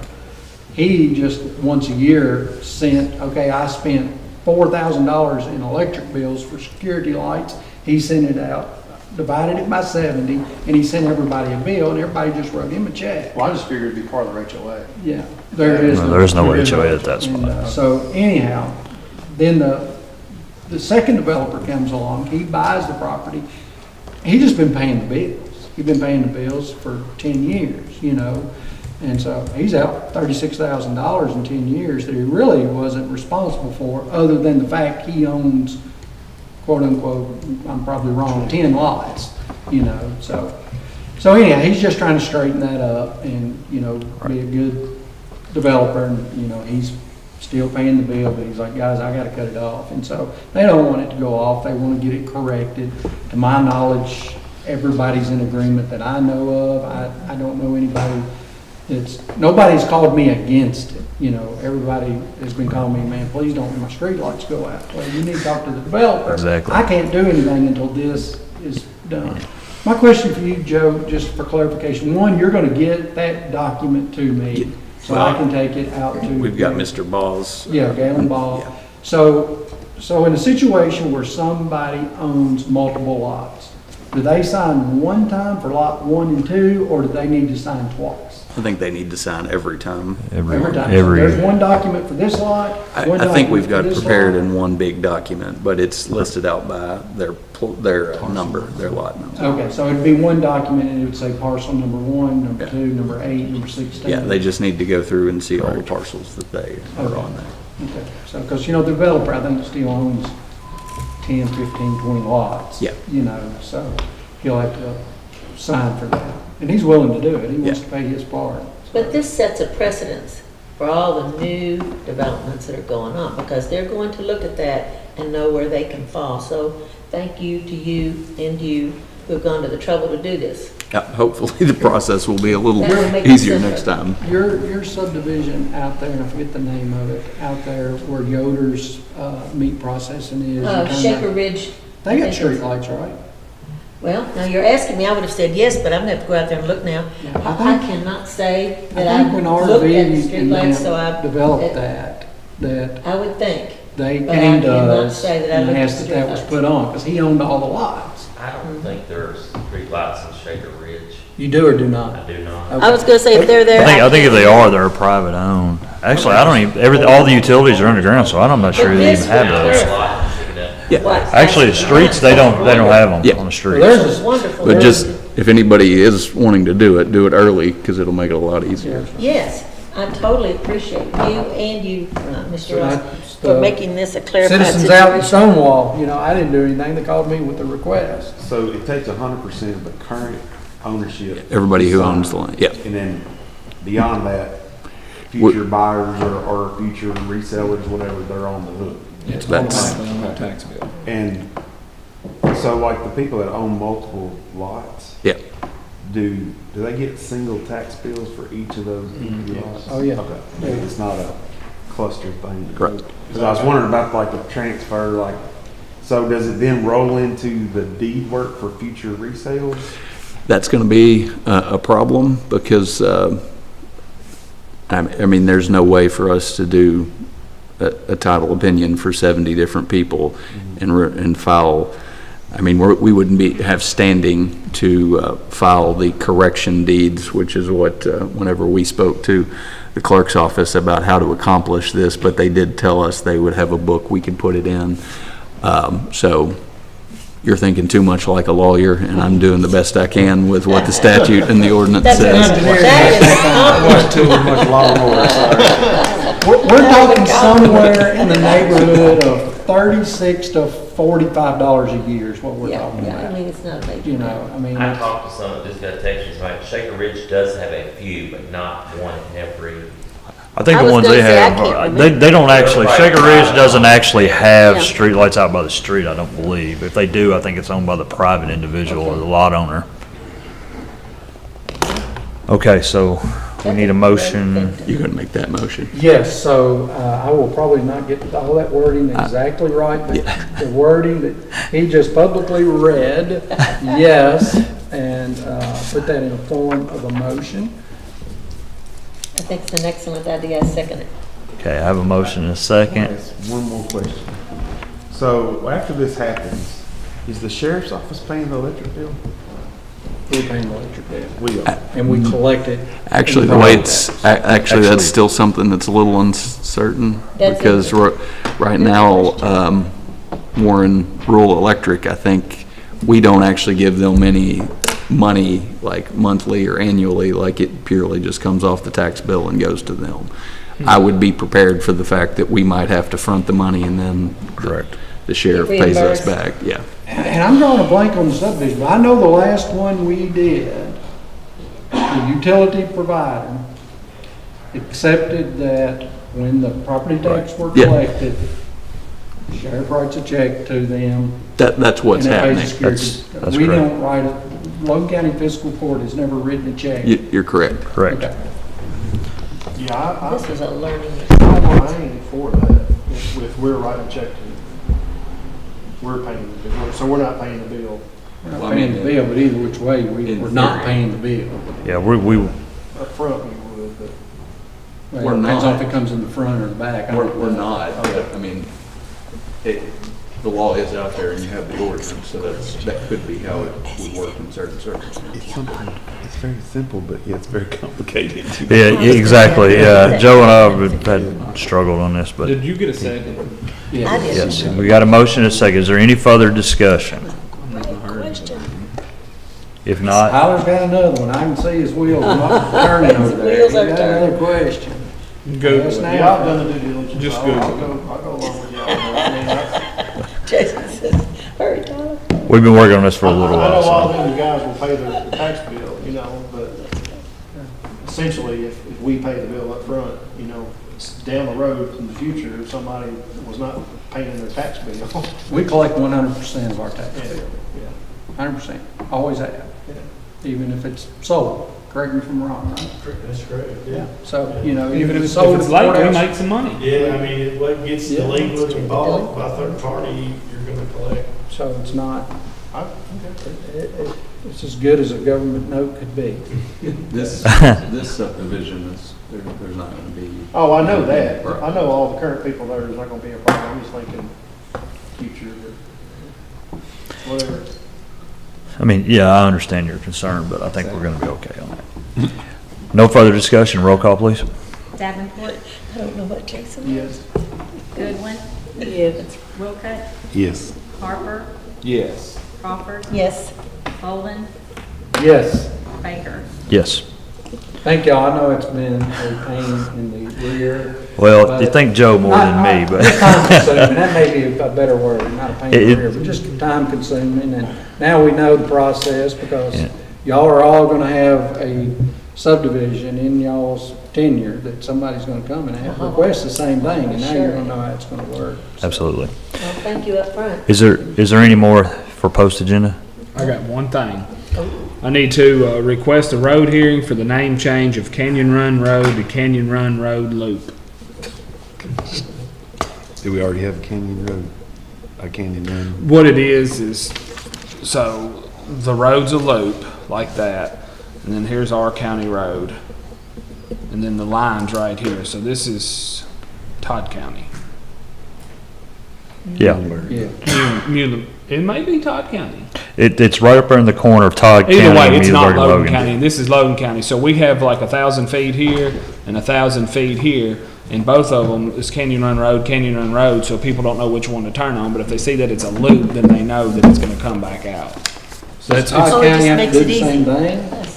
he just once a year sent, I spent $4,000 in electric bills for security lights. He sent it out, divided it by 70, and he sent everybody a bill, and everybody just wrote him a check. Well, I just figured it'd be part of the HOA. Yeah, there is no HOA at that spot. So anyhow, then the second developer comes along. He buys the property. He's just been paying the bills. He's been paying the bills for 10 years, And so he's out $36,000 in 10 years that he really wasn't responsible for, other than the fact he owns, quote unquote, I'm probably wrong, 10 lots, So anyhow, he's just trying to straighten that up and, be a good developer, and, he's still paying the bill, but he's like, guys, I gotta cut it off. And so they don't want it to go off, they wanna get it corrected. To my knowledge, everybody's in agreement that I know of. I don't know anybody nobody's called me against it. You know, everybody has been calling me, man, please don't let my street lights go out. Well, you need to talk to the developer. Exactly. I can't do anything until this is done. My question for you, Joe, just for clarification, one, you're gonna get that document to me, so I can take it out to. We've got Mr. Ball's. Yeah, Galen Ball. Yeah. So in a situation where somebody owns multiple lots, do they sign one time for lot 1 and 2, or do they need to sign twice? I think they need to sign every time. Every time. So there's one document for this lot, one I think we've document got for this prepared lot? in one big document, but it's listed out by their number, their lot number. Okay, so it'd be one document, and it would say parcel number 1, number 2, number 8, number 16. Yeah, they just need to go through and see all the parcels that they are on there. Okay, so, because, you know, the developer, I think, still owns 10, 15, 20 lots. Yeah. You know, so he'll have to sign for that. And he's willing to do it. He wants to pay his part. But this sets a precedence for all the new developments that are going on, because they're going to look at that and know where they can fall. So thank you to you and you who've gone to the trouble to do this. Yeah, hopefully the process will be a little That'll make it easier simpler. next time. Your subdivision out there, and I forget the name of it, out there where Yoder's meat processing is. you come Shaker down- Ridge. They got street lights, right? Well, now you're asking me, I would have said yes, but I'm gonna have to go out there and look now. I cannot say that I think when I've looked at the RV streetlights, so I've. developed that I would think. they But I came to cannot us say that I and looked at asked that that was streetlights. put on, because he owned all the lots. I don't think there's street lights in Shaker Ridge. You do or do not? I do not. I was gonna say, if they're there. I think if they are, they're private owned. Actually, I don't even, all the utilities are underground, so I'm not sure they even have those. Yeah. Actually, the streets, they don't have them on the streets. There's It's wonderful. But just, if anybody is wanting to do it early, because it'll make it a lot easier. Yes, I totally appreciate you and you, Mr. Ross, that's for the making this a clarified Citizens out in situation. Stonewall, you know, I didn't do anything. They called me with a request. So it takes 100% of the current ownership. Everybody who owns the land, yeah. And then beyond that, future buyers or future resellers, whatever, they're on the hook. It's That's- automatically on the tax bill. And so like the people that own multiple lots, Yeah. do they get single tax bills for each of those empty lots? Oh, yeah. Okay, it's not a cluster thing. Correct. Because I was wondering about like the transfer, like, so does it then roll into the deed work for future resales? That's going to be a problem because, I mean, there's no way for us to do a title opinion for 70 different people and file. I mean, we wouldn't have standing to file the correction deeds, which is what, whenever we spoke to the clerk's office about how to accomplish this, but they did tell us they would have a book we could put it in. So you're thinking too much like a lawyer, and I'm doing the best I can with what the statute and the ordinance says. We're talking somewhere in the neighborhood of $36 to $45 a year is what we're talking Yeah, I about. mean, it's not a major. You know, I mean, I talked to some that just got texted tonight. Shaker Ridge does have a few, but not one in every. I think I the was ones gonna they say, I have, can't they don't actually, Shaker Ridge doesn't actually have Yeah. streetlights out by the street, I don't believe. If they do, I think it's owned by the private individual or the lot owner. Okay, so we need a motion. You couldn't make that motion. yes, so I will probably not get all that wording exactly right, but the wording that he just publicly read, yes, and put that in a form of a motion. I think it's an excellent idea, I second it. Okay, I have a motion and a second. One more question. So after this happens, is the sheriff's office paying the electric bill? We're paying the electric bill. We are. And we collect it. Actually, the way it's, actually, that's still something that's a little uncertain, That's because right now, Warren Rural Electric, I think, we don't actually give them any money, like monthly or annually, like it purely just comes off the tax bill and goes to them. I would be prepared for the fact that we might have to front the money and then the sheriff pays us back, yeah. And I'm drawing a blank on the subdivision, but I know the last one we did, the utility provider accepted that when the property tax were Yeah. collected, sheriff writes a check to them. That's what's and it pays happening. the security. That's We correct. don't write Logan County Fiscal Court has never written a check. You're correct. Correct. Okay. Yeah, This is a learning I experience. ain't for that, if we're writing a check to, we're paying the bill, so we're not paying the bill. We're not paying the bill, but either which way, we're not paying the bill. Yeah, we Up front, we would, but. Well, We're it depends on not. if it comes in the front or the back. I don't We're know. not, I mean, the law is out there and you have the ordinance, so that could be how it would work in certain circumstances. It's very simple, but yeah, it's very complicated. Yeah, exactly, yeah. Joe and I have had struggled on this, but Did you get a second? I did. yes, we got a motion and a second. Is there any further discussion? Question. If not, Tyler's got another one. I can see his wheels turning over His there. wheels He are got turning. another question. Google Yes, it. now. Y'all done the due diligence. Just I'll go along with y'all. I mean, Jason says, hurry, Tyler. we've been working on this for a little I know all while, of them guys will pay their tax bill, you know, but essentially, if we pay the bill up front, you know, down the road in the future, if somebody was not paying their tax bill. We collect 100% of our tax Yeah, bill. yeah. 100%. Always have. Even if it's sold. Correct me if I'm wrong, right? That's correct, Yeah. So, you know, Even if sold it's at the late, we courthouse- make some money. Yeah, I mean, what gets Yeah. delinquent and bought by third party, you're gonna collect. So it's not, it's as good as a government note could be. This subdivision there's not gonna be. Oh, I know that. Right. I know all the current people there is not gonna be a problem. I'm just thinking future, or whatever. I mean, yeah, I understand your concern, but I think we're gonna be okay on that. No further discussion, roll call, please. Davenport, I don't know what Jason Yes. Goodwin, Yes. Wilcutt, Yes. Harper, Yes. Crawford, Yes. Bolden, Yes. Baker. Yes. Thank y'all. I know it's been a pain in the rear. Well, you but- think Joe more than me, but. Just time consuming, that may be a better word, not a pain in It- the rear, but just time consuming. And now we know the process because Yeah. y'all are all gonna have a subdivision in y'all's tenure that somebody's gonna come and have request the same thing, and now you're gonna know how it's gonna work. So- Absolutely. Well, thank you up front. Is there any more for post agenda? I got one thing. I need to request a road hearing for the name change of Canyon Run Road to Canyon Run Road Loop. Do we already have a Canyon Road? A Canyon Run? What it is, so the road's a loop like that, and then here's our county road. And then the line's right here, so this is Todd County. Yeah. Yeah. It may be Todd County. It's right up there in the corner of Todd County. Either way, and it's not Muhlenberg and Logan County, and this is Logan County. So we have like 1,000 feet here and 1,000 feet here, and both of them is Canyon Run Road, so people don't know which one to turn on, but if they see that it's a loop, then they know that it's gonna come back out. So Does it's, Todd Oh, it County just have to makes do it the same easy.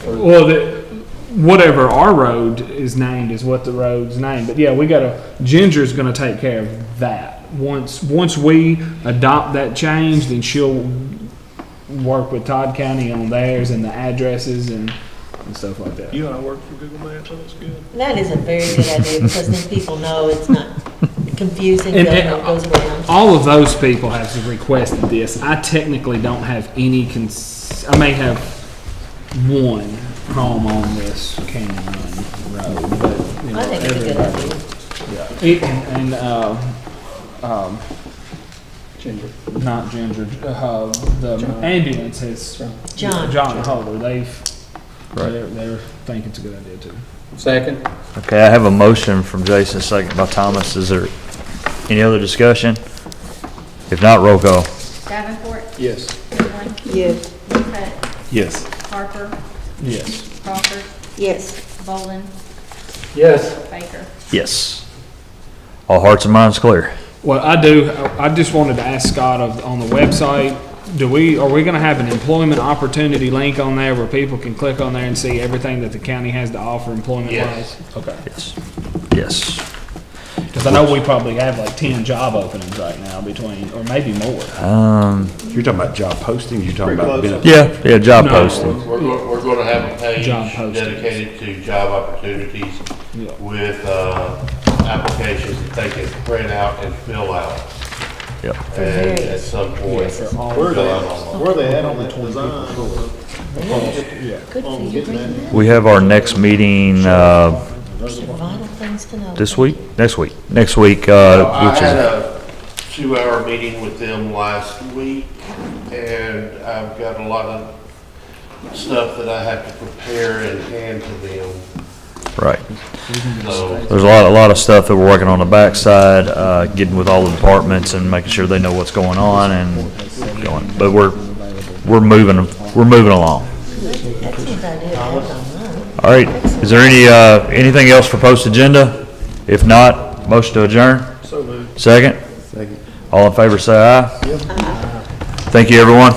thing? well, whatever our road is named is what the road's named, but yeah, Ginger's gonna take care of that. Once we adopt that change, then she'll work with Todd County on theirs and the addresses and stuff like that. You and I work for Google Maps, so that's good. That is a very good idea because then people know it's not confusing, And- it goes around. All of those people have requested this. I technically don't have any I may have one home on this Canyon Run Road, but, you know, I think it's a good everybody. Yeah. Ginger. Not Ginger, the ambulance has, John Holder, they're think it's a good idea too. Second? Okay, I have a motion from Jason, second by Thomas. Is there any other discussion? If not, roll call. Davenport, Yes. Goodwin, Yes. Wilcutt, Yes. Harper, Yes. Crawford, Yes. Bolden, Yes. Baker. Yes. All hearts and minds clear. Well, I just wanted to ask Scott on the website, are we gonna have an employment opportunity link on there where people can click on there and see everything that the county has to offer employment wise? Okay. Yes. Yes. Cause I know we probably have like 10 job openings right now or maybe more. You're talking about job postings, you're talking about benefits? Yeah, job No. posting. We're gonna have a page Job postings. dedicated to job opportunities Yeah. with, applications that they can print out and fill out. Yep. And at some point. Where are they at on that design? We have our next meeting, Vital things to know. this week? Next week, I which had is, a 2-hour meeting with them last week, and I've got a lot of stuff that I have to prepare and hand to them. right. So, There's a lot of stuff that we're working on the backside, getting with all the departments and making sure they know what's going on and going, but we're moving along. Excellent idea. All right, is there anything else for post agenda? If not, motion to adjourn? So moved. Second? Second. All in favor say aye. Thank you, everyone.